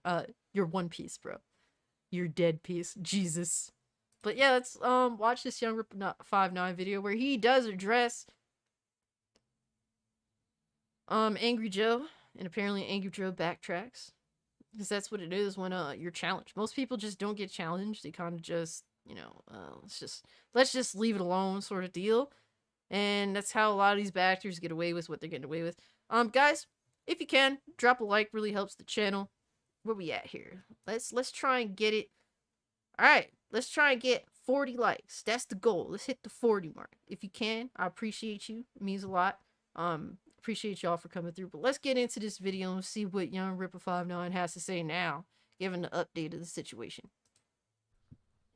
Your One Piece, bro. Your dead piece. Jesus. But yeah, let's watch this Youngrippa59 video where he does address Angry Joe, and apparently Angry Joe backtracks. Because that's what it is when you're challenged. Most people just don't get challenged. They kind of just, you know, let's just leave it alone sort of deal. And that's how a lot of these bad actors get away with what they're getting away with. Guys, if you can, drop a like, really helps the channel. Where we at here? Let's try and get it. Alright, let's try and get 40 likes. That's the goal. Let's hit the 40 mark. If you can, I appreciate you. It means a lot. Appreciate y'all for coming through. But let's get into this video and see what Youngrippa59 has to say now, given the update of the situation.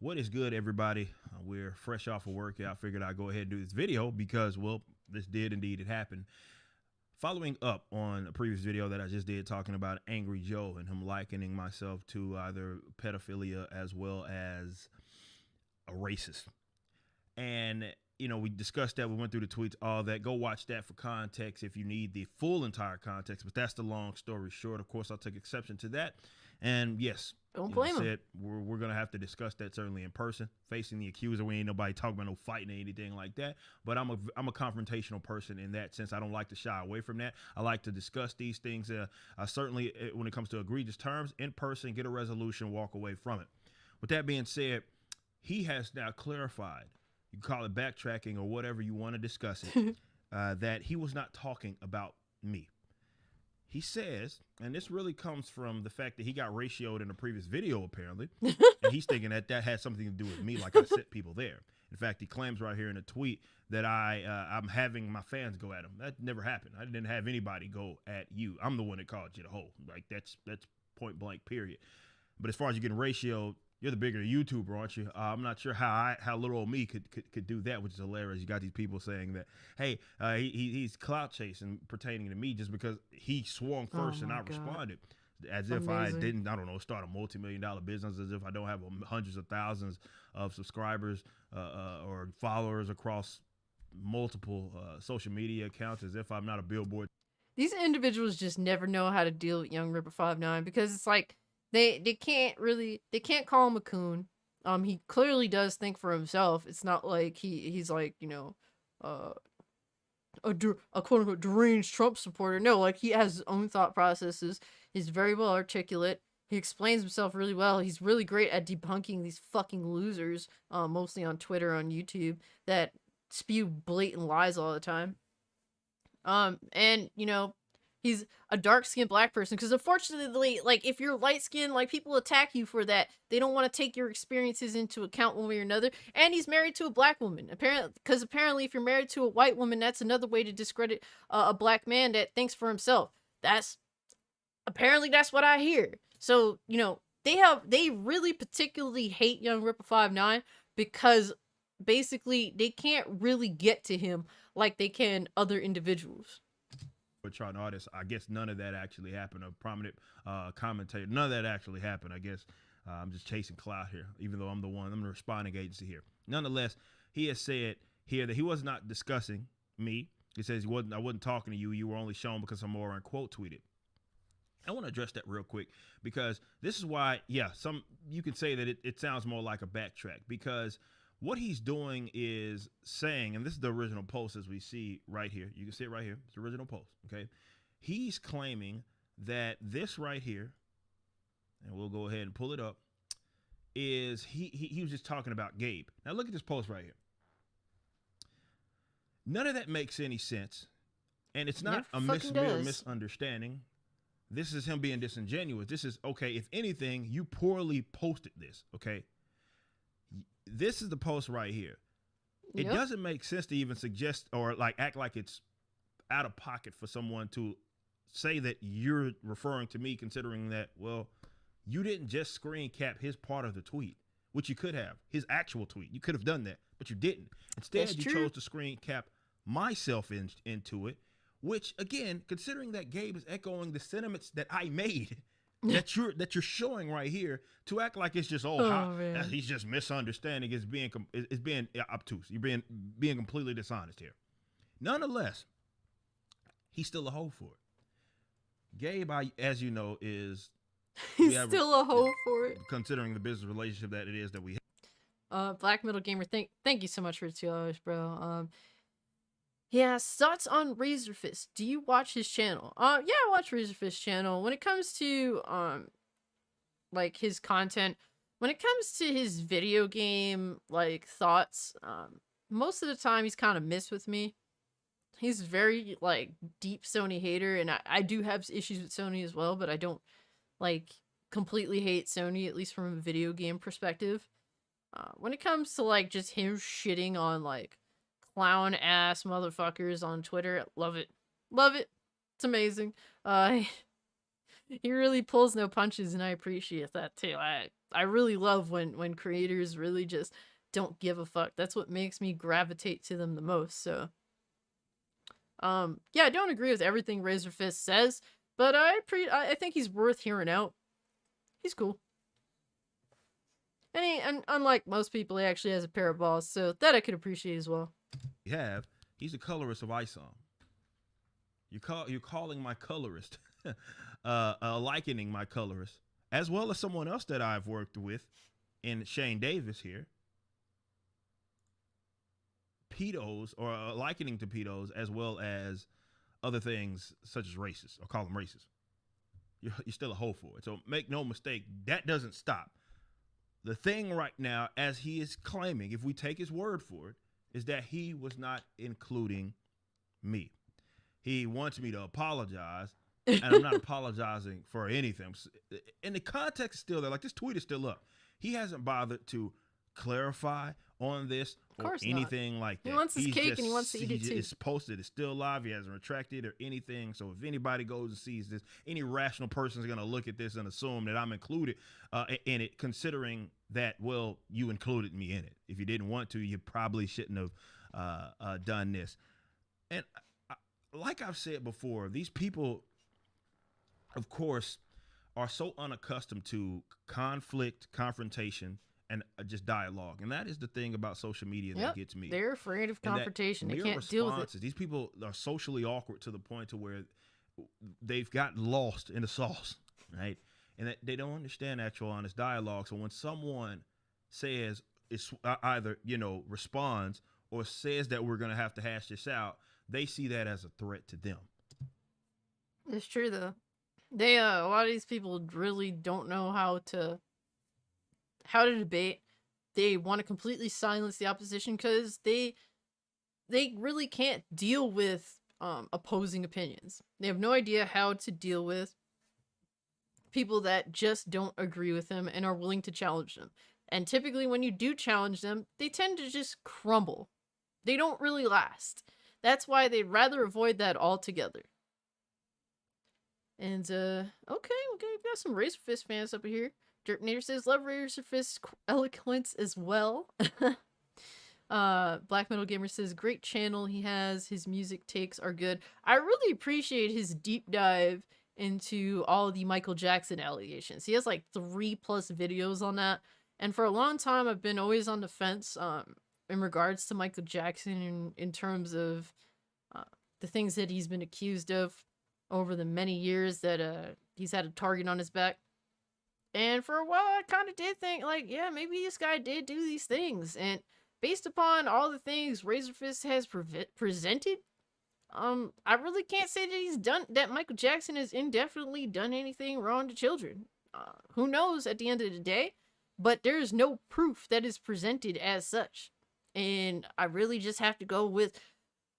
What is good, everybody? We're fresh off of work. I figured I'd go ahead and do this video because, well, this did indeed it happen. Following up on a previous video that I just did talking about Angry Joe and him likening myself to either pedophilia as well as a racist. And we discussed that. We went through the tweets, all that. Go watch that for context if you need the full entire context. But that's the long story short. Of course, I'll take exception to that. And yes, Don't blame him. We're gonna have to discuss that certainly in person, facing the accuser. We ain't nobody talking about no fighting or anything like that. But I'm a confrontational person in that sense. I don't like to shy away from that. I like to discuss these things. I certainly, when it comes to egregious terms, in person, get a resolution, walk away from it. With that being said, he has now clarified. You can call it backtracking or whatever you want to discuss it. That he was not talking about me. He says, and this really comes from the fact that he got ratioed in a previous video, apparently, and he's thinking that had something to do with me, like I sent people there. In fact, he claims right here in a tweet that I'm having my fans go at him. That never happened. I didn't have anybody go at you. I'm the one that called you the hoe. Like that's point blank, period. But as far as you getting ratioed, you're the bigger YouTuber, aren't you? I'm not sure how little old me could do that, which is hilarious. You got these people saying that, hey, he's clout chasing pertaining to me just because he swung first and I responded. As if I didn't, I don't know, start a multi-million-dollar business, as if I don't have hundreds of thousands of subscribers or followers across multiple social media accounts, as if I'm not a billboard. These individuals just never know how to deal with Youngrippa59 because it's like, They can't call him a coon. He clearly does think for himself. It's not like he's like, a quote unquote deranged Trump supporter. No, like he has his own thought processes. He's very well articulate. He explains himself really well. He's really great at debunking these fucking losers, mostly on Twitter, on YouTube, that spew blatant lies all the time. And he's a dark-skinned black person because unfortunately, like, if you're light-skinned, like, people attack you for that. They don't want to take your experiences into account one way or another. And he's married to a black woman, apparently if you're married to a white woman, that's another way to discredit a black man that thinks for himself. That's what I hear. So, they really particularly hate Youngrippa59 because basically they can't really get to him like they can other individuals. Chart artists, I guess none of that actually happened. A prominent commentator, none of that actually happened. I guess I'm just chasing clout here, even though I'm the responding agency here. Nonetheless, he has said here that he was not discussing me. He says I wasn't talking to you. You were only shown because I'm more unquote tweeted. I want to address that real quick because this is why, you can say that it sounds more like a backtrack because what he's doing is saying, and this is the original post as we see right here. You can see it right here. It's the original post, okay? He's claiming that this right here, and we'll go ahead and pull it up, is he was just talking about Gabe. Now look at this post right here. None of that makes any sense, and it's not a misunderstanding. This is him being disingenuous. This is, okay, if anything, you poorly posted this, okay? This is the post right here. It doesn't make sense to even suggest or like act like it's out of pocket for someone to say that you're referring to me, considering that, well, you didn't just screen cap his part of the tweet, which you could have, his actual tweet. You could have done that, but you didn't. Instead, you chose to screen cap myself into it, which, again, considering that Gabe is echoing the sentiments that I made, that you're showing right here, to act like it's just he's just misunderstanding, is being obtuse. You're being completely dishonest here. Nonetheless, he's still a hoe for it. Gabe, as you know, is still a hoe for it, considering the business relationship that it is that we have. Black Middle Gamer, thank you so much for the $2, bro. Yeah, thoughts on Razorfist. Do you watch his channel? Yeah, I watch Razorfist's channel. When it comes to like his content, when it comes to his video game like thoughts, most of the time he's kind of missed with me. He's very like deep Sony hater, and I do have issues with Sony as well, but I don't like completely hate Sony, at least from a video game perspective. When it comes to like just him shitting on like clown ass motherfuckers on Twitter, love it. It's amazing. He really pulls no punches, and I appreciate that too. I really love when creators really just don't give a fuck. That's what makes me gravitate to them the most. So yeah, I don't agree with everything Razorfist says, but I think he's worth hearing out. He's cool. And unlike most people, he actually has a pair of balls, so that I could appreciate as well. He's a colorist of ISOM. You're calling my colorist, likening my colorist, as well as someone else that I've worked with, in Shane Davis here. Pedos, or likening to pedos, as well as other things such as racist, or call them racist. You're still a hoe for it. So make no mistake, that doesn't stop. The thing right now, as he is claiming, if we take his word for it, is that he was not including me. He wants me to apologize, and I'm not apologizing for anything. And the context is still there. Like, this tweet is still up. He hasn't bothered to clarify on this or anything like that. He wants his cake and he wants to eat it too. It's posted. It's still live. He hasn't retracted or anything. So if anybody goes and sees this, any rational person is going to look at this and assume that I'm included in it, considering that, well, you included me in it. If you didn't want to, you probably shouldn't have done this. And like I've said before, these people, of course, are so unaccustomed to conflict, confrontation, and just dialogue. And that is the thing about social media that gets me. They're afraid of confrontation. They can't deal with it. These people are socially awkward to the point to where they've gotten lost in the sauce, right? And that they don't understand actual honest dialogue. So when someone says, it's either, responds or says that we're going to have to hash this out, they see that as a threat to them. It's true, though. They a lot of these people really don't know how to debate. They want to completely silence the opposition because they really can't deal with opposing opinions. They have no idea how to deal with people that just don't agree with them and are willing to challenge them. And typically when you do challenge them, they tend to just crumble. They don't really last. That's why they'd rather avoid that altogether. And, okay, we've got some Razor Fist fans up here. Dirknator says, love Razor Fist's eloquence as well. Black Metal Gamer says, great channel he has. His music takes are good. I really appreciate his deep dive into all the Michael Jackson allegations. He has like 3+ videos on that. And for a long time, I've been always on the fence in regards to Michael Jackson in terms of the things that he's been accused of over the many years that he's had a target on his back. And for a while, I kind of did think, like, yeah, maybe this guy did do these things. And based upon all the things Razor Fist has presented, I really can't say that Michael Jackson has indefinitely done anything wrong to children. Who knows at the end of the day? But there is no proof that is presented as such. And I really just have to go with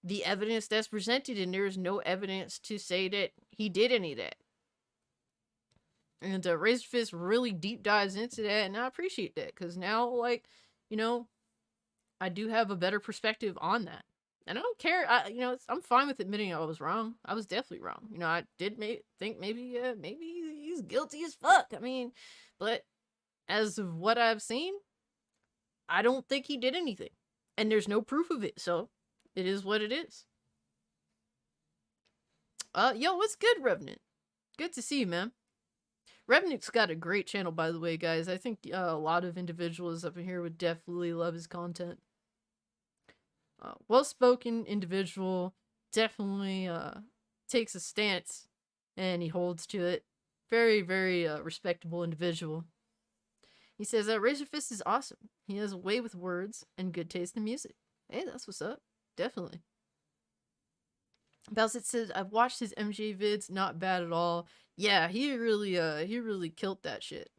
the evidence that's presented, and there is no evidence to say that he did any of that. And Razor Fist really deep dives into that, and I appreciate that, because now, like, I do have a better perspective on that. And I don't care, I'm fine with admitting I was wrong. I was definitely wrong. I did think maybe he's guilty as fuck. I mean, but as of what I've seen, I don't think he did anything. And there's no proof of it, so it is what it is. Yo, what's good, Revenant? Good to see you, man. Revenant's got a great channel, by the way, guys. I think a lot of individuals up in here would definitely love his content. Well-spoken individual, definitely takes a stance, and he holds to it. Very, very respectable individual. He says that Razor Fist is awesome. He has a way with words and good taste in music. Hey, that's what's up. Definitely. Balsit says, I've watched his MJ vids, not bad at all. Yeah, he really killed that shit.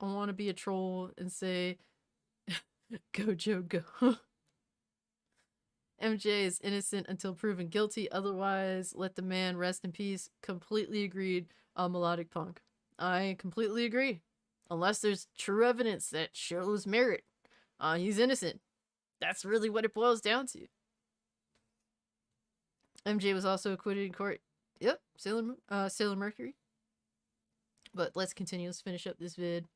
I want to be a troll and say, go Joe, go. MJ is innocent until proven guilty. Otherwise, let the man rest in peace. Completely agreed on Melodic Punk. I completely agree. Unless there's true evidence that shows merit. He's innocent. That's really what it boils down to. MJ was also acquitted in court. Yep, Sailor Mercury. But let's continue. Let's finish up this vid.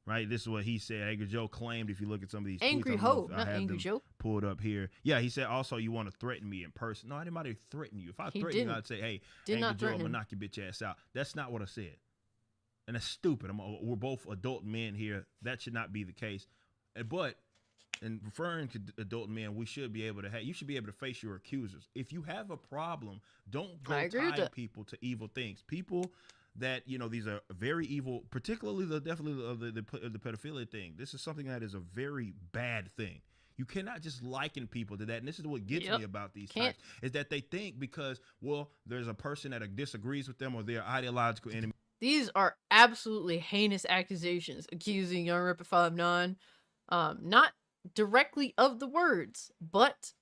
Right, this is what he said. Angry Joe claimed, if you look at some of these Angry tweets, Ho, not Angry Joe. Pulled up here. Yeah, he said also you want to threaten me in person. No, I didn't want to threaten you. If I threatened you, I'd say, hey, Angry Joe, I'm going to knock your bitch ass out. That's not what I said. and that's stupid. We're both adult men here. That should not be the case. But in referring to adult men, we should be able to you should be able to face your accusers. If you have a problem, don't go tying people to evil things. People that, these are very evil, particularly the pedophilia thing. This is something that is a very bad thing. You cannot just liken people to that. And this is what gets me about these types, is that they think because, well, there's a person that disagrees with them or they're ideological enemy. These are absolutely heinous accusations accusing Youngrippa59, not directly of the words, but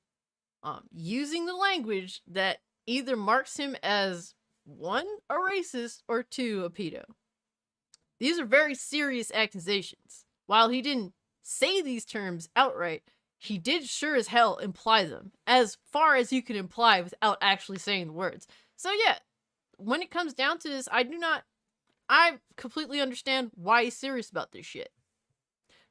using the language that either marks him as 1, a racist, or 2, a pedo. These are very serious accusations. While he didn't say these terms outright, he did sure as hell imply them, as far as you can imply without actually saying the words. So yeah, when it comes down to this, I completely understand why he's serious about this shit.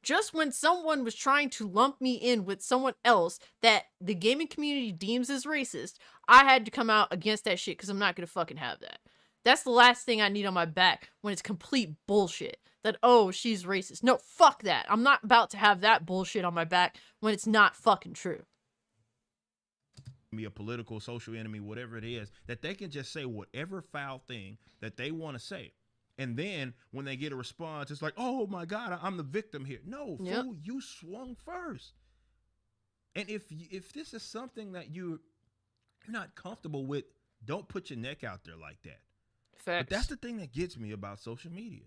Just when someone was trying to lump me in with someone else that the gaming community deems as racist, I had to come out against that shit because I'm not gonna fucking have that. That's the last thing I need on my back when it's complete bullshit. That, oh, she's racist. No, fuck that. I'm not about to have that bullshit on my back when it's not fucking true. Me a political, social enemy, whatever it is, that they can just say whatever foul thing that they want to say. And then when they get a response, it's like, oh my God, I'm the victim here. No, fool, you swung first. And if this is something that you're not comfortable with, don't put your neck out there like that. Facts. But that's the thing that gets me about social media.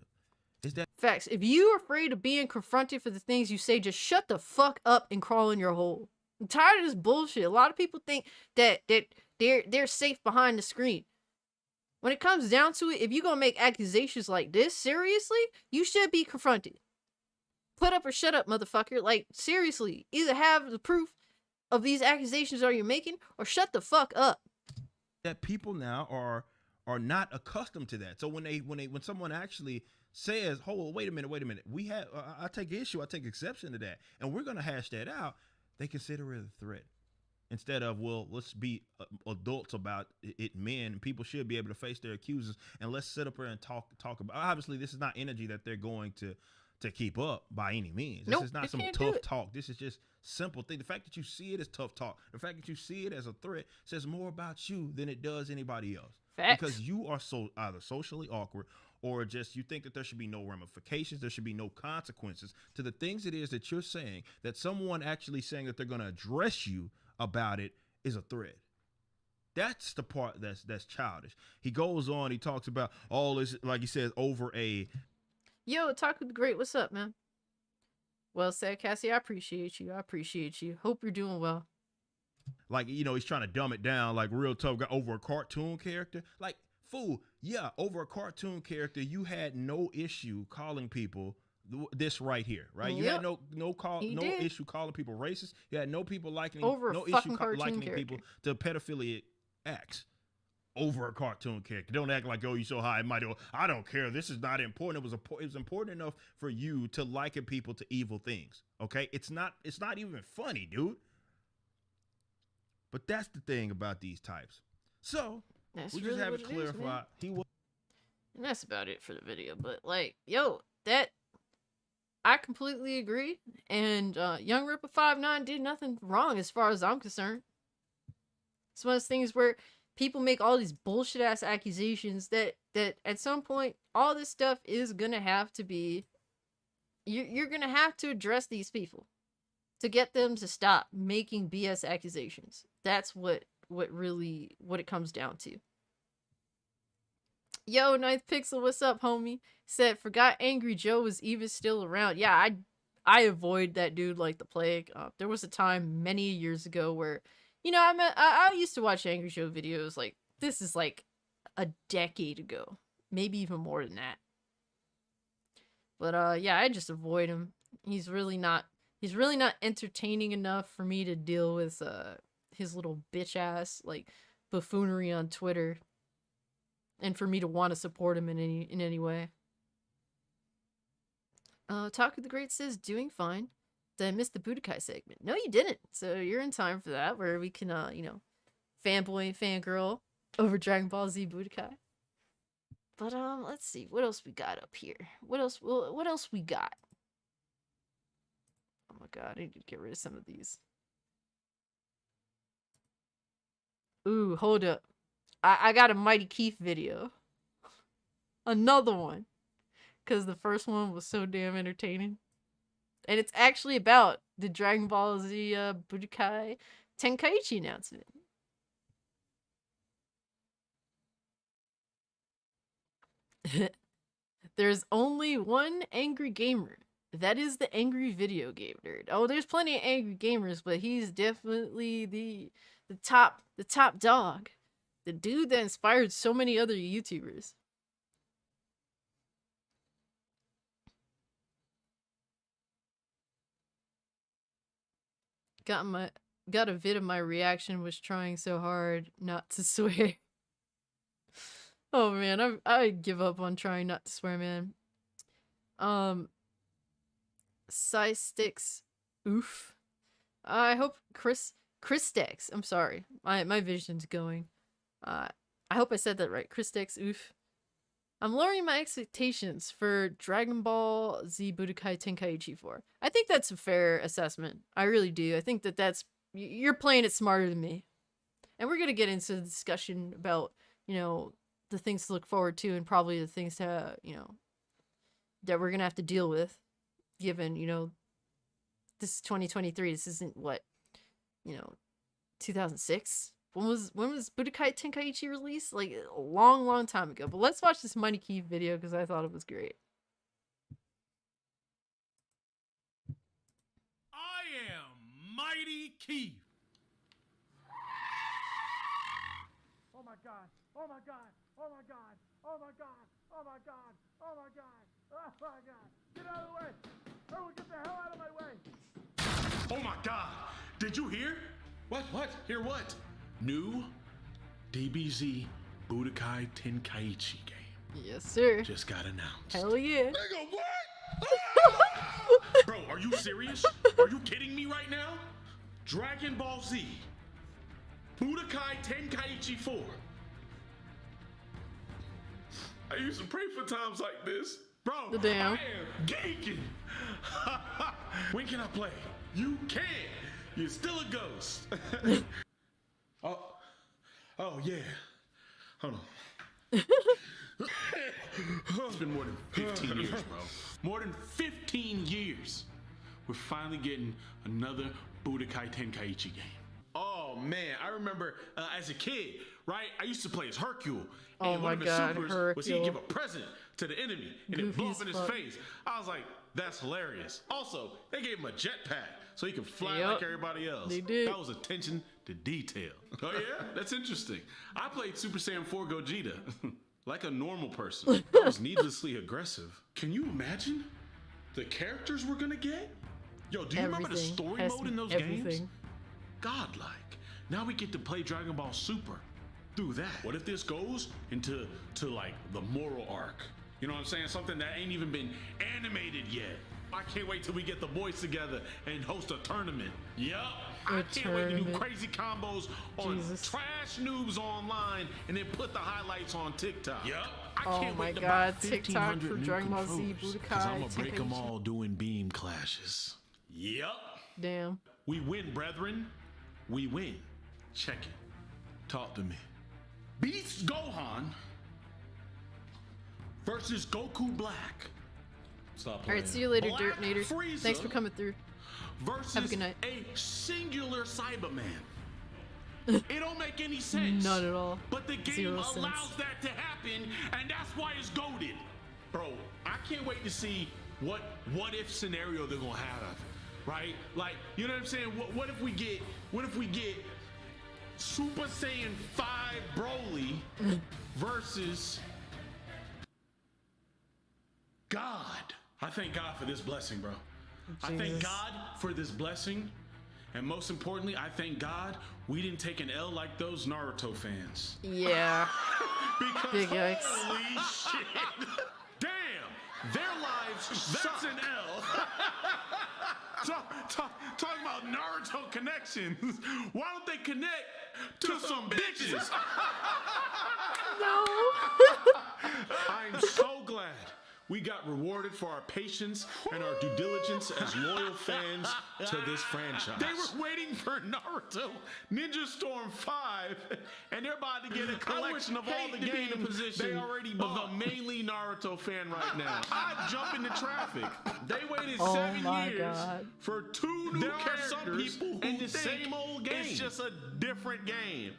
Is that facts. If you're afraid of being confronted for the things you say, just shut the fuck up and crawl in your hole. I'm tired of this bullshit. A lot of people think that they're safe behind the screen. When it comes down to it, if you're gonna make accusations like this, seriously, you should be confronted. Put up or shut up, motherfucker. Like, seriously, either have the proof of these accusations that you're making, or shut the fuck up. That people now are not accustomed to that. So when someone actually says, "Oh, wait a minute, we have," I take exception to that, and we're gonna hash that out. They consider it a threat instead of, well, let's be adults about it. Men and people should be able to face their accusers, and let's sit up here and talk about. Obviously, this is not energy that they're going to keep up by any means. This is not some tough talk. This is just simple thing. The fact that you see it as tough talk, the fact that you see it as a threat, says more about you than it does anybody else. Facts. Because you are so either socially awkward, or just you think that there should be no ramifications, there should be no consequences to the things it is that you're saying. That someone actually saying that they're going to address you about it is a threat. That's the part that's childish. He goes on, he talks about all this, like he says, over a... Yo, Talk with the Great, what's up, man? Well said, Cassie. I appreciate you. Hope you're doing well. Like, he's trying to dumb it down, like real tough guy over a cartoon character. Like, fool, yeah, over a cartoon character, you had no issue calling people this right here, right? You had no issue calling people racist. You had no people likening people to pedophilic acts. Over a cartoon character. Don't act like, oh, you're so high and mighty. I don't care. This is not important. It was important enough for you to liken people to evil things. Okay? It's not even funny, dude. But that's the thing about these types. So we just have to clarify. And that's about it for the video. But like, yo, I completely agree. And Youngrippa59 did nothing wrong as far as I'm concerned. It's one of those things where people make all these bullshit ass accusations that at some point all this stuff is gonna have to be, you're gonna have to address these people to get them to stop making BS accusations. That's what it comes down to. Yo, Ninth Pixel, what's up, homie? Said, forgot Angry Joe was even still around. Yeah, I avoid that dude like the plague. There was a time many years ago where, I used to watch Angry Joe videos. Like, this is like a decade ago, maybe even more than that. But yeah, I just avoid him. He's really not entertaining enough for me to deal with his little bitch ass like buffoonery on Twitter, and for me to want to support him in any way. Talk of the Great says, doing fine. Did I miss the Budokai segment? No, you didn't. So you're in time for that, where we can, fanboy and fangirl over Dragon Ball Z Budokai. But let's see what else we got up here. What else we got? Oh my god, I need to get rid of some of these. Ooh, hold up. I got a Mighty Keith video. Another one. Because the first one was so damn entertaining. And it's actually about the Dragon Ball Z Budokai Tenkaichi announcement. There's only one angry gamer. That is the angry video game nerd. Oh, there's plenty of angry gamers, but he's definitely the top dog. The dude that inspired so many other YouTubers. Got a vid of my reaction was trying so hard not to swear. Oh man, I give up on trying not to swear, man. Sticks, oof. I hope Chris Dex. I'm sorry, my vision's going. I hope I said that right. Chris Dex, oof. I'm lowering my expectations for Dragon Ball Z Budokai Tenkaichi 4. I think that's a fair assessment. I really do. I think that's you're playing it smarter than me. And we're gonna get into the discussion about, you know, the things to look forward to and probably the things to, you know, that we're gonna have to deal with, given, you know, this is 2023. This isn't what, you know, 2006. When was Budokai Tenkaichi released? Like a long time ago. But let's watch this Mighty Keith video because I thought it was great. I am Mighty Keith. Oh my god. Oh my god. Oh my god. Oh my god. Oh my god. Oh my god. Oh my god. Get out of the way. Everyone get the hell out of my way. Oh my god. Did you hear? What? Hear what? New DBZ Budokai Tenkaichi game. Yes, sir. Just got announced. Hell yeah. Nigga, what? Bro, are you serious? Are you kidding me right now? Dragon Ball Z Budokai Tenkaichi 4. I used to pray for times like this. Bro, The damn. I am geeking. When can I play? You can't. You're still a ghost. Oh yeah. Hold on. It's been more than 15 years, bro. More than 15 years. We're finally getting another Budokai Tenkaichi game. Oh man, I remember as a kid, right? I used to play as Hercule. Oh And my one of his God, supers was he'd Hercule. give a present to the enemy and it Goofy blew as up in his fuck. face. I was like, that's hilarious. Also, they gave him a jetpack so he could fly Yep, like everybody else. they did. That was attention to detail. Oh yeah? That's interesting. I played Super Saiyan 4 Gogeta. Like a normal person. I was needlessly aggressive. Can you imagine the characters we're gonna get? Yo, do you remember the Everything story has mode in those everything. games? Godlike. Now we get to play Dragon Ball Super through that. What if this goes into like the moral arc? You know what I'm saying? Something that ain't even been animated yet. I can't wait till we get the boys together and host a tournament. Yup. I can't wait to do tournament. crazy combos on Jesus. Trash Noobs Online and then put the highlights on TikTok. Yup. I Oh can't my wait to God, buy TikTok 1,500 for new Dragon Ball Z controllers, Budokai 'cause I'ma break them Tenkaichi. all doing beam clashes. Yup. Damn. We win, brethren. We win. Check it. Talk to me. Beast Gohan versus Goku Black. Stop All playing. right, see you later, Black Dirt Nader. Frieza Thanks for coming through. versus Have a good night. a singular Cyberman. It don't make any sense. None at all. But the game Zero allows sense. that to happen, and that's why it's goated. Bro, I can't wait to see what if scenario they're gonna have of it, right? Like, you know what I'm saying? What if we get Super Saiyan 5 Broly versus God? I thank God for this blessing, bro. I thank Jesus. God for this blessing. And most importantly, I thank God we didn't take an L like those Naruto fans. Yeah. Because Big yikes. holy shit. Damn, their lives That's an L. Talking about Naruto connections. Why don't they connect to some bitches? No. I'm so glad we got rewarded for our patience and our due diligence as loyal fans to this franchise. They were waiting for Naruto Ninja Storm 5, and they're about to get a collection of all the games they already bought. Of a mainly Naruto fan right now. I'd jump into traffic. They waited 7 years for 2 new characters. There are some people who the same old game. It's just a different game.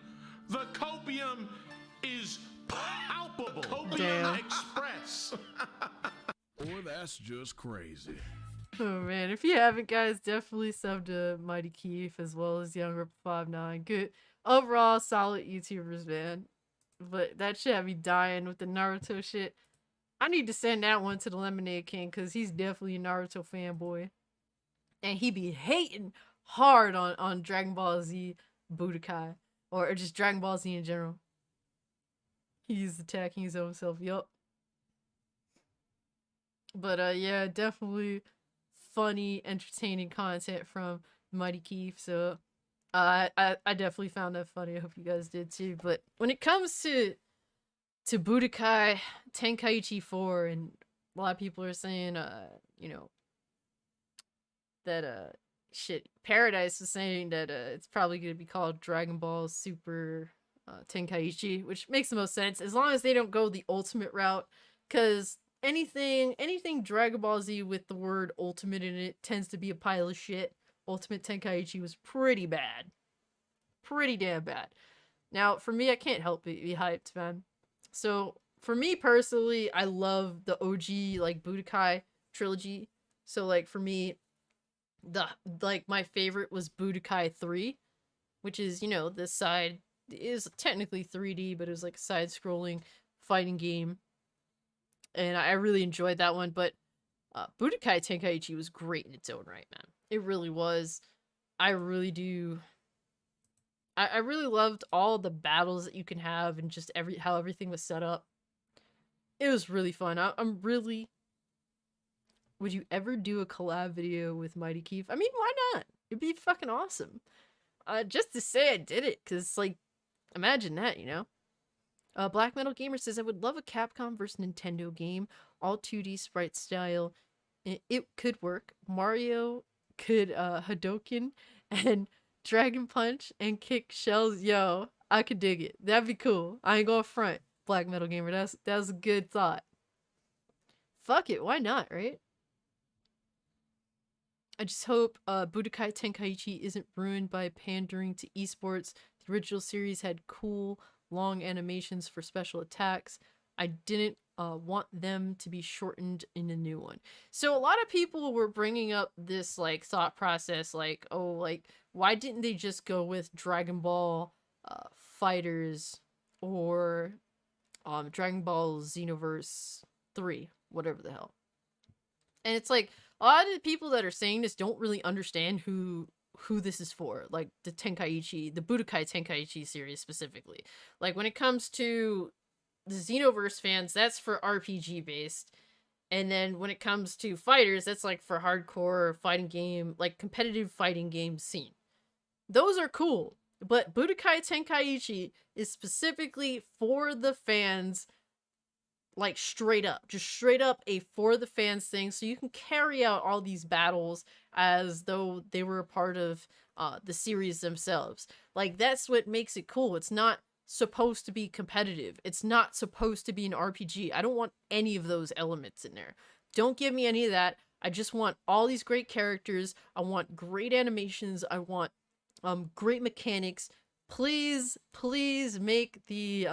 The copium is palpable. Copium Express. Boy, that's just crazy. Oh man, if you haven't, guys, definitely sub to Mighty Keith as well as Youngrippa59. Good overall, solid YouTubers, man. But that shit had me dying with the Naruto shit. I need to send that one to the Lemonade King because he's definitely a Naruto fanboy, and he be hating hard on Dragon Ball Z Budokai or just Dragon Ball Z in general. He's attacking his own self. Yup. But yeah, definitely funny, entertaining content from Mighty Keith. So I definitely found that funny. I hope you guys did too. But when it comes to Budokai Tenkaichi 4, and a lot of people are saying you know, that shit, Paradise was saying that it's probably gonna be called Dragon Ball Super Tenkaichi, which makes the most sense as long as they don't go the ultimate route, because anything Dragon Ball Z with the word ultimate in it tends to be a pile of shit. Ultimate Tenkaichi was pretty bad. Pretty damn bad. Now, for me, I can't help but be hyped, man. So, for me personally, I love the OG, like, Budokai trilogy. So, like, for me, my favorite was Budokai 3, which is, you know, this side is technically 3D, but it was like a side-scrolling fighting game. And I really enjoyed that one, but Budokai Tenkaichi was great in its own right, man. It really was. I really do. I really loved all the battles that you can have and just how everything was set up. It was really fun. I'm really... Would you ever do a collab video with Mighty Keith? I mean, why not? It'd be fucking awesome. Just to say I did it, because, like, imagine that, you know? Black Metal Gamer says, I would love a Capcom versus Nintendo game, all 2D sprite style. It could work. Mario could Hadouken and Dragon Punch and kick shells. Yo, I could dig it. That'd be cool. I ain't gonna front, Black Metal Gamer. That's a good thought. Fuck it, why not, right? I just hope Budokai Tenkaichi isn't ruined by pandering to esports. The original series had cool, long animations for special attacks. I didn't want them to be shortened in the new one. So a lot of people were bringing up this like thought process, like, oh, like, why didn't they just go with Dragon Ball Fighters or Dragon Ball Xenoverse 3, whatever the hell. And it's like, a lot of the people that are saying this don't really understand who this is for, like the Tenkaichi, the Budokai Tenkaichi series specifically. Like when it comes to the Xenoverse fans, that's for RPG based. And then when it comes to fighters, that's like for hardcore fighting game, like competitive fighting game scene. Those are cool, but Budokai Tenkaichi is specifically for the fans, like straight up, just straight up a for the fans thing, so you can carry out all these battles as though they were a part of the series themselves. Like, that's what makes it cool. It's not supposed to be competitive. It's not supposed to be an RPG. I don't want any of those elements in there. Don't give me any of that. I just want all these great characters. I want great animations. I want great mechanics. Please make the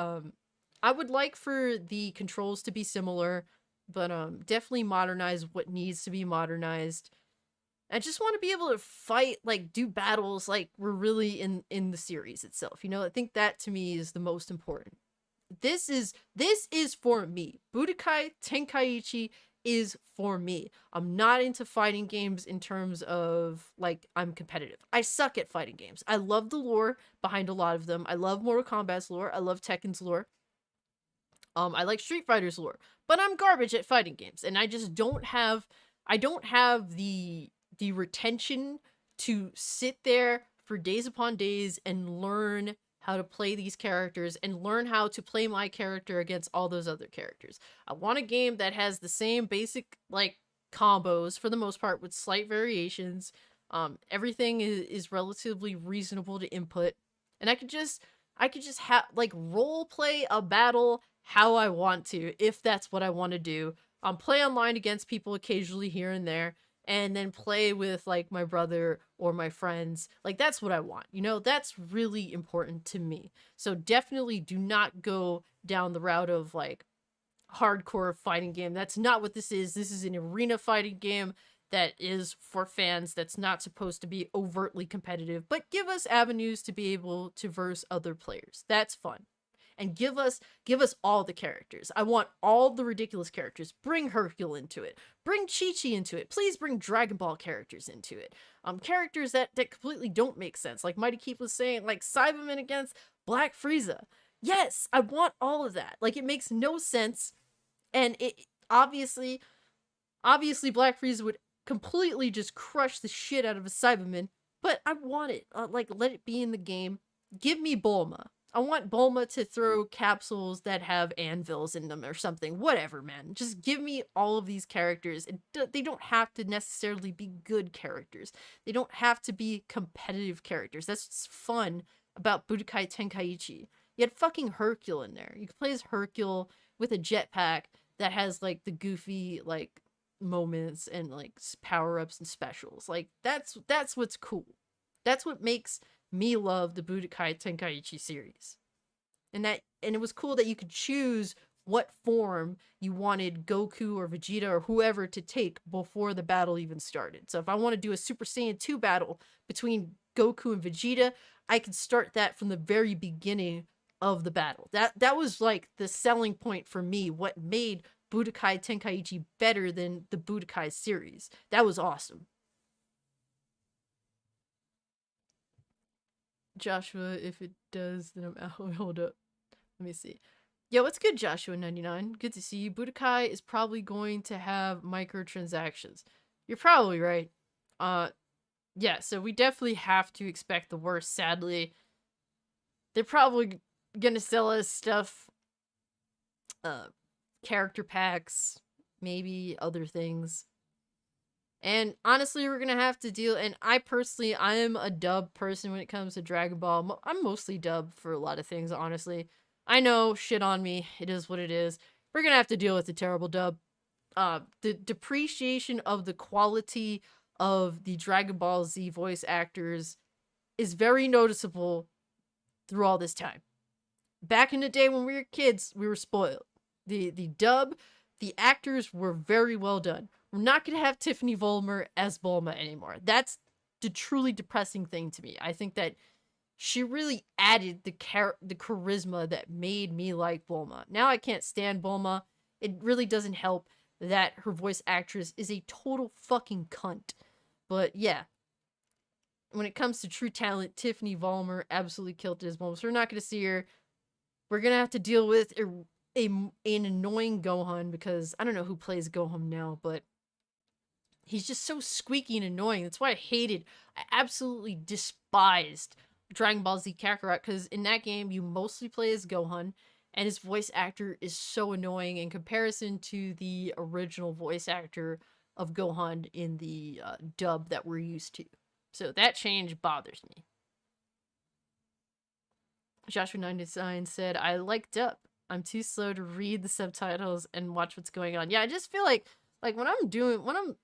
I would like for the controls to be similar, but definitely modernize what needs to be modernized. I just want to be able to fight, like, do battles like we're really in the series itself. You know, I think that to me is the most important. This is for me. Budokai Tenkaichi is for me. I'm not into fighting games in terms of, like, I'm competitive. I suck at fighting games. I love the lore behind a lot of them. I love Mortal Kombat's lore. I love Tekken's lore. I like Street Fighter's lore, but I'm garbage at fighting games, and I just don't have the retention to sit there for days upon days and learn how to play these characters and learn how to play my character against all those other characters. I want a game that has the same basic like combos for the most part with slight variations. Everything is relatively reasonable to input, and I could just have like role play a battle how I want to, if that's what I want to do. Play online against people occasionally here and there, and then play with like my brother or my friends. Like that's what I want. You know, that's really important to me. So definitely do not go down the route of like hardcore fighting game. That's not what this is. This is an arena fighting game that is for fans, that's not supposed to be overtly competitive, but give us avenues to be able to verse other players. That's fun. And give us all the characters. I want all the ridiculous characters. Bring Hercule into it. Bring Chi-Chi into it. Please bring Dragon Ball characters into it. Characters that completely don't make sense. Like Mighty Keith was saying, like Cyberman against Black Frieza. Yes, I want all of that. Like it makes no sense. And it obviously Black Frieza would completely just crush the shit out of a Cyberman, but I want it. Like, let it be in the game. Give me Bulma. I want Bulma to throw capsules that have anvils in them or something. Whatever, man. Just give me all of these characters. They don't have to necessarily be good characters. They don't have to be competitive characters. That's what's fun about Budokai Tenkaichi. You had fucking Hercule in there. You could play as Hercule with a jetpack that has, like, the goofy, like, moments and like power-ups and specials. Like that's what's cool. That's what makes me love the Budokai Tenkaichi series. And it was cool that you could choose what form you wanted Goku or Vegeta or whoever to take before the battle even started. So if I want to do a Super Saiyan 2 battle between Goku and Vegeta, I could start that from the very beginning of the battle. That was like the selling point for me, what made Budokai Tenkaichi better than the Budokai series. That was awesome. Joshua, if it does, then I'm out. Hold up. Let me see. Yo, what's good, Joshua99? Good to see you. Budokai is probably going to have microtransactions. You're probably right. Yeah, so we definitely have to expect the worst, sadly. They're probably gonna sell us stuff, character packs, maybe other things. And honestly, we're gonna have to deal, and I am a dub person when it comes to Dragon Ball. I'm mostly dub for a lot of things, honestly. I know, shit on me, it is what it is. We're gonna have to deal with the terrible dub. The depreciation of the quality of the Dragon Ball Z voice actors is very noticeable through all this time. Back in the day when we were kids, we were spoiled. The dub, the actors were very well done. We're not going to have Tiffany Vollmer as Bulma anymore. That's the truly depressing thing to me. I think that she really added the charisma that made me like Bulma. Now I can't stand Bulma. It really doesn't help that her voice actress is a total fucking cunt. But yeah, when it comes to true talent, Tiffany Vollmer absolutely killed it as Bulma. So we're not going to see her. We're going to have to deal with an annoying Gohan, because I don't know who plays Gohan now, but he's just so squeaky and annoying. That's why I absolutely despised Dragon Ball Z Kakarot, because in that game you mostly play as Gohan, and his voice actor is so annoying in comparison to the original voice actor of Gohan in the dub that we're used to. So that change bothers me. Joshua99 said, I like dub. I'm too slow to read the subtitles and watch what's going on. Yeah, I just feel like when I'm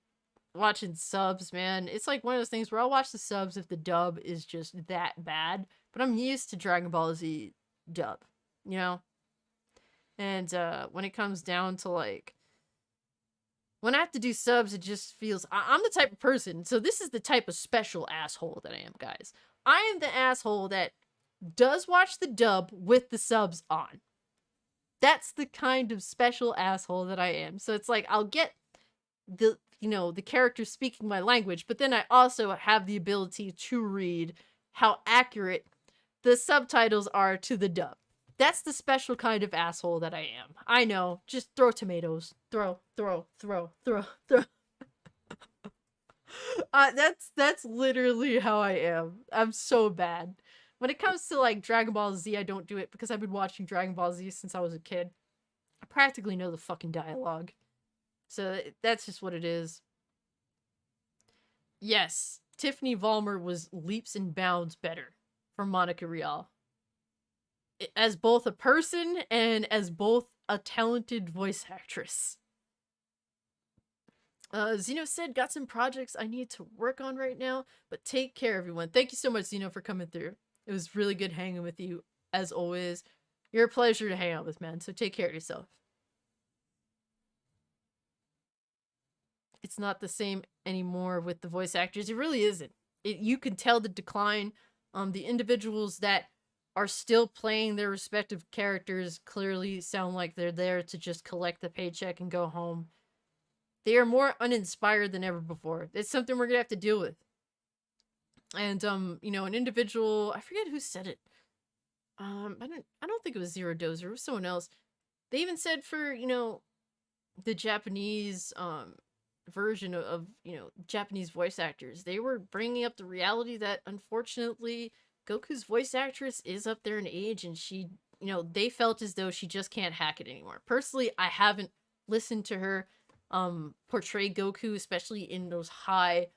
watching subs, man, it's like one of those things where I'll watch the subs if the dub is just that bad. But I'm used to Dragon Ball Z dub, you know? And when it comes down to like, when I have to do subs, it just feels, I'm the type of person, so this is the type of special asshole that I am, guys. I am the asshole that does watch the dub with the subs on. That's the kind of special asshole that I am. So it's like, I'll get the character speaking my language, but then I also have the ability to read how accurate the subtitles are to the dub. That's the special kind of asshole that I am. I know. Just throw tomatoes. Throw. That's literally how I am. I'm so bad. When it comes to like Dragon Ball Z, I don't do it because I've been watching Dragon Ball Z since I was a kid. I practically know the fucking dialogue. So that's just what it is. Yes, Tiffany Vollmer was leaps and bounds better from Monica Rial. As both a person and as both a talented voice actress. Zeno said, got some projects I need to work on right now, but take care, everyone. Thank you so much, Zeno, for coming through. It was really good hanging with you, as always. You're a pleasure to hang out with, man, so take care of yourself. It's not the same anymore with the voice actors. It really isn't. You can tell the decline. The individuals that are still playing their respective characters clearly sound like they're there to just collect the paycheck and go home. They are more uninspired than ever before. It's something we're gonna have to deal with. And you know, an individual, I forget who said it. I don't think it was Zero Dozer, it was someone else. They even said for, you know, the Japanese version of, you know, Japanese voice actors, they were bringing up the reality that unfortunately Goku's voice actress is up there in age, and she, you know, they felt as though she just can't hack it anymore. Personally, I haven't listened to her portray Goku, especially in those high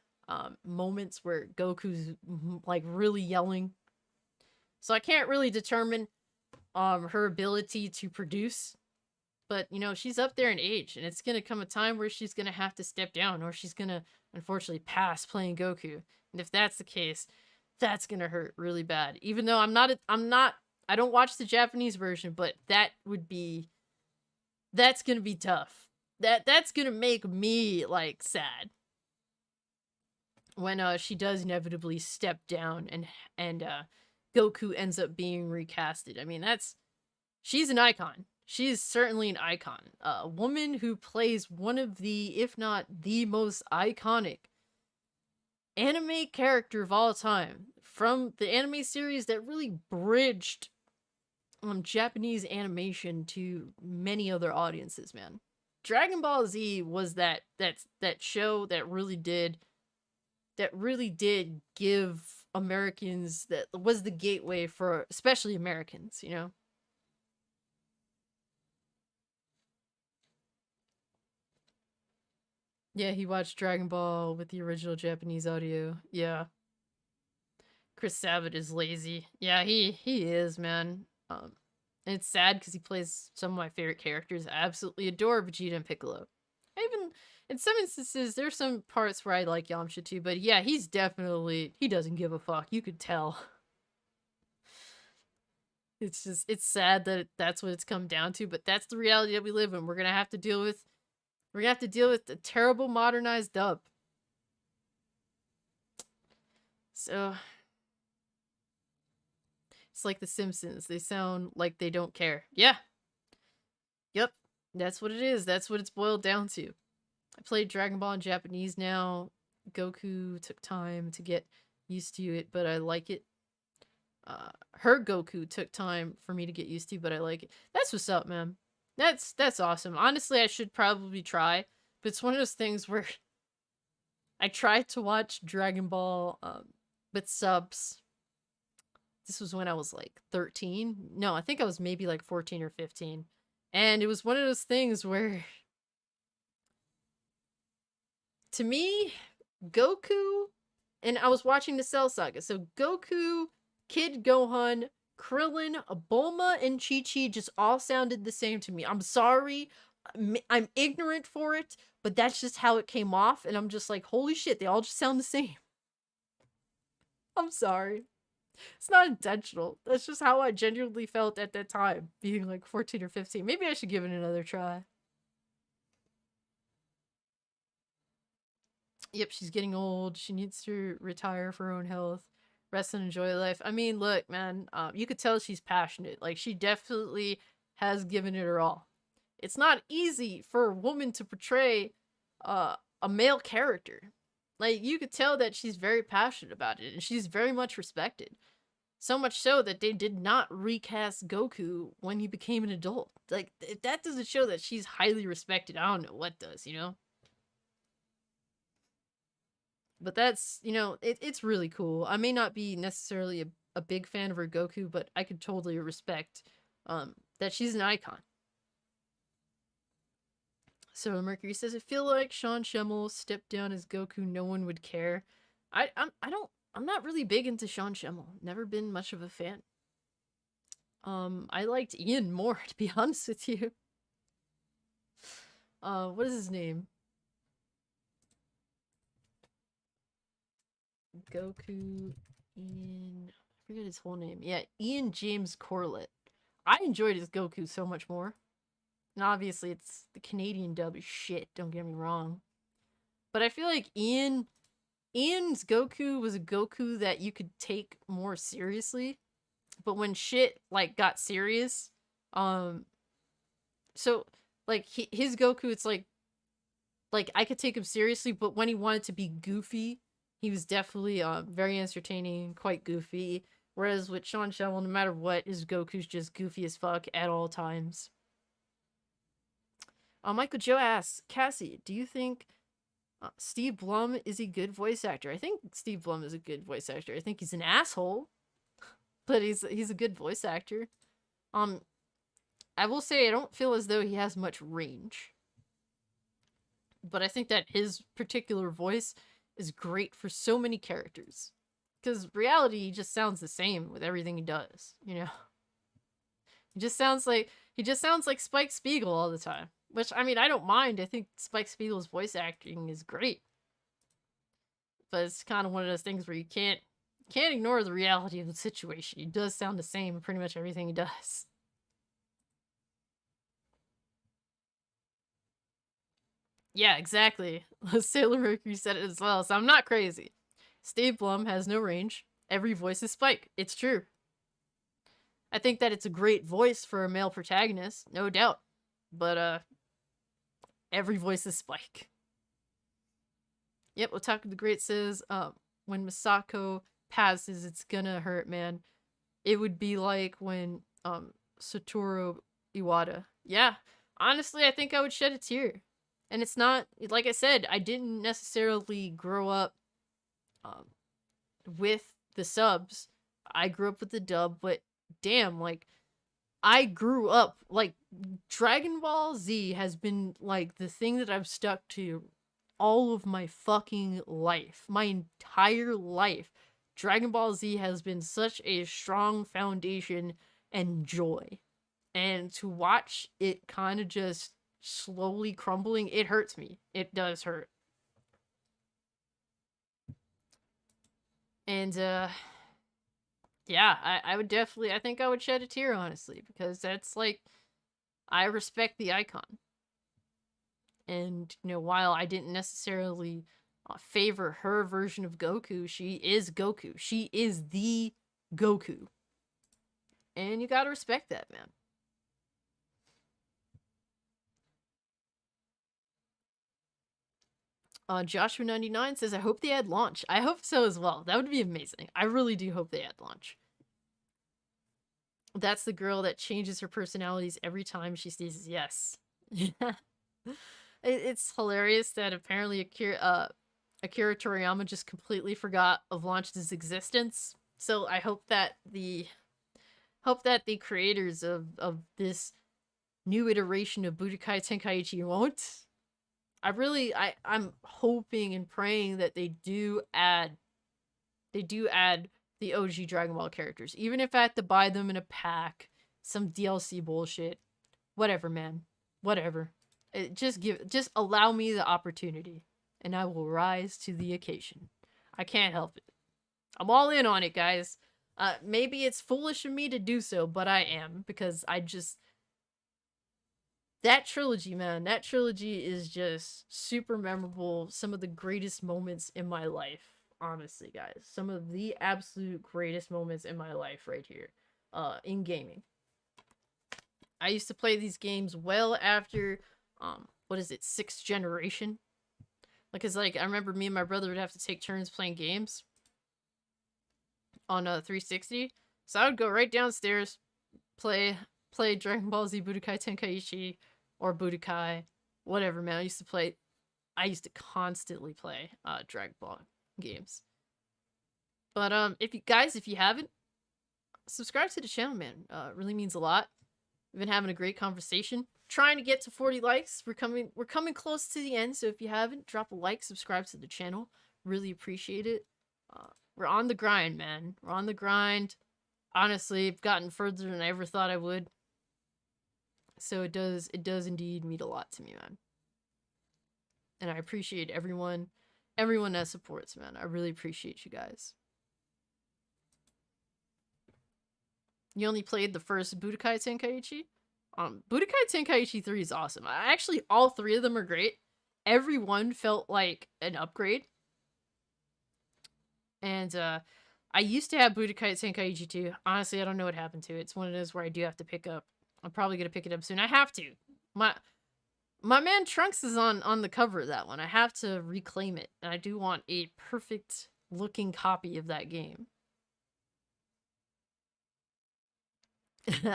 moments where Goku's like really yelling. So I can't really determine her ability to produce. But, you know, she's up there in age, and it's going to come a time where she's going to have to step down, or she's going to, unfortunately, pass playing Goku. And if that's the case, that's going to hurt really bad. Even though I don't watch the Japanese version, but that's going to be tough. That's going to make me, like, sad. When she does inevitably step down and Goku ends up being recasted. I mean, she's an icon. She is certainly an icon. A woman who plays one of the, if not the most iconic anime character of all time. From the anime series that really bridged Japanese animation to many other audiences, man. Dragon Ball Z was that show that really did give Americans, that was the gateway for especially Americans, you know? Yeah, he watched Dragon Ball with the original Japanese audio. Yeah. Chris Sabat is lazy. Yeah, he is, man. And it's sad because he plays some of my favorite characters. I absolutely adore Vegeta and Piccolo. In some instances, there's some parts where I like Yamcha too, but yeah, he doesn't give a fuck. You could tell. It's sad that that's what it's come down to, but that's the reality that we live in. We're gonna have to deal with the terrible modernized dub. So, it's like The Simpsons. They sound like they don't care. Yeah. Yep. That's what it is. That's what it's boiled down to. I played Dragon Ball in Japanese now. Goku took time to get used to it, but I like it. Her Goku took time for me to get used to, but I like it. That's what's up, man. That's awesome. Honestly, I should probably try, but it's one of those things where I tried to watch Dragon Ball with subs. This was when I was like 13. No, I think I was maybe like 14 or 15. And it was one of those things where, to me, Goku, and I was watching the Cell Saga, so Goku, Kid Gohan, Krillin, Bulma, and Chi-Chi just all sounded the same to me. I'm sorry, I'm ignorant for it, but that's just how it came off, and I'm just like, holy shit, they all just sound the same. I'm sorry. It's not intentional. That's just how I genuinely felt at that time, being like 14 or 15. Maybe I should give it another try. Yep, she's getting old. She needs to retire for her own health. Rest and enjoy life. I mean, look, man, you could tell she's passionate. Like, she definitely has given it her all. It's not easy for a woman to portray a male character. Like, you could tell that she's very passionate about it, and she's very much respected. So much so that they did not recast Goku when he became an adult. Like, if that doesn't show that she's highly respected, I don't know what does, you know? But that's, you know, it's really cool. I may not be necessarily a big fan of her Goku, but I could totally respect that she's an icon. So Mercury says, I feel like Sean Schemmel stepped down as Goku, no one would care. I'm not really big into Sean Schemmel. Never been much of a fan. I liked Ian more, to be honest with you. What is his name? Goku Ian, I forget his whole name. Yeah, Ian James Corlett. I enjoyed his Goku so much more. And obviously it's the Canadian dub is shit, don't get me wrong. But I feel like Ian's Goku was a Goku that you could take more seriously. But when shit like got serious, so like his Goku, it's like I could take him seriously, but when he wanted to be goofy, he was definitely very entertaining, quite goofy. Whereas with Sean Schemmel, no matter what, his Goku's just goofy as fuck at all times. Michael Joe asks, Cassie, do you think Steve Blum is a good voice actor? I think Steve Blum is a good voice actor. I think he's an asshole, but he's a good voice actor. I will say I don't feel as though he has much range. But I think that his particular voice is great for so many characters. Because reality, he just sounds the same with everything he does, you know? He just sounds like Spike Spiegel all the time. Which, I mean, I don't mind. I think Spike Spiegel's voice acting is great. But it's kind of one of those things where you can't ignore the reality of the situation. He does sound the same in pretty much everything he does. Yeah, exactly. Sailor Mercury said it as well, so I'm not crazy. Steve Blum has no range. Every voice is Spike. It's true. I think that it's a great voice for a male protagonist, no doubt. But, every voice is Spike. Yep, Otaku the Great says, when Misako passes, it's gonna hurt, man. It would be like when, Satoru Iwata. Yeah, honestly, I think I would shed a tear. And it's not, like I said, I didn't necessarily grow up with the subs. I grew up with the dub, but damn, like, I grew up, like, Dragon Ball Z has been, like, the thing that I've stuck to all of my fucking life. My entire life. Dragon Ball Z has been such a strong foundation and joy. And to watch it kind of just slowly crumbling, it hurts me. It does hurt. And yeah, I would definitely, I think I would shed a tear, honestly, because that's like, I respect the icon. And, you know, while I didn't necessarily favor her version of Goku, she is Goku. She is the Goku. And you gotta respect that, man. Joshua99 says, I hope they add launch. I hope so as well. That would be amazing. I really do hope they add launch. That's the girl that changes her personalities every time she sneezes. Yes. It's hilarious that apparently Akira Toriyama just completely forgot of Launch's existence. So I hope that the creators of this new iteration of Budokai Tenkaichi won't. I'm hoping and praying that they do add the OG Dragon Ball characters. Even if I have to buy them in a pack, some DLC bullshit. Whatever, man. Whatever. Just allow me the opportunity, and I will rise to the occasion. I can't help it. I'm all in on it, guys. Maybe it's foolish of me to do so, but I am, because that trilogy, man, that trilogy is just super memorable. Some of the greatest moments in my life, honestly, guys. Some of the absolute greatest moments in my life right here, in gaming. I used to play these games well after, what is it, 6th generation? Because, like, I remember me and my brother would have to take turns playing games on 360. So I would go right downstairs, play Dragon Ball Z Budokai Tenkaichi or Budokai, whatever, man. I used to constantly play Dragon Ball games. But if you haven't, subscribe to the channel, man. It really means a lot. We've been having a great conversation. Trying to get to 40 likes. We're coming close to the end, so if you haven't, drop a like, subscribe to the channel. Really appreciate it. We're on the grind, man. We're on the grind. Honestly, I've gotten further than I ever thought I would. So it does indeed mean a lot to me, man. And I appreciate everyone that supports, man. I really appreciate you guys. You only played the first Budokai Tenkaichi? Budokai Tenkaichi 3 is awesome. Actually, all three of them are great. Every one felt like an upgrade. And, I used to have Budokai Tenkaichi 2. Honestly, I don't know what happened to it. It's one of those where I do have to pick up. I'm probably gonna pick it up soon. I have to. My man Trunks is on the cover of that one. I have to reclaim it. And I do want a perfect looking copy of that game.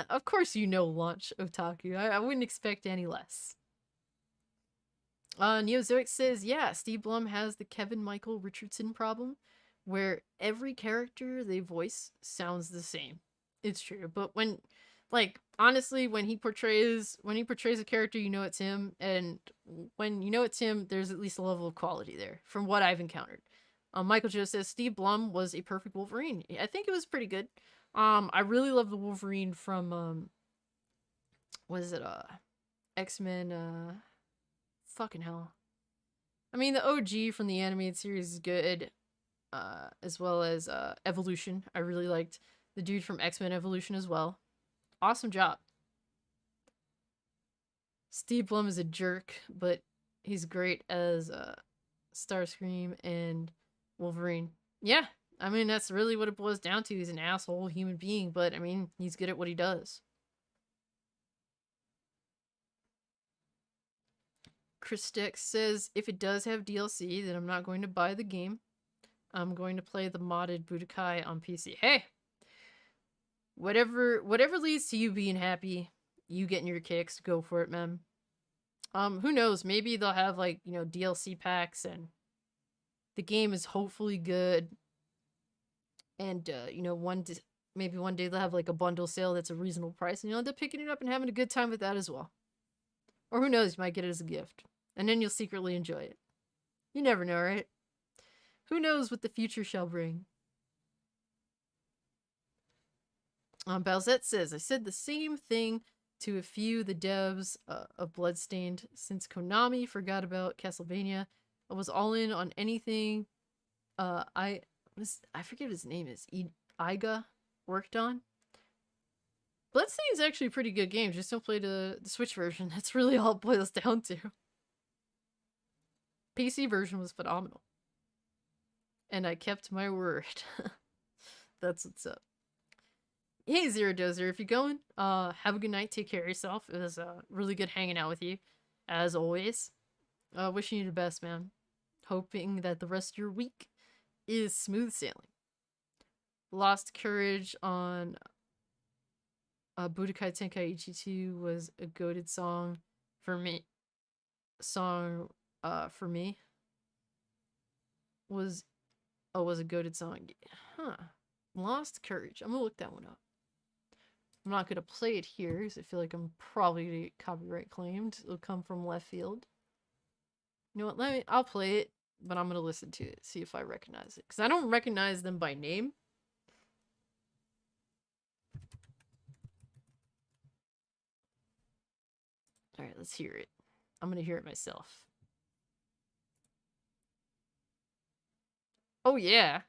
Of course you know Launch Otaku. I wouldn't expect any less. Neozoic says, yeah, Steve Blum has the Kevin Michael Richardson problem, where every character they voice sounds the same. It's true, but when, like, honestly, when he portrays a character, you know it's him, and when you know it's him, there's at least a level of quality there, from what I've encountered. Michael Joe says, Steve Blum was a perfect Wolverine. I think it was pretty good. I really love the Wolverine from, what is it, X-Men, fucking hell. I mean, the OG from the animated series is good, as well as, Evolution. I really liked the dude from X-Men Evolution as well. Awesome job. Steve Blum is a jerk, but he's great as, Starscream and Wolverine. Yeah. I mean, that's really what it boils down to. He's an asshole human being, but, I mean, he's good at what he does. Chris Dex says, if it does have DLC, then I'm not going to buy the game. I'm going to play the modded Budokai on PC. Hey! Whatever leads to you being happy, you getting your kicks, go for it, man. Who knows? Maybe they'll have, like, you know, DLC packs, and the game is hopefully good. And, you know, maybe one day they'll have, like, a bundle sale that's a reasonable price, and you'll end up picking it up and having a good time with that as well. Or who knows, you might get it as a gift. And then you'll secretly enjoy it. You never know, right? Who knows what the future shall bring? Balzette says, I said the same thing to a few of the devs of Bloodstained. Since Konami forgot about Castlevania, I was all in on anything I forget what his name is. Iga worked on. Bloodstained is actually a pretty good game. Just don't play the Switch version. That's really all it boils down to. PC version was phenomenal. And I kept my word. That's what's up. Hey, Zero Dozer, if you're going, have a good night. Take care of yourself. It was really good hanging out with you, as always. Wishing you the best, man. Hoping that the rest of your week is smooth sailing. Lost Courage on Budokai Tenkaichi 2 was a goated song for me. For me was a goated song. Huh. Lost Courage. I'm gonna look that one up. I'm not gonna play it here because I feel like I'm probably gonna get copyright claimed. It'll come from left field. You know what? I'll play it, but I'm gonna listen to it, see if I recognize it. Because I don't recognize them by name. Alright, let's hear it. I'm gonna hear it myself. Oh yeah.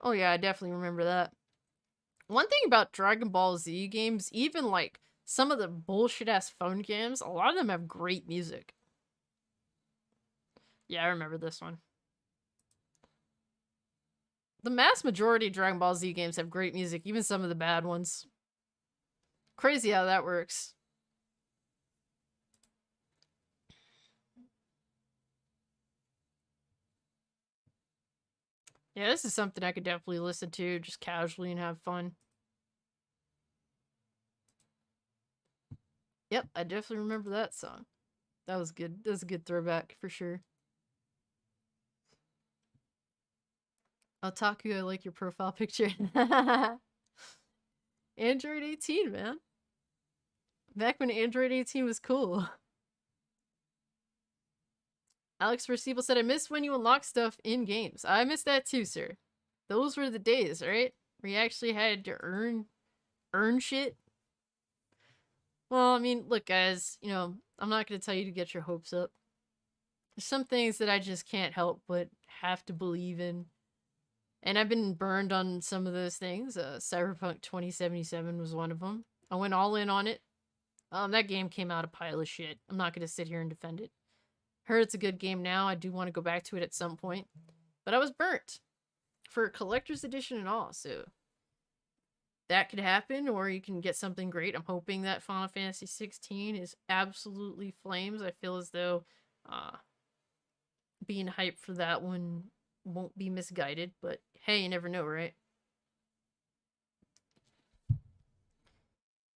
Oh yeah, I definitely remember that. One thing about Dragon Ball Z games, even like some of the bullshit-ass phone games, a lot of them have great music. Yeah, I remember this one. The mass majority of Dragon Ball Z games have great music, even some of the bad ones. Crazy how that works. Yeah, this is something I could definitely listen to just casually and have fun. Yep, I definitely remember that song. That was good. That was a good throwback for sure. Otaku, I like your profile picture. Android 18, man. Back when Android 18 was cool. Alex Versible said, I miss when you unlock stuff in games. I miss that too, sir. Those were the days, right? Where you actually had to earn shit. Well, I mean, look, guys, you know, I'm not going to tell you to get your hopes up. There's some things that I just can't help but have to believe in. And I've been burned on some of those things. Cyberpunk 2077 was one of them. I went all in on it. That game came out a pile of shit. I'm not going to sit here and defend it. Heard it's a good game now. I do want to go back to it at some point. But I was burnt. For a collector's edition and all, so that could happen, or you can get something great. I'm hoping that Final Fantasy 16 is absolutely flames. I feel as though being hyped for that one won't be misguided, but hey, you never know, right?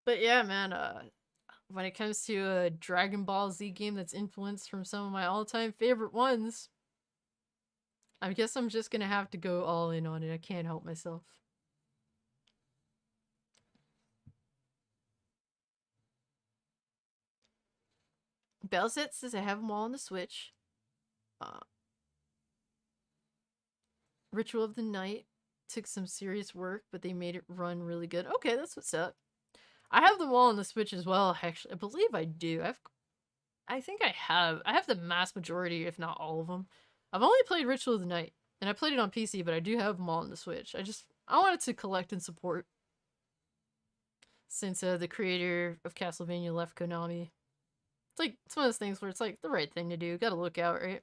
But yeah, man, when it comes to a Dragon Ball Z game that's influenced from some of my all-time favorite ones, I guess I'm just gonna have to go all in on it. I can't help myself. Bellset says I have them all on the Switch. Ritual of the Night took some serious work, but they made it run really good. Okay, that's what's up. I have them all on the Switch as well, actually. I believe I do. I think I have. I have the mass majority, if not all of them. I've only played Ritual of the Night, and I played it on PC, but I do have them all on the Switch. I wanted to collect and support. Since the creator of Castlevania left Konami. It's one of those things where it's like the right thing to do. Gotta look out, right?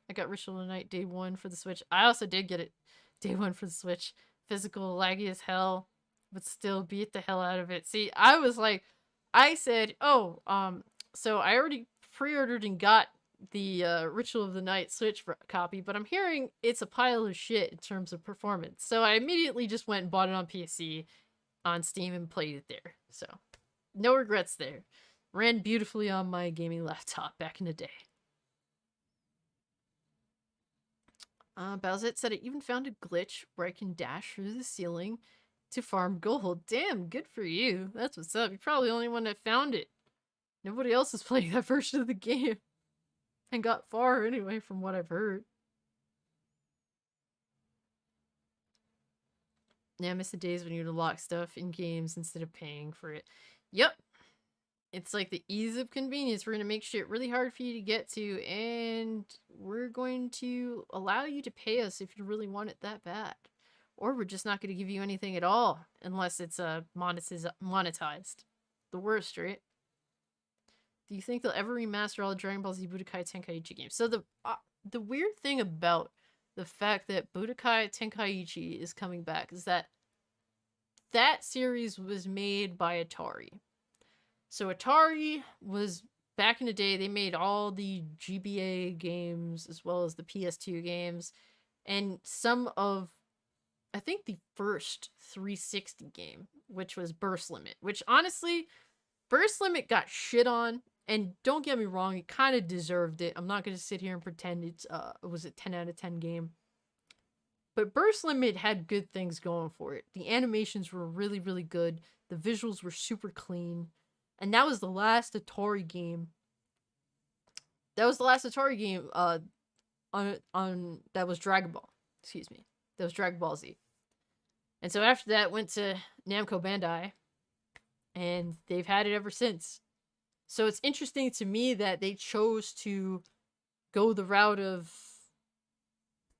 I got Ritual of the Night day one for the Switch. I also did get it day one for the Switch. Physical, laggy as hell, but still beat the hell out of it. See, I said, oh, so I already pre-ordered and got the Ritual of the Night Switch copy, but I'm hearing it's a pile of shit in terms of performance. So I immediately just went and bought it on PC, on Steam, and played it there. So, no regrets there. Ran beautifully on my gaming laptop back in the day. Bowsette said I even found a glitch where I can dash through the ceiling to farm gold. Damn, good for you. That's what's up. You're probably the only one that found it. Nobody else is playing that version of the game. And got far anyway, from what I've heard. Yeah, I miss the days when you'd unlock stuff in games instead of paying for it. Yep. It's like the ease of convenience. We're going to make shit really hard for you to get to, and we're going to allow you to pay us if you really want it that bad. Or we're just not going to give you anything at all, unless it's monetized. The worst, right? Do you think they'll ever remaster all the Dragon Ball Z Budokai Tenkaichi games? So the weird thing about the fact that Budokai Tenkaichi is coming back is that series was made by Atari. So Atari was, back in the day, they made all the GBA games as well as the PS2 games. And some of, I think the first 360 game, which was Burst Limit. Which, honestly, Burst Limit got shit on. And don't get me wrong, it kind of deserved it. I'm not going to sit here and pretend it was a 10 out of 10 game. But Burst Limit had good things going for it. The animations were really, really good. The visuals were super clean. And that was the last Atari game. That was the last Atari game that was Dragon Ball. Excuse me. That was Dragon Ball Z. And so after that, went to Namco Bandai. And they've had it ever since. So it's interesting to me that they chose to go the route of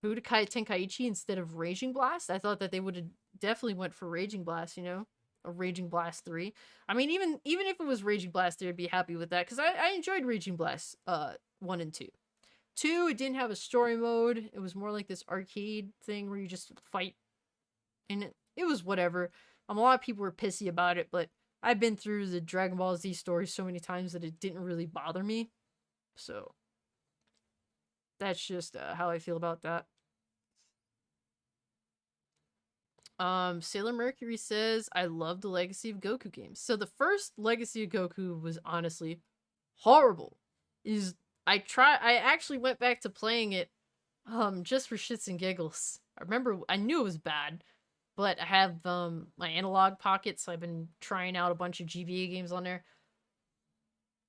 Budokai Tenkaichi instead of Raging Blast. I thought that they would have definitely went for Raging Blast, you know? Or Raging Blast 3. I mean, even if it was Raging Blast 3, I'd be happy with that. Because I enjoyed Raging Blast 1 and 2. 2, it didn't have a story mode. It was more like this arcade thing where you just fight. And it was whatever. A lot of people were pissy about it, but I've been through the Dragon Ball Z story so many times that it didn't really bother me. So, that's just how I feel about that. Sailor Mercury says, I love the Legacy of Goku games. So the first Legacy of Goku was honestly horrible. I actually went back to playing it just for shits and giggles. I remember I knew it was bad, but I have my analog pocket, so I've been trying out a bunch of GBA games on there.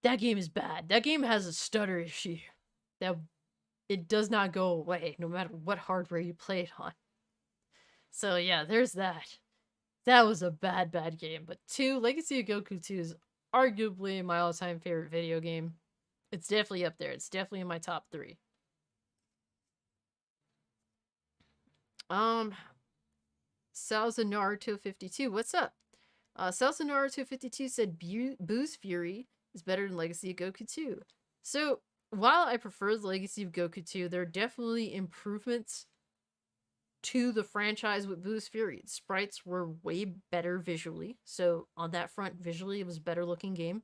That game is bad. That game has a stutter issue that it does not go away no matter what hardware you play it on. So yeah, there's that. That was a bad game. But Legacy of Goku 2 is arguably my all-time favorite video game. It's definitely up there. It's definitely in my top 3. Salsa Naruto 52, what's up? Salsa Naruto 52 said Boo's Fury is better than Legacy of Goku 2. So, while I prefer the Legacy of Goku 2, there are definitely improvements to the franchise with Boo's Fury. The sprites were way better visually, so on that front, visually, it was a better looking game.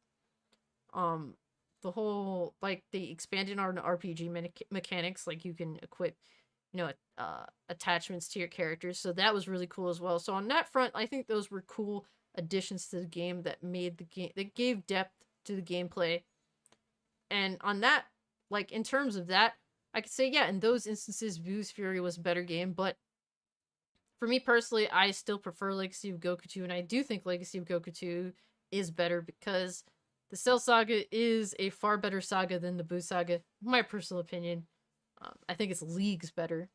The whole, like, the expanded on RPG mechanics, like you can equip, attachments to your characters, so that was really cool as well. So on that front, I think those were cool additions to the game that made the game, that gave depth to the gameplay. And on that, like, in terms of that, I could say, yeah, in those instances, Boo's Fury was a better game, but for me personally, I still prefer Legacy of Goku 2, and I do think Legacy of Goku 2 is better because the Cell Saga is a far better saga than the Boo Saga, in my personal opinion. I think it's leagues better.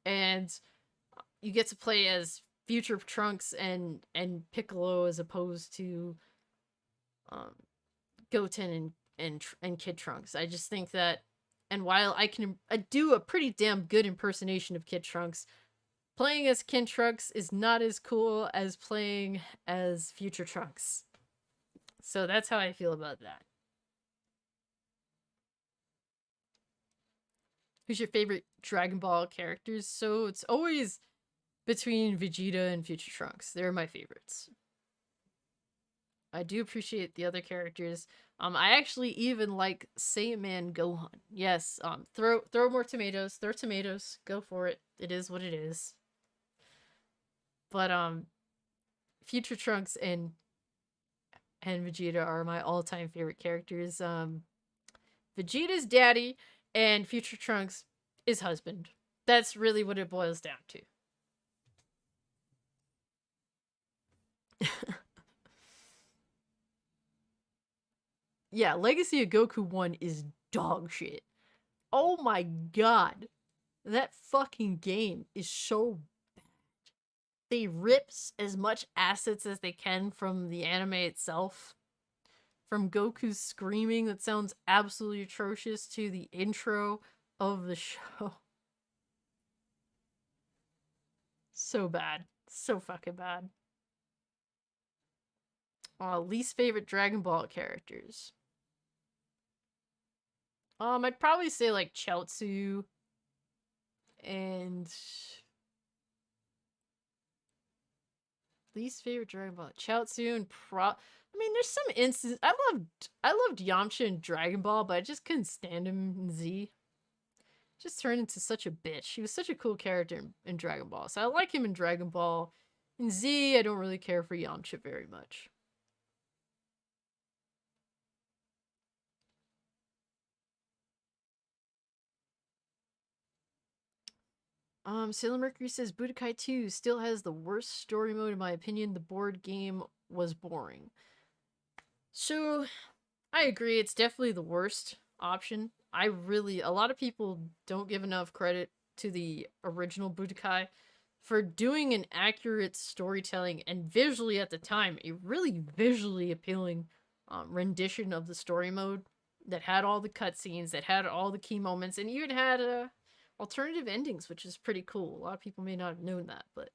And you get to play as future Trunks and Piccolo as opposed to Goten and Kid Trunks. I just think that, and while I can do a pretty damn good impersonation of Kid Trunks, playing as Kid Trunks is not as cool as playing as future Trunks. So that's how I feel about that. Who's your favorite Dragon Ball characters? So it's always between Vegeta and Future Trunks. They're my favorites. I do appreciate the other characters. I actually even like Saiyaman Gohan. Yes, throw more tomatoes. Throw tomatoes. Go for it. It is what it is. But Future Trunks and Vegeta are my all-time favorite characters. Vegeta's daddy and Future Trunks is husband. That's really what it boils down to. Yeah, Legacy of Goku 1 is dog shit. Oh my god. That fucking game is so bad. They rip as much assets as they can from the anime itself. From Goku's screaming that sounds absolutely atrocious to the intro of the show. So bad. So fucking bad. Least favorite Dragon Ball characters. I'd probably say like Chaozu and least favorite Dragon Ball. Chaozu and I mean, there's some instances. I loved Yamcha in Dragon Ball, but I just couldn't stand him in Z. Just turned into such a bitch. He was such a cool character in Dragon Ball, so I like him in Dragon Ball. In Z, I don't really care for Yamcha very much. Sailor Mercury says Budokai 2 still has the worst story mode in my opinion. The board game was boring. So, I agree, it's definitely the worst option. A lot of people don't give enough credit to the original Budokai for doing an accurate storytelling and visually at the time, a really visually appealing rendition of the story mode that had all the cutscenes, that had all the key moments, and even had alternative endings, which is pretty cool. A lot of people may not have known that, but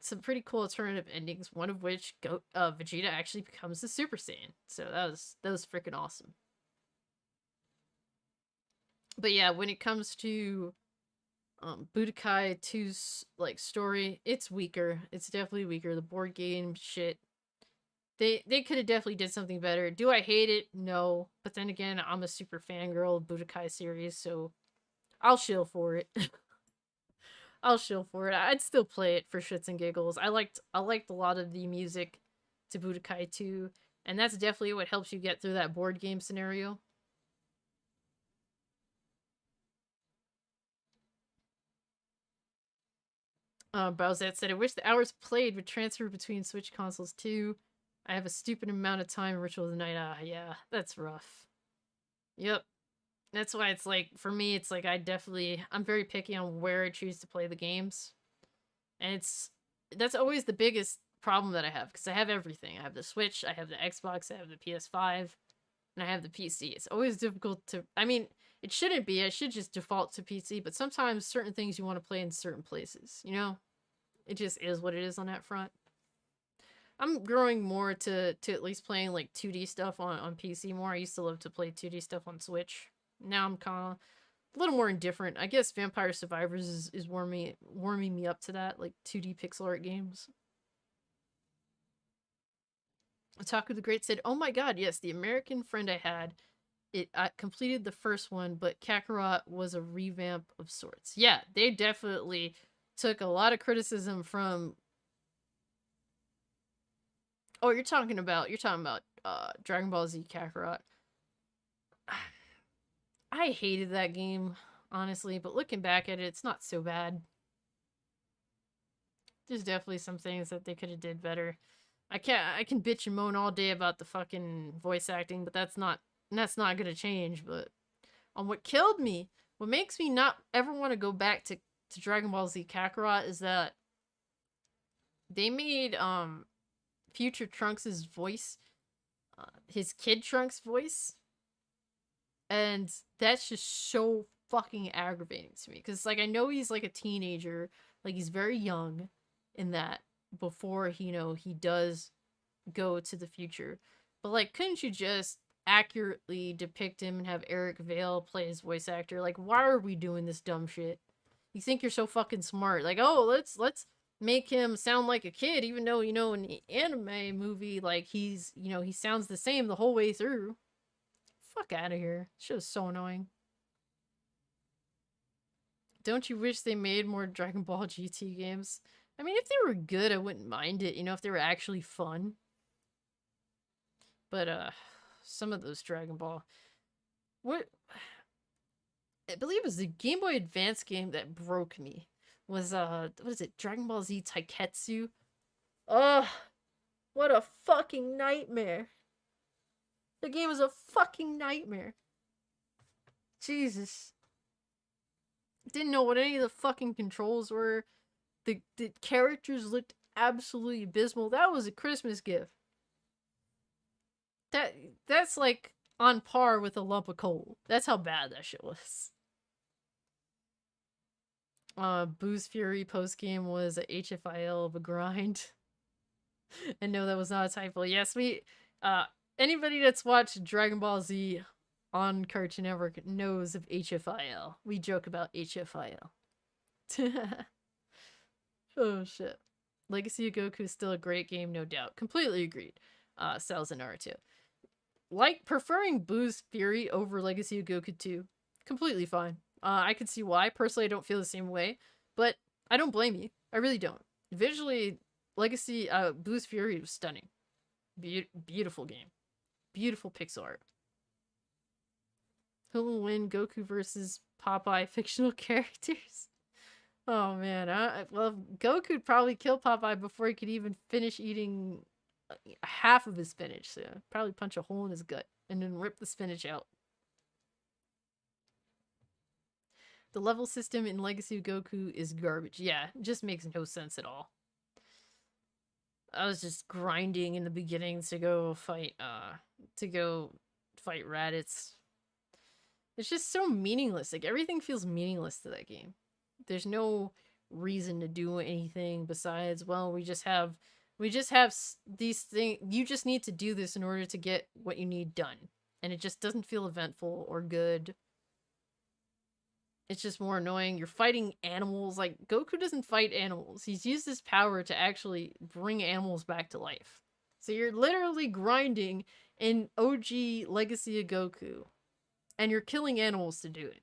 some pretty cool alternative endings, one of which Vegeta actually becomes the Super Saiyan. So that was freaking awesome. But yeah, when it comes to Budokai 2's like story, it's weaker. It's definitely weaker. The board game shit. They could have definitely did something better. Do I hate it? No. But then again, I'm a super fangirl of Budokai series, so I'll shill for it. I'll shill for it. I'd still play it for shits and giggles. I liked a lot of the music to Budokai 2, and that's definitely what helps you get through that board game scenario. Bowsette said, I wish the hours played would transfer between Switch consoles too. I have a stupid amount of time in Ritual of the Night. Ah, yeah, that's rough. Yep. That's why it's like, for me, it's like I'm very picky on where I choose to play the games. And that's always the biggest problem that I have, because I have everything. I have the Switch, I have the Xbox, I have the PS5, and I have the PC. It's always difficult to, I mean, it shouldn't be. I should just default to PC, but sometimes certain things you want to play in certain places, you know? It just is what it is on that front. I'm growing more to at least playing like 2D stuff on PC more. I used to love to play 2D stuff on Switch. Now I'm kind of a little more indifferent. I guess Vampire Survivors is warming me up to that, like 2D pixel art games. Otaku the Great said, oh my god, yes, the American friend I had, I completed the first one, but Kakarot was a revamp of sorts. Yeah, they definitely took a lot of criticism from... Oh, you're talking about Dragon Ball Z Kakarot. I hated that game, honestly, but looking back at it, it's not so bad. There's definitely some things that they could have did better. I can bitch and moan all day about the fucking voice acting, but that's not gonna change. But on what killed me, what makes me not ever want to go back to Dragon Ball Z Kakarot is that they made future Trunks' voice his kid Trunks voice, and that's just so fucking aggravating to me, because like I know he's like a teenager, like he's very young in that, before he does go to the future, but like couldn't you just accurately depict him and have Eric Vale play his voice actor? Like, why are we doing this dumb shit? You think you're so fucking smart, like, oh, let's make him sound like a kid, even though, in the anime movie, like, he's, he sounds the same the whole way through. Fuck out of here. Show's so annoying. Don't you wish they made more Dragon Ball GT games? I mean, if they were good, I wouldn't mind it, if they were actually fun. But, some of those Dragon Ball... What... I believe it was the Game Boy Advance game that broke me. Was, what is it? Dragon Ball Z Taiketsu? Ugh! What a fucking nightmare. The game was a fucking nightmare. Jesus. Didn't know what any of the fucking controls were. The characters looked absolutely abysmal. That was a Christmas gift. That's like on par with a lump of coal. That's how bad that shit was. Boo's Fury postgame was a HFIL of a grind. And no, that was not a typo. Yes, anybody that's watched Dragon Ball Z on Cartoon Network knows of HFIL. We joke about HFIL. Oh, shit. Legacy of Goku is still a great game, no doubt. Completely agreed. Cells and Naruto. Like, preferring Boo's Fury over Legacy of Goku 2. Completely fine. I can see why. Personally, I don't feel the same way. But I don't blame you. I really don't. Visually, Legacy, Boo's Fury was stunning. Beautiful game. Beautiful pixel art. Who will win Goku versus Popeye fictional characters? Oh man, well, Goku'd probably kill Popeye before he could even finish eating half of his spinach, so probably punch a hole in his gut and then rip the spinach out. The level system in Legacy of Goku is garbage. Yeah, it just makes no sense at all. I was just grinding in the beginning to go fight Raditz. It's just so meaningless. Like, everything feels meaningless to that game. There's no reason to do anything besides, well, we just have these things. You just need to do this in order to get what you need done. And it just doesn't feel eventful or good. It's just more annoying. You're fighting animals. Like, Goku doesn't fight animals. He's used his power to actually bring animals back to life. So you're literally grinding in OG Legacy of Goku. And you're killing animals to do it.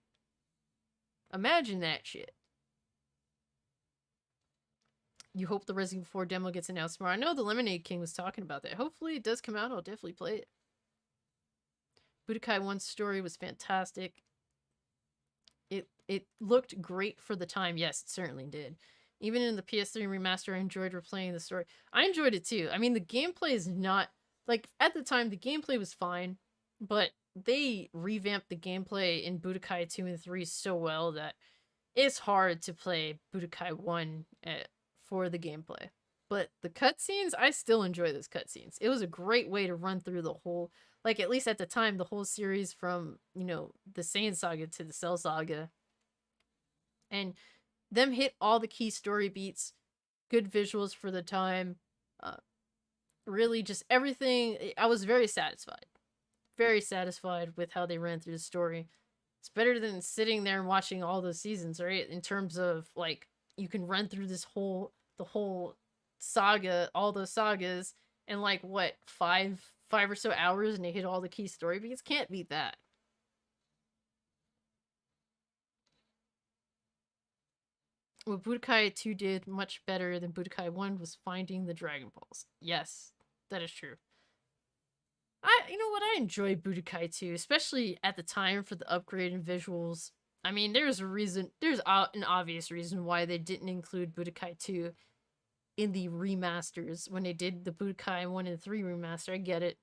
Imagine that shit. you hope the Resident Evil 4 demo gets announced tomorrow. I know the Lemonade King was talking about that. Hopefully it does come out. I'll definitely play it. Budokai 1's story was fantastic. It looked great for the time. Yes, it certainly did. Even in the PS3 remaster, I enjoyed replaying the story. I enjoyed it too. I mean, the gameplay is not... Like, at the time, the gameplay was fine, but they revamped the gameplay in Budokai 2 and 3 so well that it's hard to play Budokai 1 for the gameplay. But the cutscenes, I still enjoy those cutscenes. It was a great way to run through the whole... Like, at least at the time, the whole series from, you know, the Saiyan Saga to the Cell Saga. And them hit all the key story beats, good visuals for the time, really just everything. I was very satisfied with how they ran through the story. It's better than sitting there and watching all those seasons, right? In terms of, like, you can run through the whole saga, all those sagas, in like, what, five or so hours, and they hit all the key story beats. Can't beat that. What Budokai 2 did much better than Budokai 1 was finding the Dragon Balls. Yes, that is true. You know what? I enjoyed Budokai 2, especially at the time for the upgrade in visuals. I mean, there's an obvious reason why they didn't include Budokai 2 in the remasters when they did the Budokai 1 and 3 remaster. I get it.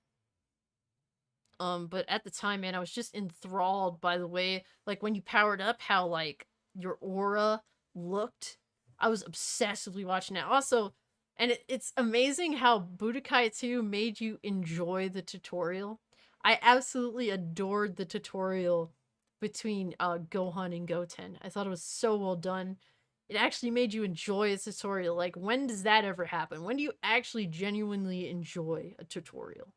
But at the time, man, I was just enthralled by the way, like, when you powered up, how, like, your aura looked. I was obsessively watching it. Also, and it's amazing how Budokai 2 made you enjoy the tutorial. I absolutely adored the tutorial between Gohan and Goten. I thought it was so well done. It actually made you enjoy a tutorial. Like, when does that ever happen? When do you actually genuinely enjoy a tutorial?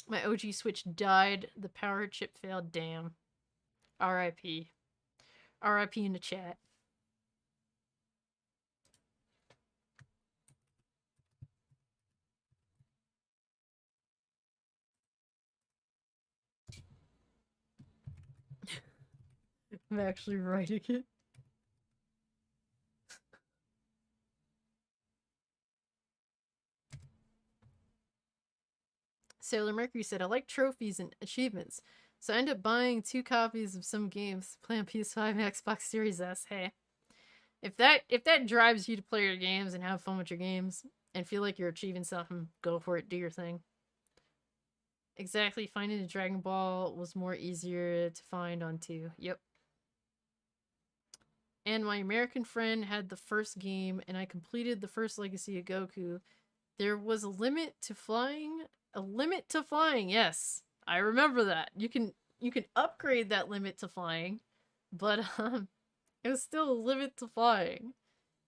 My OG Switch died. The power chip failed. Damn. RIP. RIP in the chat. I'm actually writing it. Sailor Mercury said, I like trophies and achievements, so I end up buying 2 copies of some games, play on PS5 and Xbox Series S. Hey, if that drives you to play your games and have fun with your games and feel like you're achieving something, go for it, do your thing. Exactly, finding the Dragon Ball was more easier to find on 2. Yep. And my American friend had the first game, and I completed the first Legacy of Goku. There was a limit to flying. A limit to flying, yes. I remember that. You can upgrade that limit to flying, but it was still a limit to flying.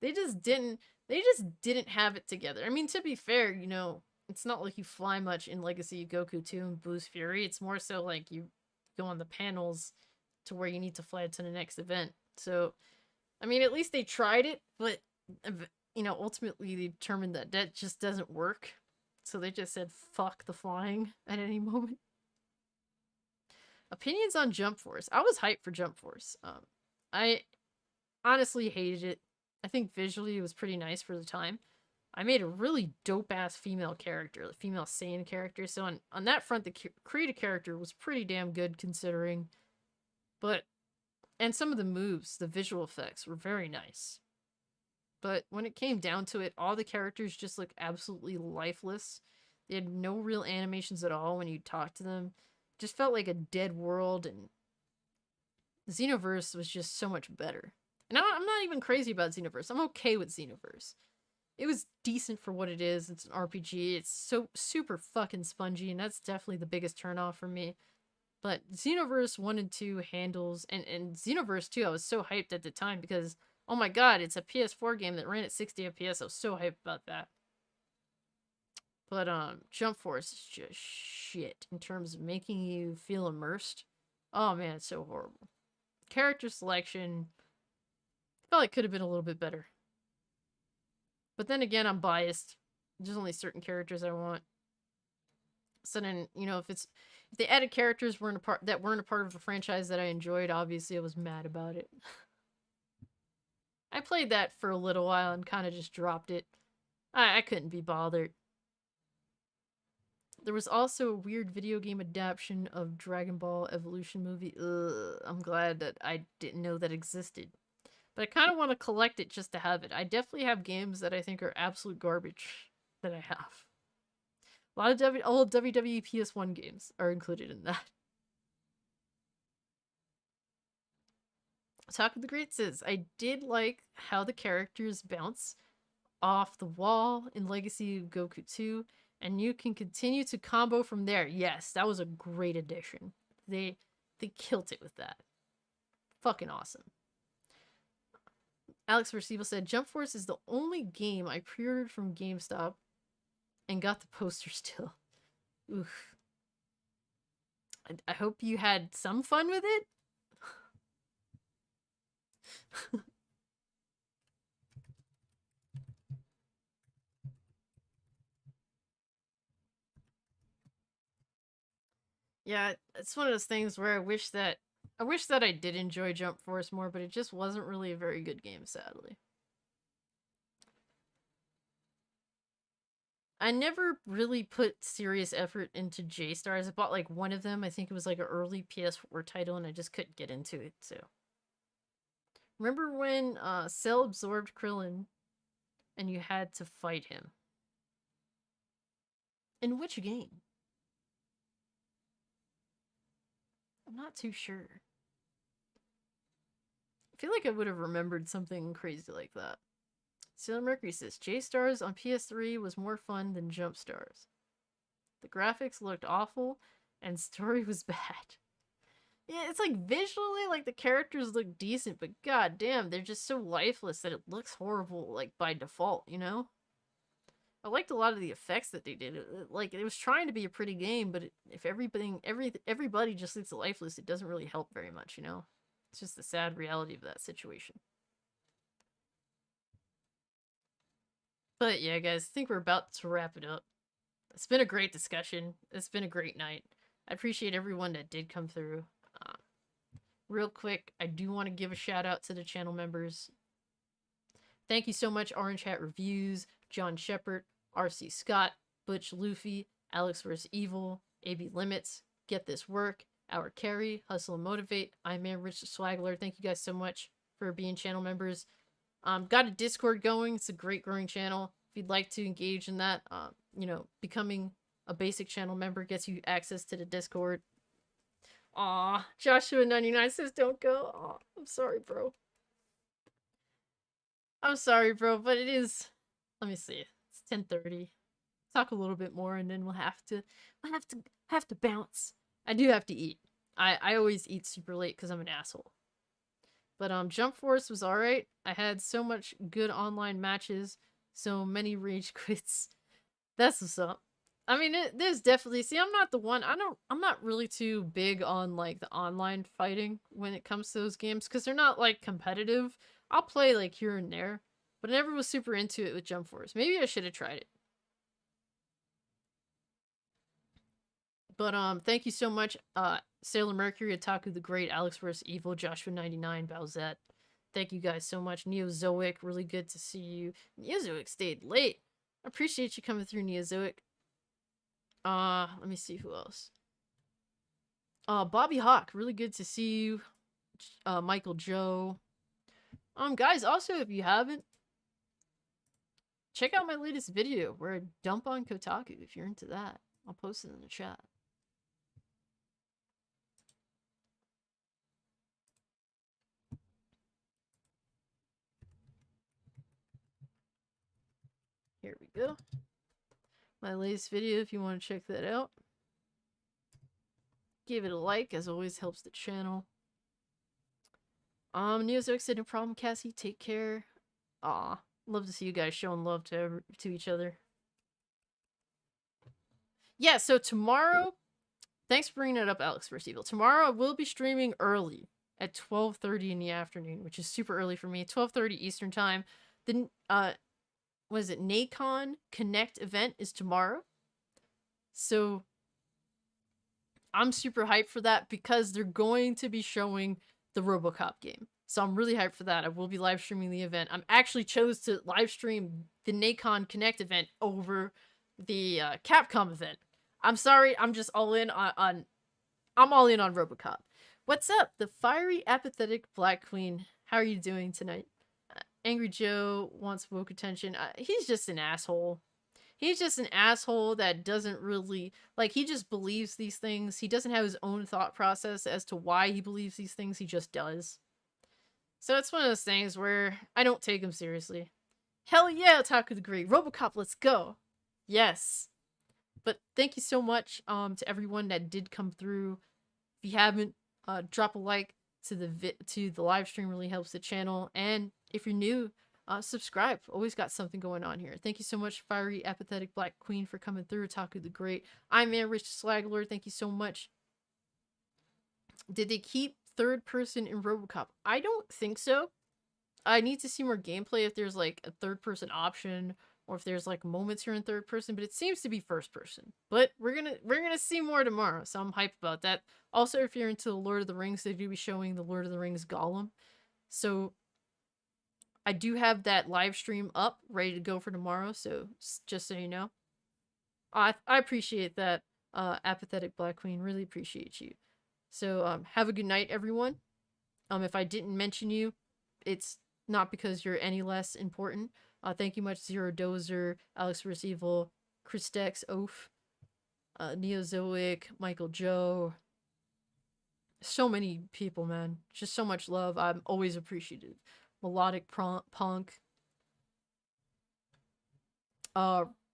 They just didn't have it together. I mean, to be fair, you know, it's not like you fly much in Legacy of Goku 2 and Blue's Fury. It's more so like you go on the panels to where you need to fly to the next event. So, I mean, at least they tried it, but, you know, ultimately they determined that that just doesn't work. So they just said, fuck the flying at any moment. Opinions on Jump Force. I was hyped for Jump Force. I honestly hated it. I think visually it was pretty nice for the time. I made a really dope-ass female character, the female Saiyan character. So on that front, the creative character was pretty damn good considering. But, and some of the moves, the visual effects were very nice. But when it came down to it, all the characters just looked absolutely lifeless. They had no real animations at all when you talked to them. It just felt like a dead world, and Xenoverse was just so much better. And I'm not even crazy about Xenoverse. I'm okay with Xenoverse. It was decent for what it is. It's an RPG. It's so super fucking spongy, and that's definitely the biggest turnoff for me. But Xenoverse 1 and 2 handles, and Xenoverse 2, I was so hyped at the time because, oh my god, it's a PS4 game that ran at 60 FPS. I was so hyped about that. But Jump Force is just shit in terms of making you feel immersed. Oh man, it's so horrible. Character selection, I felt like could have been a little bit better. But then again, I'm biased. There's only certain characters I want. So then, you know, if they added characters weren't a part of a franchise that I enjoyed. Obviously, I was mad about it. I played that for a little while and kind of just dropped it. I couldn't be bothered. There was also a weird video game adaptation of Dragon Ball Evolution movie. Ugh, I'm glad that I didn't know that existed. But I kind of want to collect it just to have it. I definitely have games that I think are absolute garbage that I have. A lot of old WWE PS1 games are included in that. Talk of the Great says, I did like how the characters bounce off the wall in Legacy of Goku 2, and you can continue to combo from there. Yes, that was a great addition. They killed it with that. Fucking awesome. Alex Versivo said, Jump Force is the only game I pre-ordered from GameStop and got the poster still. Oof. I hope you had some fun with it. Yeah, it's one of those things where I wish that I did enjoy Jump Force more, but it just wasn't really a very good game, sadly. I never really put serious effort into J-Stars. I bought like one of them. I think it was like an early PS4 title, and I just couldn't get into it, so. Remember when Cell absorbed Krillin and you had to fight him? In which game? I'm not too sure. I feel like I would have remembered something crazy like that. Sailor Mercury says, J-Stars on PS3 was more fun than Jump Stars. The graphics looked awful and story was bad. Yeah, it's like visually, like the characters look decent, but goddamn, they're just so lifeless that it looks horrible, like by default, you know? I liked a lot of the effects that they did. Like, it was trying to be a pretty game, but if everybody just looks lifeless, it doesn't really help very much, you know? It's just the sad reality of that situation. But yeah, guys, I think we're about to wrap it up. It's been a great discussion. It's been a great night. I appreciate everyone that did come through. Real quick, I do want to give a shout out to the channel members. Thank you so much, Orange Hat Reviews, John Shepard, RC Scott, Butch Luffy, Alex vs. Evil, AB Limits, Get This Work, Our Carry, Hustle and Motivate, I'm Man Rich the Swaggler. Thank you guys so much for being channel members. Got a Discord going. It's a great growing channel. If you'd like to engage in that, you know, becoming a basic channel member gets you access to the Discord. Aw, Joshua99 says don't go. Aw, I'm sorry, bro. I'm sorry, bro, but it is. Let me see. It's 10:30. Talk a little bit more, and then we'll have to bounce. I do have to eat. I always eat super late because I'm an asshole. But Jump Force was alright. I had so much good online matches, so many rage quits. That's what's up. I mean, there's definitely. See, I'm not the one. I'm not really too big on like the online fighting when it comes to those games because they're not like competitive. I'll play like here and there, but I never was super into it with Jump Force. Maybe I should have tried it. But thank you so much, Sailor Mercury, Otaku the Great, Alex vs. Evil, Joshua99, Bowsette. Thank you guys so much. Neozoic, really good to see you. Neozoic stayed late. I appreciate you coming through, Neozoic. Let me see who else. Bobby Hawk, really good to see you. Michael Joe. Guys, also, if you haven't, check out my latest video where I dump on Kotaku if you're into that. I'll post it in the chat. Here we go. My latest video if you want to check that out. Give it a like, as always helps the channel. Neozoic said no problem, Cassie. Take care. Aw, love to see you guys showing love to each other. Yeah, so tomorrow, thanks for bringing it up, Alex vs. Evil. Tomorrow I will be streaming early at 12:30 in the afternoon, which is super early for me. 12:30 Eastern time. The what is it? NACON Connect event is tomorrow. So I'm super hyped for that because they're going to be showing the RoboCop game. So I'm really hyped for that. I will be live streaming the event. I'm actually chose to live stream the Nacon Connect event over the Capcom event. I'm sorry, I'm just all in on I'm all in on RoboCop. What's up, the fiery, apathetic Black Queen? How are you doing tonight? Angry Joe wants woke attention. He's just an asshole. He's just an asshole that doesn't really, like, he just believes these things. He doesn't have his own thought process as to why he believes these things. He just does. So it's one of those things where I don't take him seriously. Hell yeah, Otaku the Great. RoboCop, let's go. Yes. But thank you so much to everyone that did come through. If you haven't, drop a like to the live stream, really helps the channel. And if you're new, subscribe. Always got something going on here. Thank you so much, fiery, apathetic Black Queen, for coming through. Otaku the Great. I'm Man Rich Slaglord. Thank you so much. Did they keep third person in RoboCop? I don't think so. I need to see more gameplay if there's like a third person option or if there's like moments here in third person, but it seems to be first person. But we're gonna see more tomorrow, so I'm hyped about that. Also, if you're into the Lord of the Rings, they do be showing the Lord of the Rings Gollum. So I do have that live stream up, ready to go for tomorrow, so just so you know. I appreciate that, apathetic Black Queen. Really appreciate you. So have a good night, everyone. If I didn't mention you, it's not because you're any less important. Thank you much, Zero Dozer, Alex vs. Evil, Christex, Oaf, Neozoic, Michael Joe. So many people, man. Just so much love. I'm always appreciative. Melodic Punk.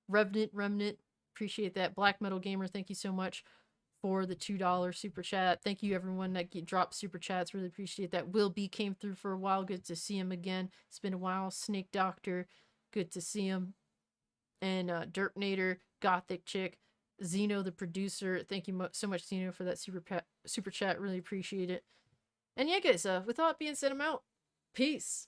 Remnant. Appreciate that. Black Metal Gamer, thank you so much for the $2 super chat. Thank you everyone that dropped super chats. Really appreciate that. Will B came through for a while. Good to see him again. It's been a while. Snake Doctor, good to see him. And Derpnator, Gothic Chick, Zeno the producer. Thank you so much, Zeno, for that super chat. Really appreciate it. And yeah, guys, with all that being said, I'm out. Peace.